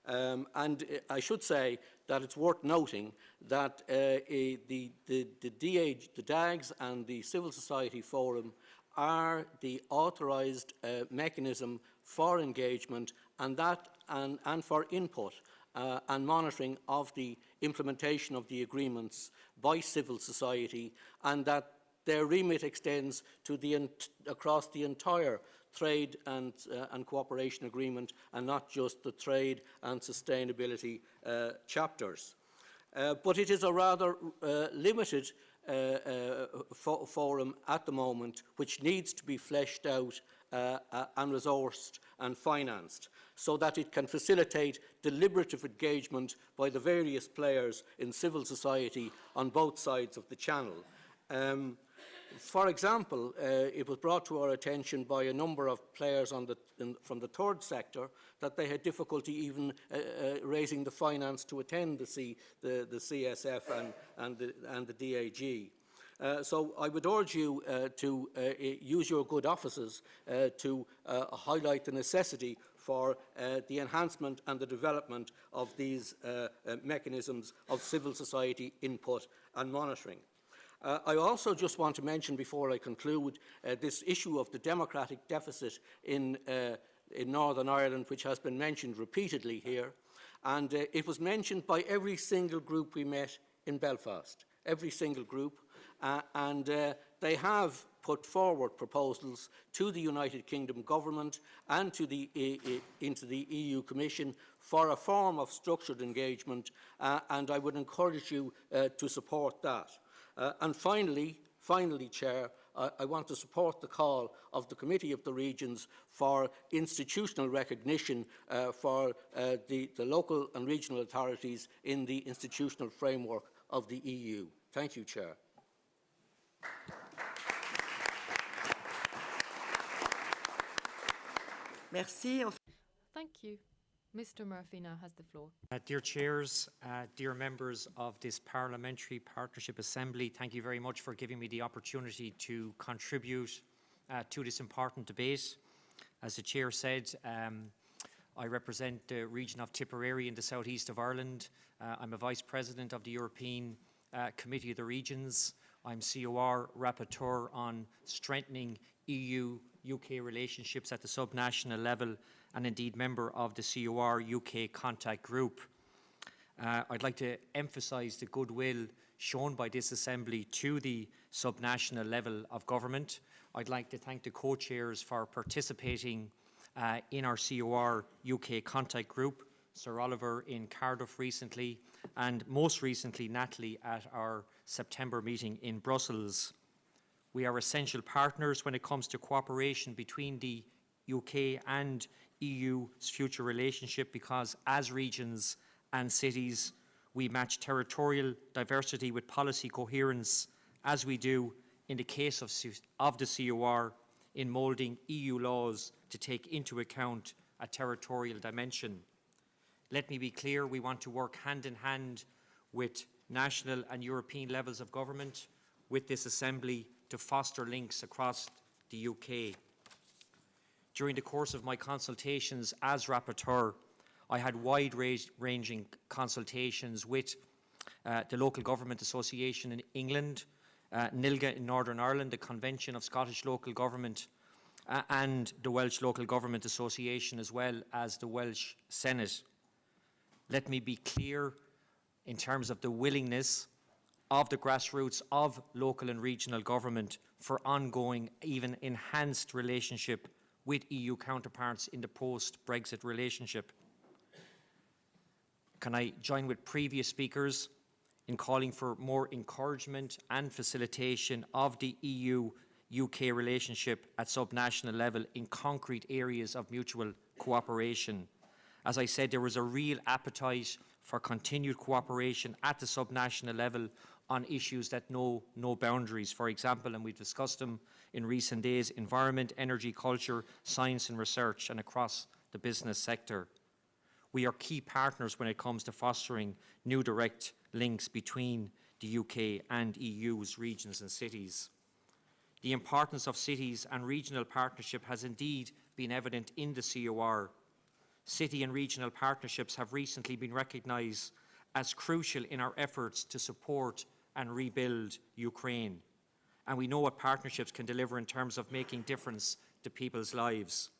Speaker 11: And I should say that it's worth noting that the DAGs and the civil society forum are the authorised mechanism for engagement and for input and monitoring of the implementation of the agreements by civil society, and that their remit extends to across the entire trade and cooperation agreement and not just the trade and sustainability chapters. But it is a rather limited forum at the moment, which needs to be fleshed out and resourced and financed so that it can facilitate deliberative engagement by the various players in civil society on both sides of the channel. For example, it was brought to our attention by a number of players from the third sector that they had difficulty even raising the finance to attend the CSF and the DAG. So I would urge you to use your good offices to highlight the necessity for the enhancement and the development of these mechanisms of civil society input and monitoring. I also just want to mention before I conclude this issue of the democratic deficit in Northern Ireland, which has been mentioned repeatedly here. And it was mentioned by every single group we met in Belfast, every single group. And they have put forward proposals to the United Kingdom government and to into the EU Commission for a form of structured engagement, and I would encourage you to support that. And finally, Chair, I want to support the call of the Committee of the Regions for institutional recognition for the local and regional authorities in the institutional framework of the EU. Thank you, Chair.
Speaker 3: Merci.
Speaker 7: Thank you. Mr. Murphy now has the floor.
Speaker 12: Dear chairs, dear members of this Parliamentary Partnership Assembly, thank you very much for giving me the opportunity to contribute to this important debate. As the chair said, I represent the region of Tipperary in the southeast of Ireland. I'm a Vice President of the European Committee of the Regions. I'm COR Rapporteur on strengthening EU-UK relationships at the subnational level, and indeed member of the COR UK Contact Group. I'd like to emphasise the goodwill shown by this Assembly to the subnational level of government. I'd like to thank the co-chairs for participating in our COR UK Contact Group, Sir Oliver in Cardiff recently, and most recently Natalie at our September meeting in Brussels. We are essential partners when it comes to cooperation between the UK and EU's future relationship, because as regions and cities we match territorial diversity with policy coherence, as we do in the case of the COR in moulding EU laws to take into account a territorial dimension. Let me be clear, we want to work hand in hand with national and European levels of government. with this Assembly to foster links across the UK. During the course of my consultations as Rapporteur, I had wide-ranging consultations with the Local Government Association in England, NILGA in Northern Ireland, the Convention of Scottish Local Government, and the Welsh Local Government Association, as well as the Welsh Senate. Let me be clear in terms of the willingness of the grassroots of local and regional government for ongoing, even enhanced relationship with EU counterparts in the post-Brexit relationship. Can I join with previous speakers in calling for more encouragement and facilitation of the EU-UK relationship at subnational level in concrete areas of mutual cooperation? As I said, there was a real appetite for continued cooperation at the subnational level on issues that know no boundaries. For example, and we've discussed them in recent days, environment, energy, culture, science and research, and across the business sector. We are key partners when it comes to fostering new direct links between the UK and EU's regions and cities. The importance of cities and regional partnership has indeed been evident in the COR. City and regional partnerships have recently been recognised as crucial in our efforts to support and rebuild Ukraine. And we know what partnerships can deliver in terms of making difference to people's lives.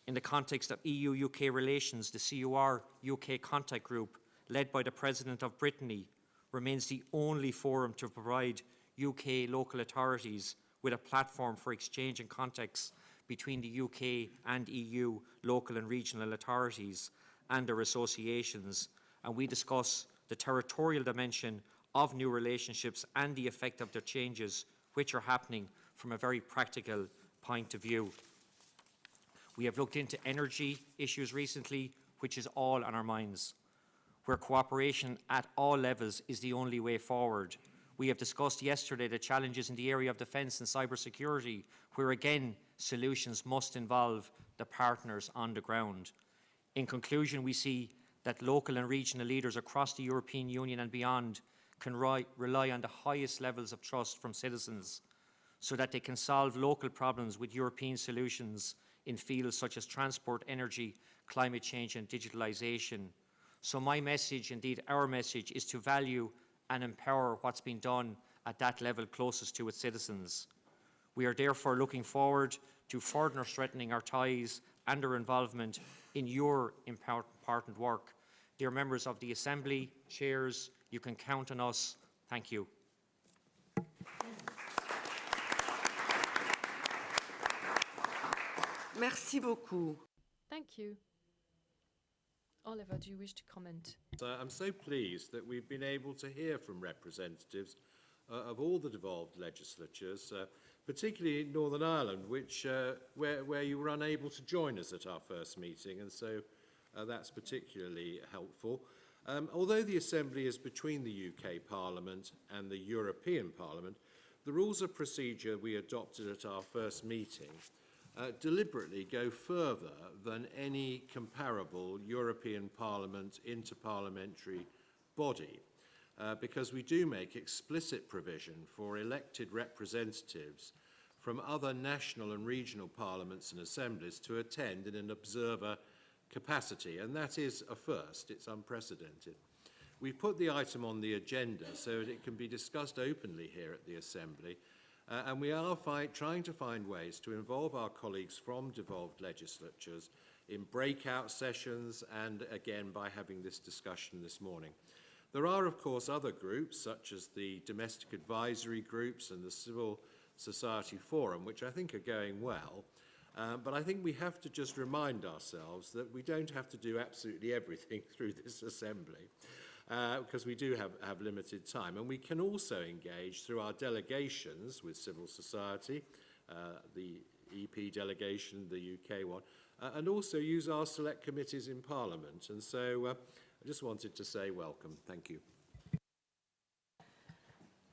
Speaker 12: In the context of EU-UK relations, the COR UK Contact Group, led by the President of Brittany, remains the only forum to provide UK local authorities with a platform for exchange and contacts between the UK and EU local and regional authorities and their associations, and we discuss the territorial dimension of new relationships and the effect of their changes which are happening from a very practical point of view. We have looked into energy issues recently, which is all on our minds, where cooperation at all levels is the only way forward. We have discussed yesterday the challenges in the area of defence and cybersecurity, where again solutions must involve the partners on the ground. In conclusion, we see that local and regional leaders across the European Union and beyond can rely on the highest levels of trust from citizens so that they can solve local problems with European solutions in fields such as transport, energy, climate change and digitalisation. So my message, indeed our message, is to value and empower what's been done at that level closest to its citizens. We are therefore looking forward to further strengthening our ties and our involvement in your important work. Dear members of the Assembly, chairs, you can count on us. Thank you.
Speaker 3: Merci beaucoup.
Speaker 7: Thank you. Oliver, do you wish to comment?
Speaker 1: I'm so pleased that we've been able to hear from representatives of all the devolved legislatures, particularly in Northern Ireland, where you were unable to join us at our first meeting, and so that's particularly helpful. Although the Assembly is between the UK Parliament and the European Parliament, the rules of procedure we adopted at our first meeting deliberately go further than any comparable European Parliament interparliamentary body, because we do make explicit provision for elected representatives from other national and regional parliaments and assemblies to attend in an observer capacity, and that is a first. It's unprecedented. We've put the item on the agenda so that it can be discussed openly here at the Assembly, and we are trying to find ways to involve our colleagues from devolved legislatures in breakout sessions and again by having this discussion this morning. There are, of course, other groups such as the domestic advisory groups and the civil society forum, which I think are going well, but I think we have to just remind ourselves that we don't have to do absolutely everything through this Assembly, because we do have limited time. And we can also engage through our delegations with civil society, the EP delegation, the UK one, and also use our select committees in Parliament. And so I just wanted to say welcome. Thank you.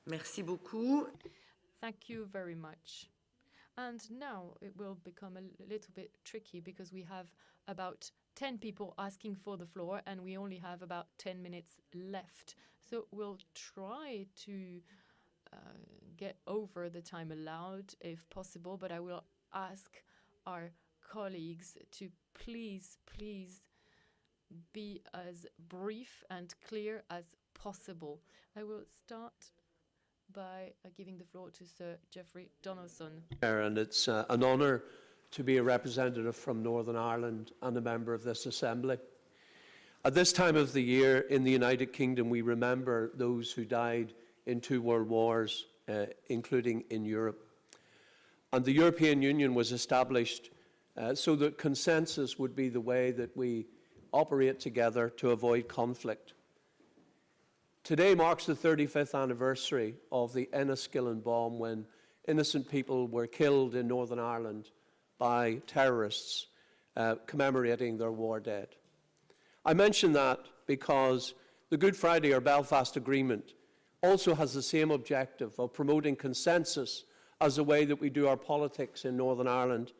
Speaker 3: Merci beaucoup.
Speaker 7: Thank you very much. And now it will become a little bit tricky because we have about 10 people asking for the floor and we only have about 10 minutes left. So we'll try to get over the time allowed if possible, but I will ask our colleagues to please be as brief and clear as possible. I will start by giving the floor to Sir Geoffrey Donaldson.
Speaker 13: And it's an honour to be a representative from Northern Ireland and a member of this Assembly. At this time of the year in the United Kingdom, we remember those who died in 2 world wars, including in Europe. And the European Union was established so that consensus would be the way that we operate together to avoid conflict. Today marks the 35th anniversary of the Enniskillen bomb, when innocent people were killed in Northern Ireland by terrorists commemorating their war dead. I mention that because the Good Friday or Belfast Agreement also has the same objective of promoting consensus as the way that we do our politics in Northern Ireland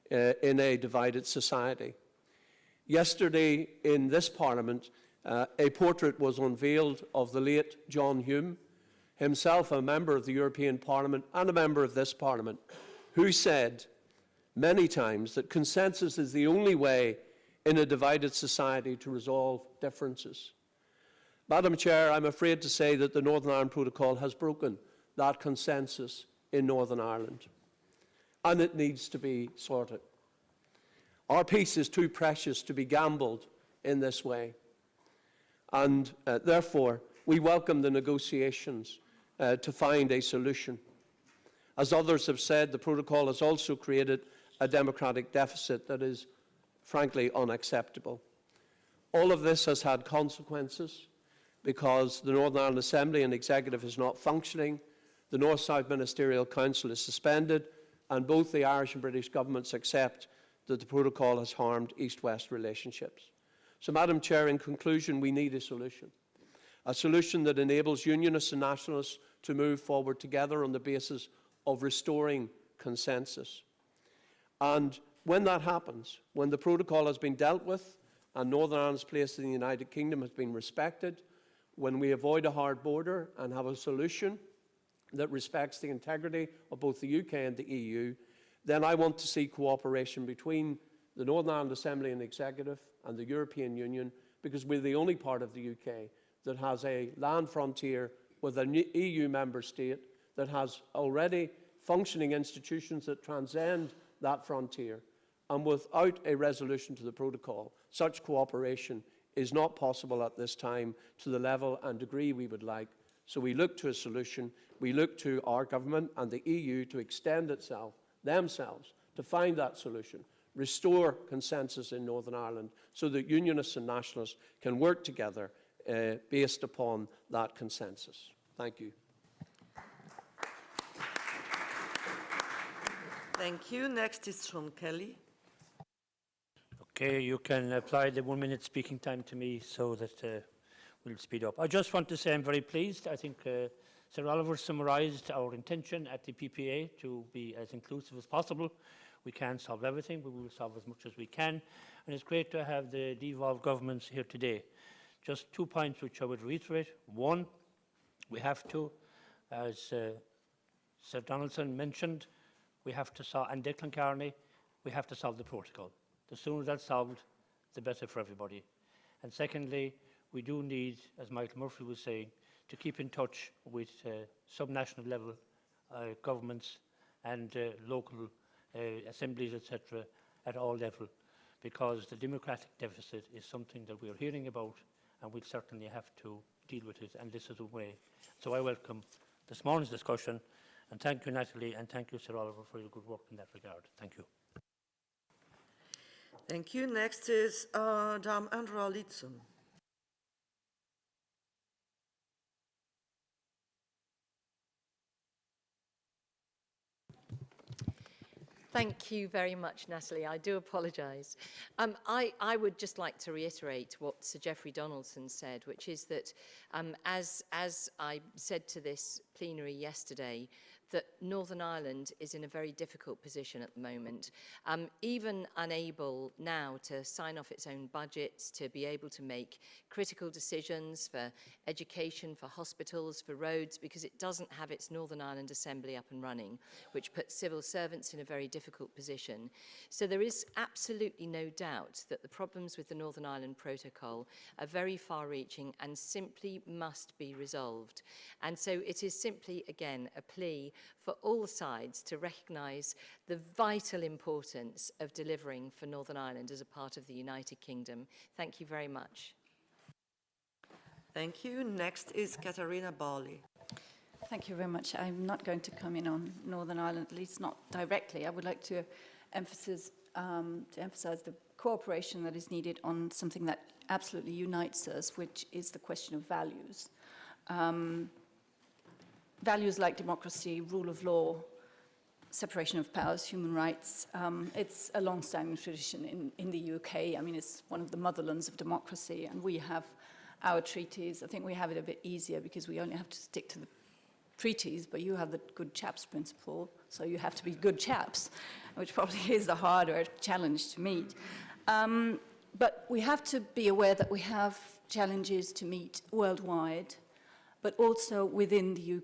Speaker 13: in a divided society. Yesterday in this Parliament, a portrait was unveiled of the late John Hume, himself a member of the European Parliament and a member of this Parliament, who said many times that consensus is the only way in a divided society to resolve differences. Madam Chair, I'm afraid to say that the Northern Ireland Protocol has broken that consensus in Northern Ireland, and it needs to be sorted. Our peace is too precious to be gambled in this way, and therefore we welcome the negotiations to find a solution. As others have said, the protocol has also created a democratic deficit that is frankly unacceptable. All of this has had consequences because the Northern Ireland Assembly and Executive is not functioning, the North-South Ministerial Council is suspended, and both the Irish and British governments accept that the protocol has harmed East-West relationships. So, Madam Chair, in conclusion, we need a solution that enables Unionists and Nationalists to move forward together on the basis of restoring consensus. And when that happens, when the protocol has been dealt with and Northern Ireland's place in the United Kingdom has been respected, when we avoid a hard border and have a solution that respects the integrity of both the UK and the EU, then I want to see cooperation between the Northern Ireland Assembly and Executive and the European Union, because we're the only part of the UK that has a land frontier with an EU member state that has already functioning institutions that transcend that frontier. And without a resolution to the protocol, such cooperation is not possible at this time to the level and degree we would like. So we look to a solution. We look to our government and the EU to extend themselves to find that solution, restore consensus in Northern Ireland so that Unionists and Nationalists can work together based upon that consensus. Thank you.
Speaker 3: Thank you. Next is Sean Kelly.
Speaker 14: Okay, you can apply the 1 minute speaking time to me so that we'll speed up. I just want to say I'm very pleased. I think Sir Oliver summarised our intention at the PPA to be as inclusive as possible. We can't solve everything, but we will solve as much as we can. And it's great to have the devolved governments here today. Just 2 points which I would reiterate. One, we have to, as Sir Donaldson mentioned, we have to solve, and Declan Carney, we have to solve the protocol. The sooner that's solved, the better for everybody. And secondly, we do need, as Michael Murphy was saying, to keep in touch with subnational level governments and local assemblies, etc., at all levels, because the democratic deficit is something that we are hearing about, and we'll certainly have to deal with it, and this is a way. So I welcome this morning's discussion, and thank you, Natalie, and thank you, Sir Oliver, for your good work in that regard. Thank you.
Speaker 3: Thank you. Next is Dame Andrea Litzen.
Speaker 23: Thank you very much, Natalie. I do apologise. I would just like to reiterate what Sir Geoffrey Donaldson said, which is that, as I said to this plenary yesterday, that Northern Ireland is in a very difficult position at the moment. Even unable now to sign off its own budgets, to be able to make critical decisions for education, for hospitals, for roads, because it doesn't have its Northern Ireland Assembly up and running, which puts civil servants in a very difficult position. So there is absolutely no doubt that the problems with the Northern Ireland Protocol are very far-reaching and simply must be resolved. And so it is simply, again, a plea for all sides to recognise the vital importance of delivering for Northern Ireland as a part of the United Kingdom. Thank you very much.
Speaker 3: Thank you. Next is Katharina Barley.
Speaker 17: Thank you very much. I'm not going to come in on Northern Ireland, at least not directly. I would like to emphasize the cooperation that is needed on something that absolutely unites us, which is the question of values. Values like democracy, rule of law, separation of powers, human rights. It's a long-standing tradition in the UK. I mean, it's one of the motherlands of democracy, and we have our treaties. I think we have it a bit easier because we only have to stick to the treaties, but you have the good chaps principle, so you have to be good chaps, which probably is the harder challenge to meet. But we have to be aware that we have challenges to meet worldwide, but also within the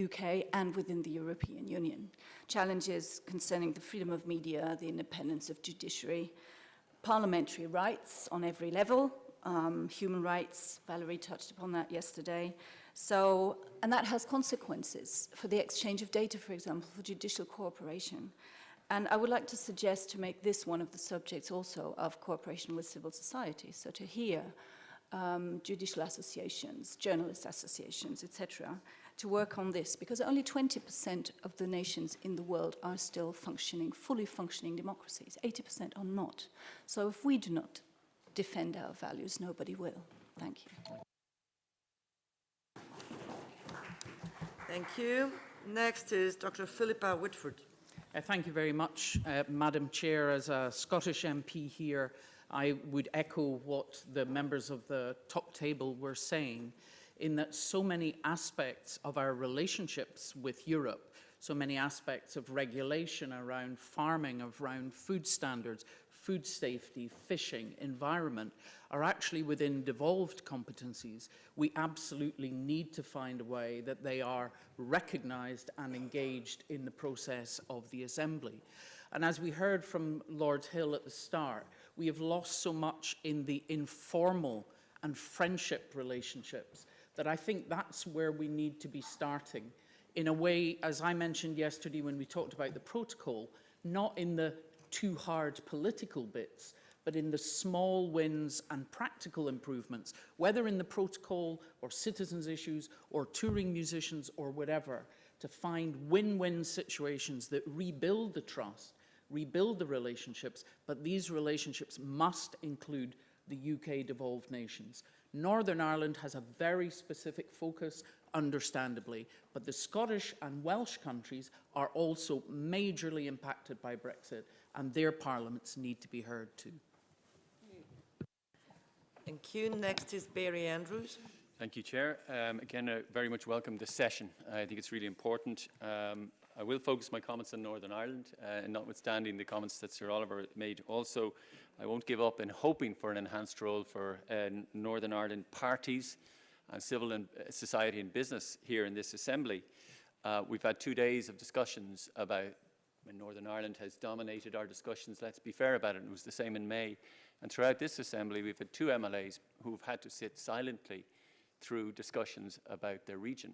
Speaker 17: UK and within the European Union. Challenges concerning the freedom of media, the independence of judiciary, parliamentary rights on every level, human rights, Valerie touched upon that yesterday. So, and that has consequences for the exchange of data, for example, for judicial cooperation. And I would like to suggest to make this one of the subjects also of cooperation with civil society, so to hear judicial associations, journalist associations, etc., to work on this, because only 20% of the nations in the world are still functioning, fully functioning democracies. 80% are not. So if we do not defend our values, nobody will. Thank you.
Speaker 3: Thank you. Next is Dr. Philippa Whitford.
Speaker 6: Thank you very much, Madam Chair. As a Scottish MP here, I would echo what the members of the top table were saying, in that so many aspects of our relationships with Europe, so many aspects of regulation around farming, around food standards, food safety, fishing, environment, are actually within devolved competencies. We absolutely need to find a way that they are recognised and engaged in the process of the Assembly. And as we heard from Lord Hill at the start, we have lost so much in the informal and friendship relationships that I think that's where we need to be starting. In a way, as I mentioned yesterday when we talked about the protocol, not in the too hard political bits, but in the small wins and practical improvements, whether in the protocol or citizens' issues or touring musicians or whatever, to find win-win situations that rebuild the trust, rebuild the relationships, but these relationships must include the UK devolved nations. Northern Ireland has a very specific focus, understandably, but the Scottish and Welsh countries are also majorly impacted by Brexit, and their parliaments need to be heard too.
Speaker 3: Thank you. Next is Barry Andrews.
Speaker 15: Thank you, Chair. Again, I very much welcome this session. I think it's really important. I will focus my comments on Northern Ireland, and notwithstanding the comments that Sir Oliver made also, I won't give up in hoping for an enhanced role for Northern Ireland parties and civil and society and business here in this Assembly. We've had 2 days of discussions about when Northern Ireland has dominated our discussions. Let's be fair about it. It was the same in May. And throughout this Assembly, we've had 2 MLAs who have had to sit silently through discussions about their region.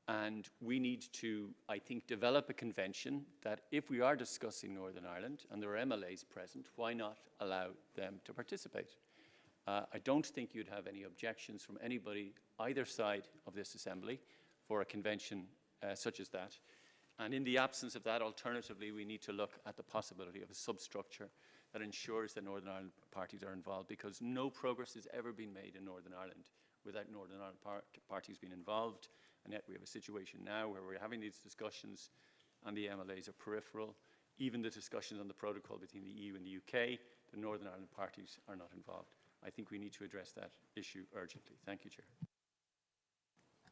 Speaker 15: And we need to, I think, develop a convention that if we are discussing Northern Ireland and there are MLAs present, why not allow them to participate? I don't think you'd have any objections from anybody either side of this Assembly for a convention such as that. And in the absence of that, alternatively, we need to look at the possibility of a substructure that ensures that Northern Ireland parties are involved, because no progress has ever been made in Northern Ireland without Northern Ireland parties being involved. And yet we have a situation now where we're having these discussions and the MLAs are peripheral. Even the discussions on the protocol between the EU and the UK, the Northern Ireland parties are not involved. I think we need to address that issue urgently. Thank you, Chair.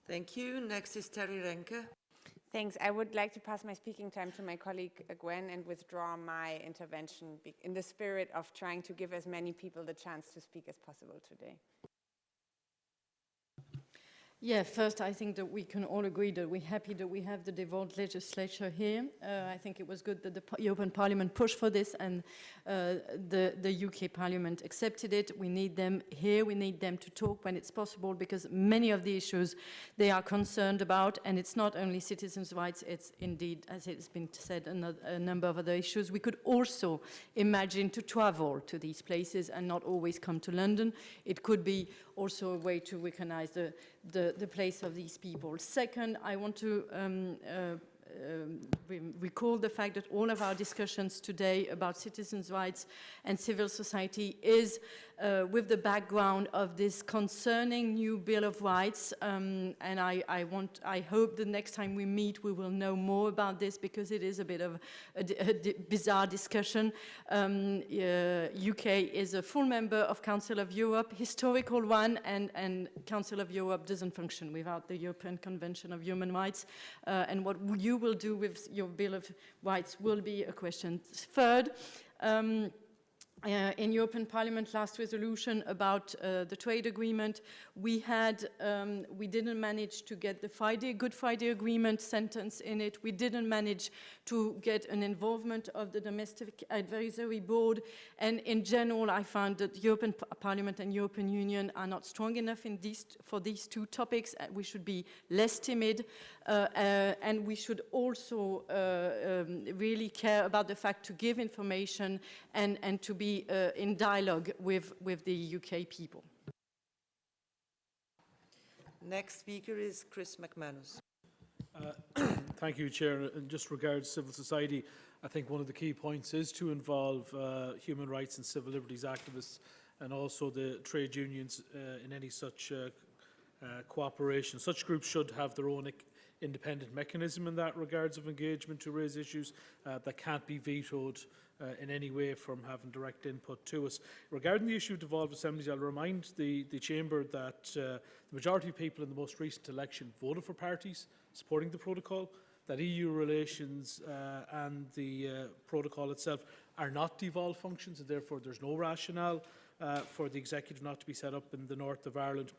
Speaker 3: Thank you. Next is Terry Renke.
Speaker 20: Thanks. I would like to pass my speaking time to my colleague Gwen and withdraw my intervention in the spirit of trying to give as many people the chance to speak as possible today.
Speaker 16: Yeah, first I think that we can all agree that we're happy that we have the devolved legislature here. I think it was good that the European Parliament pushed for this and the UK Parliament accepted it. We need them here, we need them to talk when it's possible, because many of the issues they are concerned about, and it's not only citizens' rights, it's indeed, as it's been said, a number of other issues. We could also imagine to travel to these places and not always come to London. It could be also a way to recognize the place of these people. Second, I want to recall the fact that all of our discussions today about citizens' rights and civil society is with the background of this concerning new Bill of Rights, and I hope the next time we meet we will know more about this, because it is a bit of a bizarre discussion. UK is a full member of Council of Europe, historical one, and Council of Europe doesn't function without the European Convention of Human Rights, and what you will do with your Bill of Rights will be a question. Third, in European Parliament last resolution about the trade agreement, we didn't manage to get the Good Friday Agreement sentence in it. We didn't manage to get an involvement of the Domestic Advisory Board. And in general, I found that European Parliament and European Union are not strong enough for these two topics. We should be less timid, and we should also really care about the fact to give information and to be in dialogue with the UK people.
Speaker 3: Next speaker is Chris McManus.
Speaker 18: Thank you, Chair. In just regards civil society, I think one of the key points is to involve human rights and civil liberties activists and also the trade unions in any such cooperation. Such groups should have their own independent mechanism in that regards of engagement to raise issues that can't be vetoed in any way from having direct input to us. Regarding the issue of devolved assemblies, I'll remind the Chamber that the majority of people in the most recent election voted for parties supporting the protocol, that EU relations and the protocol itself are not devolved functions, and therefore there's no rationale for the executive not to be set up in the north of Ireland.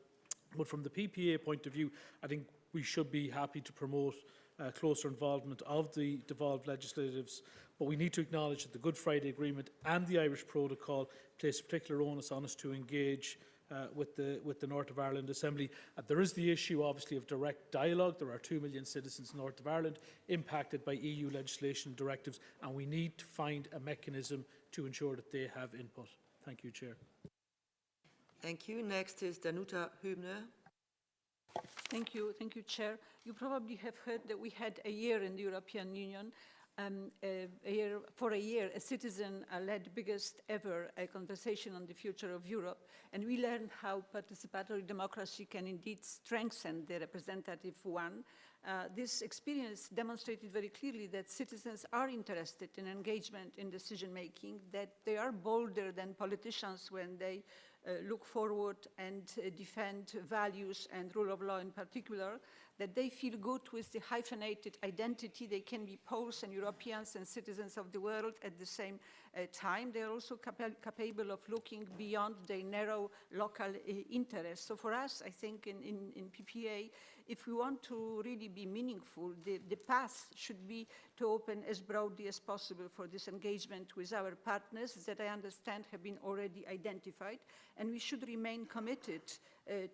Speaker 18: But from the PPA point of view, I think we should be happy to promote closer involvement of the devolved legislatives, but we need to acknowledge that the Good Friday Agreement and the Irish Protocol place particular onus on us to engage with the North of Ireland Assembly. There is the issue, obviously, of direct dialogue. There are 2 million citizens north of Ireland impacted by EU legislation and directives, and we need to find a mechanism to ensure that they have input. Thank you, Chair.
Speaker 3: Thank you. Next is Danuta Hübner.
Speaker 17: Thank you, Chair. You probably have heard that we had a year in the European Union. For a year, a citizen-led biggest ever conversation on the future of Europe, and we learned how participatory democracy can indeed strengthen the representative one. This experience demonstrated very clearly that citizens are interested in engagement in decision-making, that they are bolder than politicians when they look forward and defend values and rule of law in particular, that they feel good with the hyphenated identity. They can be Poles and Europeans and citizens of the world at the same time. They are also capable of looking beyond their narrow local interests. So for us, I think in PPA, if we want to really be meaningful, the path should be to open as broadly as possible for this engagement with our partners that I understand have been already identified. And we should remain committed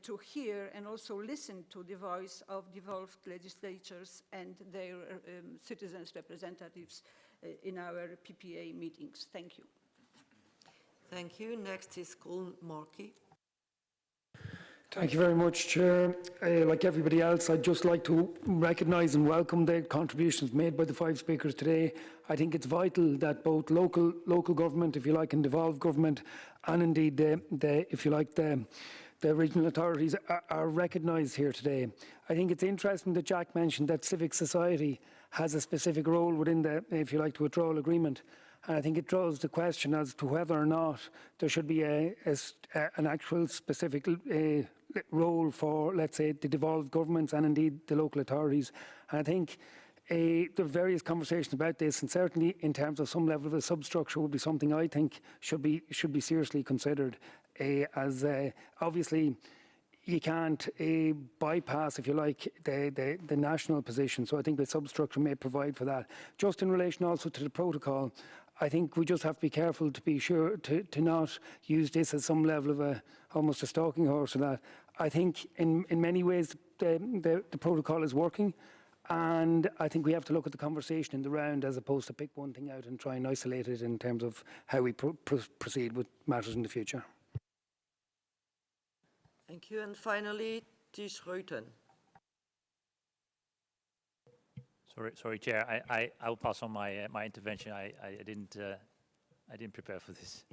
Speaker 17: to hear and also listen to the voice of devolved legislatures and their citizens' representatives in our PPA meetings. Thank you.
Speaker 3: Thank you. Next is Colin Markey.
Speaker 19: Thank you very much, Chair. Like everybody else, I'd just like to recognise and welcome the contributions made by the 5 speakers today. I think it's vital that both local government, if you like, and devolved government, and indeed the regional authorities are recognised here today. I think it's interesting that Jack mentioned that civic society has a specific role within the, if you like, the withdrawal agreement. And I think it draws the question as to whether or not there should be an actual specific role for, let's say, the devolved governments and indeed the local authorities. And I think There are various conversations about this, and certainly in terms of some level of a substructure would be something I think should be seriously considered. As obviously you can't bypass, if you like, the national position. So I think the substructure may provide for that. Just in relation also to the protocol, I think we just have to be careful to be sure to not use this as some level of almost a stalking horse or that. I think in many ways the protocol is working. And I think we have to look at the conversation in the round as opposed to pick one thing out and try and isolate it in terms of how we proceed with matters in the future.
Speaker 3: Thank you. And finally, Ties Ruiten.
Speaker 10: Sorry, Chair. I will pass on my intervention. I didn't prepare for this.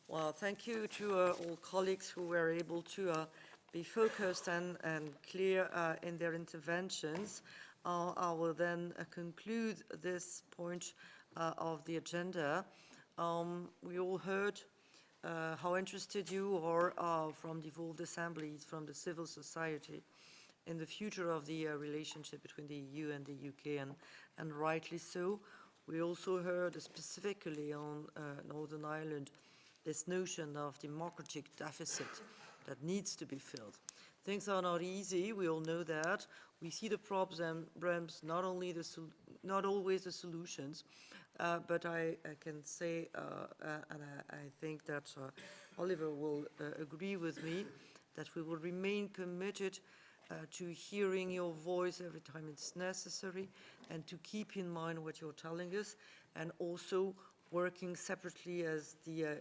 Speaker 3: Well, thank you to all colleagues who were able to be focused and clear in their interventions. I will then conclude this point of the agenda. We all heard how interested you are from devolved assemblies, from the civil society, in the future of the relationship between the EU and the UK, and rightly so. We also heard specifically on Northern Ireland this notion of democratic deficit that needs to be filled. Things are not easy, we all know that. We see the problems, not always the solutions, but I can say, and I think that Oliver will agree with me, that we will remain committed to hearing your voice every time it's necessary, and to keep in mind what you're telling us, and also working separately as the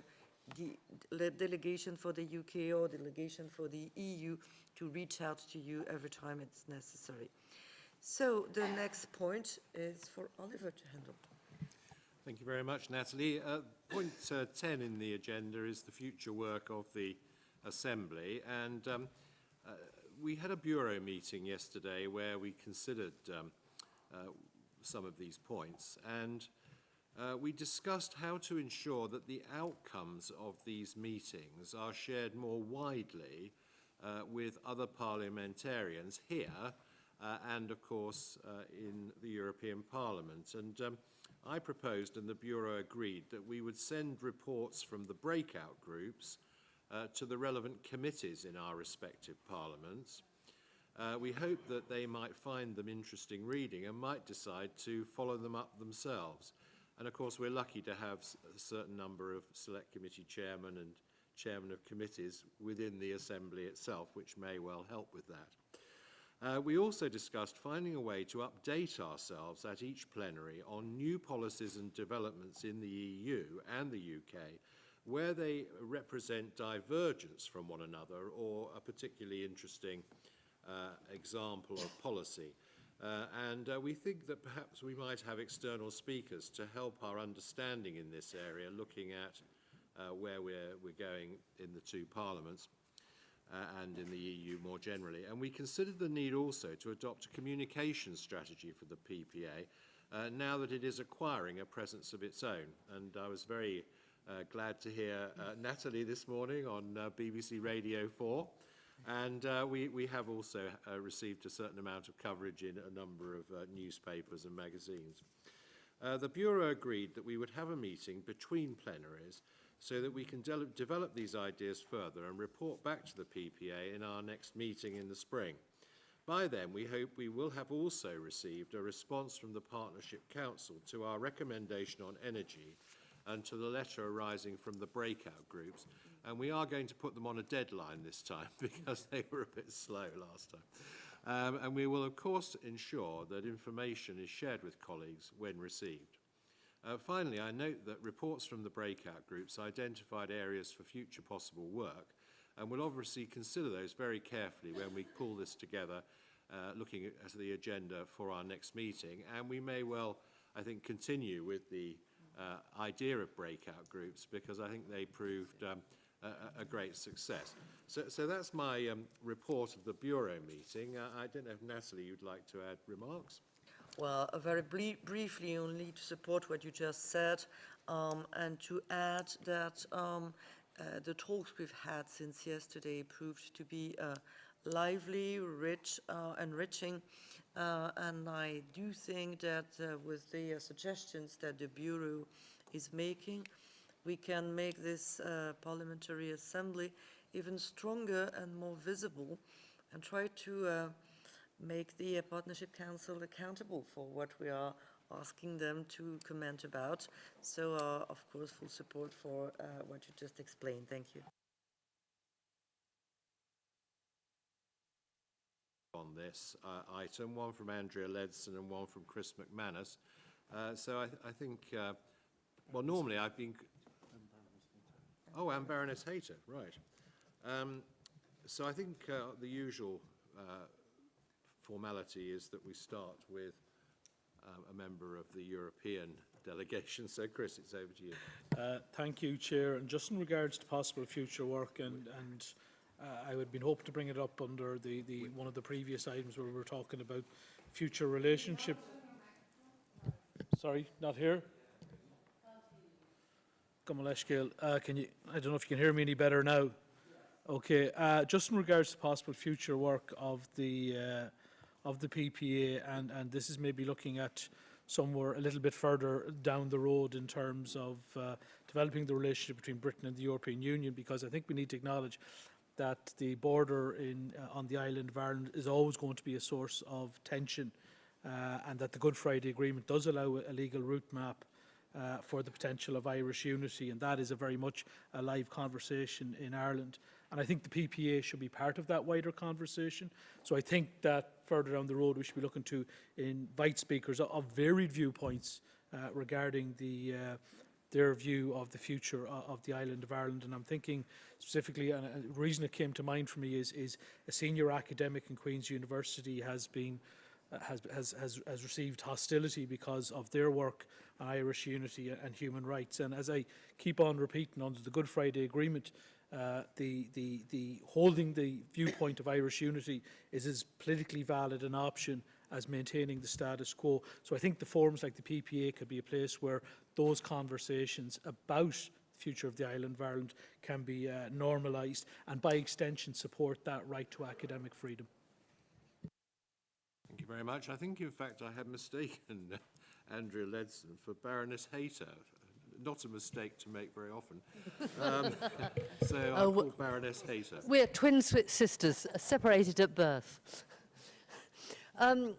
Speaker 3: delegation for the UK or delegation for the EU to reach out to you every time it's necessary. So the next point is for Oliver to handle.
Speaker 1: Thank you very much, Natalie. Point 10 in the agenda is the future work of the Assembly, and we had a Bureau meeting yesterday where we considered some of these points, and we discussed how to ensure that the outcomes of these meetings are shared more widely with other parliamentarians here and, of course, in the European Parliament. And I proposed, and the Bureau agreed, that we would send reports from the breakout groups to the relevant committees in our respective parliaments. We hope that they might find them interesting reading and might decide to follow them up themselves. And of course, we're lucky to have a certain number of select committee chairmen and chairmen of committees within the Assembly itself, which may well help with that. We also discussed finding a way to update ourselves at each plenary on new policies and developments in the EU and the UK, where they represent divergence from one another or a particularly interesting example of policy. And we think that perhaps we might have external speakers to help our understanding in this area, looking at where we're going in the two parliaments and in the EU more generally. And we considered the need also to adopt a communication strategy for the PPA now that it is acquiring a presence of its own. And I was very glad to hear Natalie this morning on BBC Radio 4. And we have also received a certain amount of coverage in a number of newspapers and magazines. The Bureau agreed that we would have a meeting between plenaries so that we can develop these ideas further and report back to the PPA in our next meeting in the spring. By then, we hope we will have also received a response from the Partnership Council to our recommendation on energy and to the letter arising from the breakout groups. And we are going to put them on a deadline this time because they were a bit slow last time. And we will, of course, ensure that information is shared with colleagues when received. Finally, I note that reports from the breakout groups identified areas for future possible work, and we'll obviously consider those very carefully when we pull this together, looking at the agenda for our next meeting. And we may well, I think, continue with the idea of breakout groups because I think they proved a great success. So that's my report of the Bureau meeting. I don't know if Natalie, you'd like to add remarks?
Speaker 3: Well, very briefly only to support what you just said and to add that the talks we've had since yesterday proved to be lively, rich, enriching, and I do think that with the suggestions that the Bureau is making, we can make this Parliamentary Assembly even stronger and more visible, and try to make the Partnership Council accountable for what we are asking them to comment about. So, of course, full support for what you just explained. Thank you.
Speaker 1: On this item, one from Andrea Ledson and one from Chris McManus. So I think, well, normally I've been... Oh, and Baroness Hayter, right. So I think the usual formality is that we start with a member of the European delegation. So, Chris, it's over to you.
Speaker 18: Thank you, Chair. And just in regards to possible future work, and I would be hoping to bring it up under the one of the previous items where we were talking about future relationship. Sorry, not here. Can you? I don't know if you can hear me any better now. Okay. Just in regards to possible future work of the PPA, and this is maybe looking at somewhere a little bit further down the road in terms of developing the relationship between Britain and the European Union, because I think we need to acknowledge that the border on the island of Ireland is always going to be a source of tension, and that the Good Friday Agreement does allow a legal route map for the potential of Irish unity, and that is a very much a live conversation in Ireland. And I think the PPA should be part of that wider conversation. So I think that further down the road we should be looking to invite speakers of varied viewpoints regarding their view of the future of the island of Ireland. And I'm thinking specifically, and a reason it came to mind for me is a senior academic in Queen's University has received hostility because of their work on Irish unity and human rights. And as I keep on repeating, under the Good Friday Agreement, the holding the viewpoint of Irish unity is as politically valid an option as maintaining the status quo. So I think the forums like the PPA could be a place where those conversations about the future of the island of Ireland can be normalised, and by extension support that right to academic freedom.
Speaker 1: Thank you very much. I think, in fact, I had mistaken Andrea Ledson for Baroness Hayter. Not a mistake to make very often. So I'll call Baroness Hayter.
Speaker 8: We're twin sisters, separated at birth. I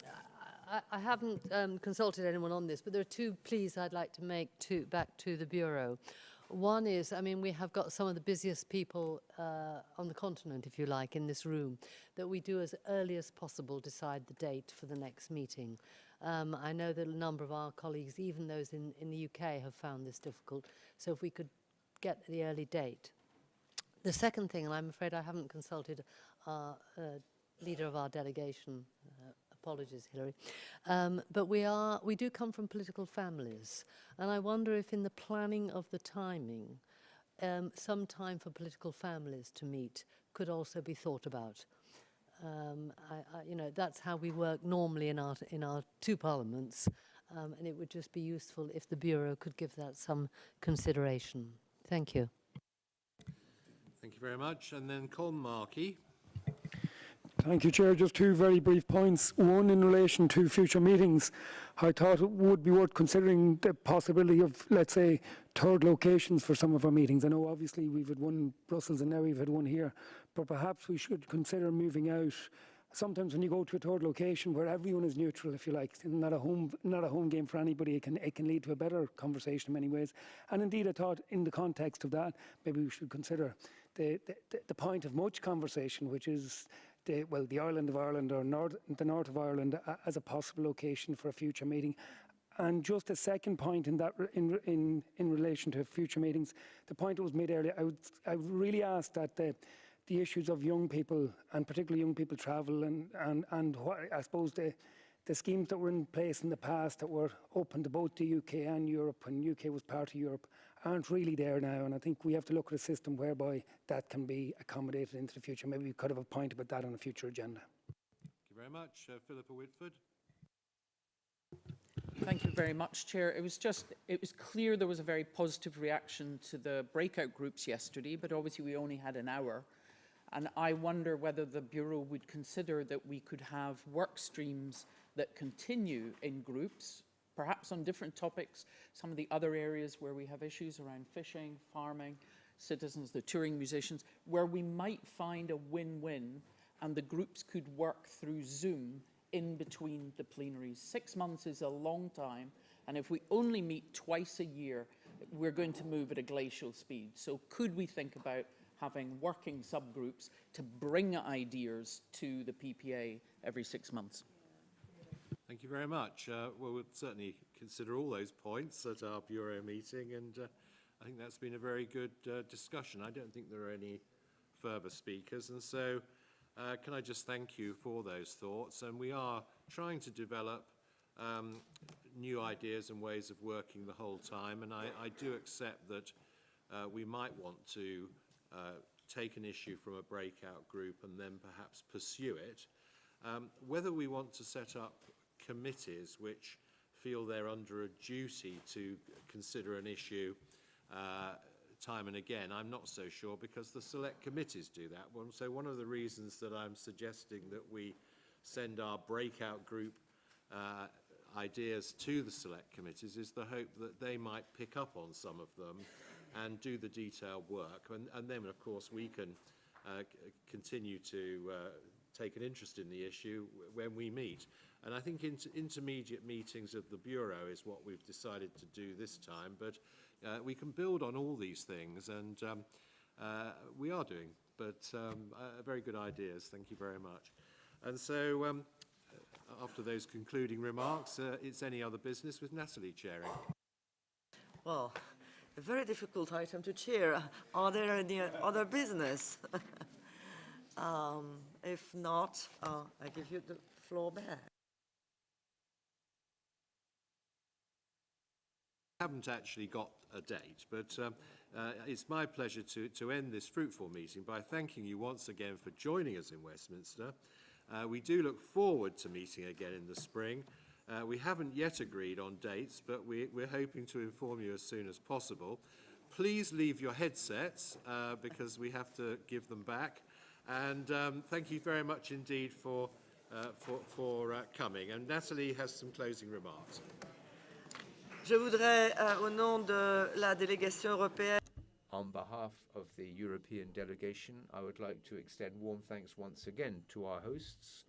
Speaker 8: haven't consulted anyone on this, but there are two pleas I'd like to make back to the Bureau. One is, I mean, we have got some of the busiest people on the continent, if you like, in this room, that we do as early as possible decide the date for the next meeting. I know that a number of our colleagues, even those in the UK, have found this difficult. So if we could get the early date. The second thing, and I'm afraid I haven't consulted our leader of our delegation, apologies, Hilary, but we do come from political families, and I wonder if in the planning of the timing, some time for political families to meet could also be thought about. You know, that's how we work normally in our two parliaments, and it would just be useful if the Bureau could give that some consideration. Thank you.
Speaker 1: Thank you very much. And then Colm Markey.
Speaker 19: Thank you, Chair. Just two very brief points. One, in relation to future meetings, I thought it would be worth considering the possibility of, let's say, third locations for some of our meetings. I know obviously we've had one in Brussels and now we've had one here, but perhaps we should consider moving out. Sometimes when you go to a third location where everyone is neutral, if you like, not a home game for anybody, it can lead to a better conversation in many ways. And indeed, I thought in the context of that, maybe we should consider the point of much conversation, which is the island of Ireland or the north of Ireland as a possible location for a future meeting. And just a second point in that, in relation to future meetings, the point that was made earlier, I would really ask that the issues of young people, and particularly young people travel, and what, I suppose the schemes that were in place in the past that were open to both the UK and Europe, when UK was part of Europe, aren't really there now. And I think we have to look at a system whereby that can be accommodated into the future. Maybe we could have a point about that on a future agenda.
Speaker 1: Thank you very much. Philippa Whitford.
Speaker 6: Thank you very much, Chair. It was clear there was a very positive reaction to the breakout groups yesterday, but obviously we only had an hour. And I wonder whether the Bureau would consider that we could have work streams that continue in groups, perhaps on different topics, some of the other areas where we have issues around fishing, farming, citizens, the touring musicians, where we might find a win-win and the groups could work through Zoom in between the plenaries. 6 months is a long time, and if we only meet twice a year, we're going to move at a glacial speed. So could we think about having working subgroups to bring ideas to the PPA every 6 months?
Speaker 1: Thank you very much. Well, we'll certainly consider all those points at our Bureau meeting, and I think that's been a very good discussion. I don't think there are any further speakers, and so can I just thank you for those thoughts? And we are trying to develop new ideas and ways of working the whole time, and I do accept that we might want to take an issue from a breakout group and then perhaps pursue it. Whether we want to set up committees which feel they're under a duty to consider an issue time and again, I'm not so sure, because the select committees do that. So one of the reasons that I'm suggesting that we send our breakout group ideas to the select committees is the hope that they might pick up on some of them and do the detailed work. And then, of course, we can continue to take an interest in the issue when we meet. And I think intermediate meetings of the Bureau is what we've decided to do this time, but we can build on all these things, and we are doing, but very good ideas. Thank you very much. And so after those concluding remarks, it's any other business with Natalie chairing.
Speaker 3: Well, a very difficult item to chair. Are there any other business? If not, I give you the floor back.
Speaker 1: I haven't actually got a date, but it's my pleasure to end this fruitful meeting by thanking you once again for joining us in Westminster. We do look forward to meeting again in the spring. We haven't yet agreed on dates, but we're hoping to inform you as soon as possible. Please leave your headsets because we have to give them back. And thank you very much indeed for coming. And Natalie has some closing remarks.
Speaker 3: Je voudrais, au nom de la délégation européenne,
Speaker 2: on behalf of the European delegation, I would like to extend warm thanks once again to our hosts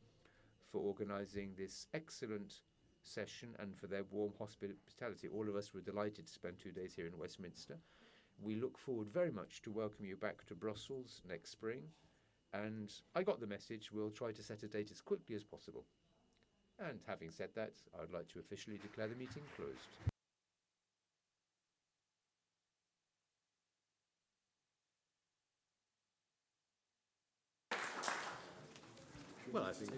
Speaker 2: for organising this excellent session and for their warm hospitality. All of us were delighted to spend 2 days here in Westminster. We look forward very much to welcome you back to Brussels next spring. And I got the message. We'll try to set a date as quickly as possible. And having said that, I would like to officially declare the meeting closed.
Speaker 1: Well, I think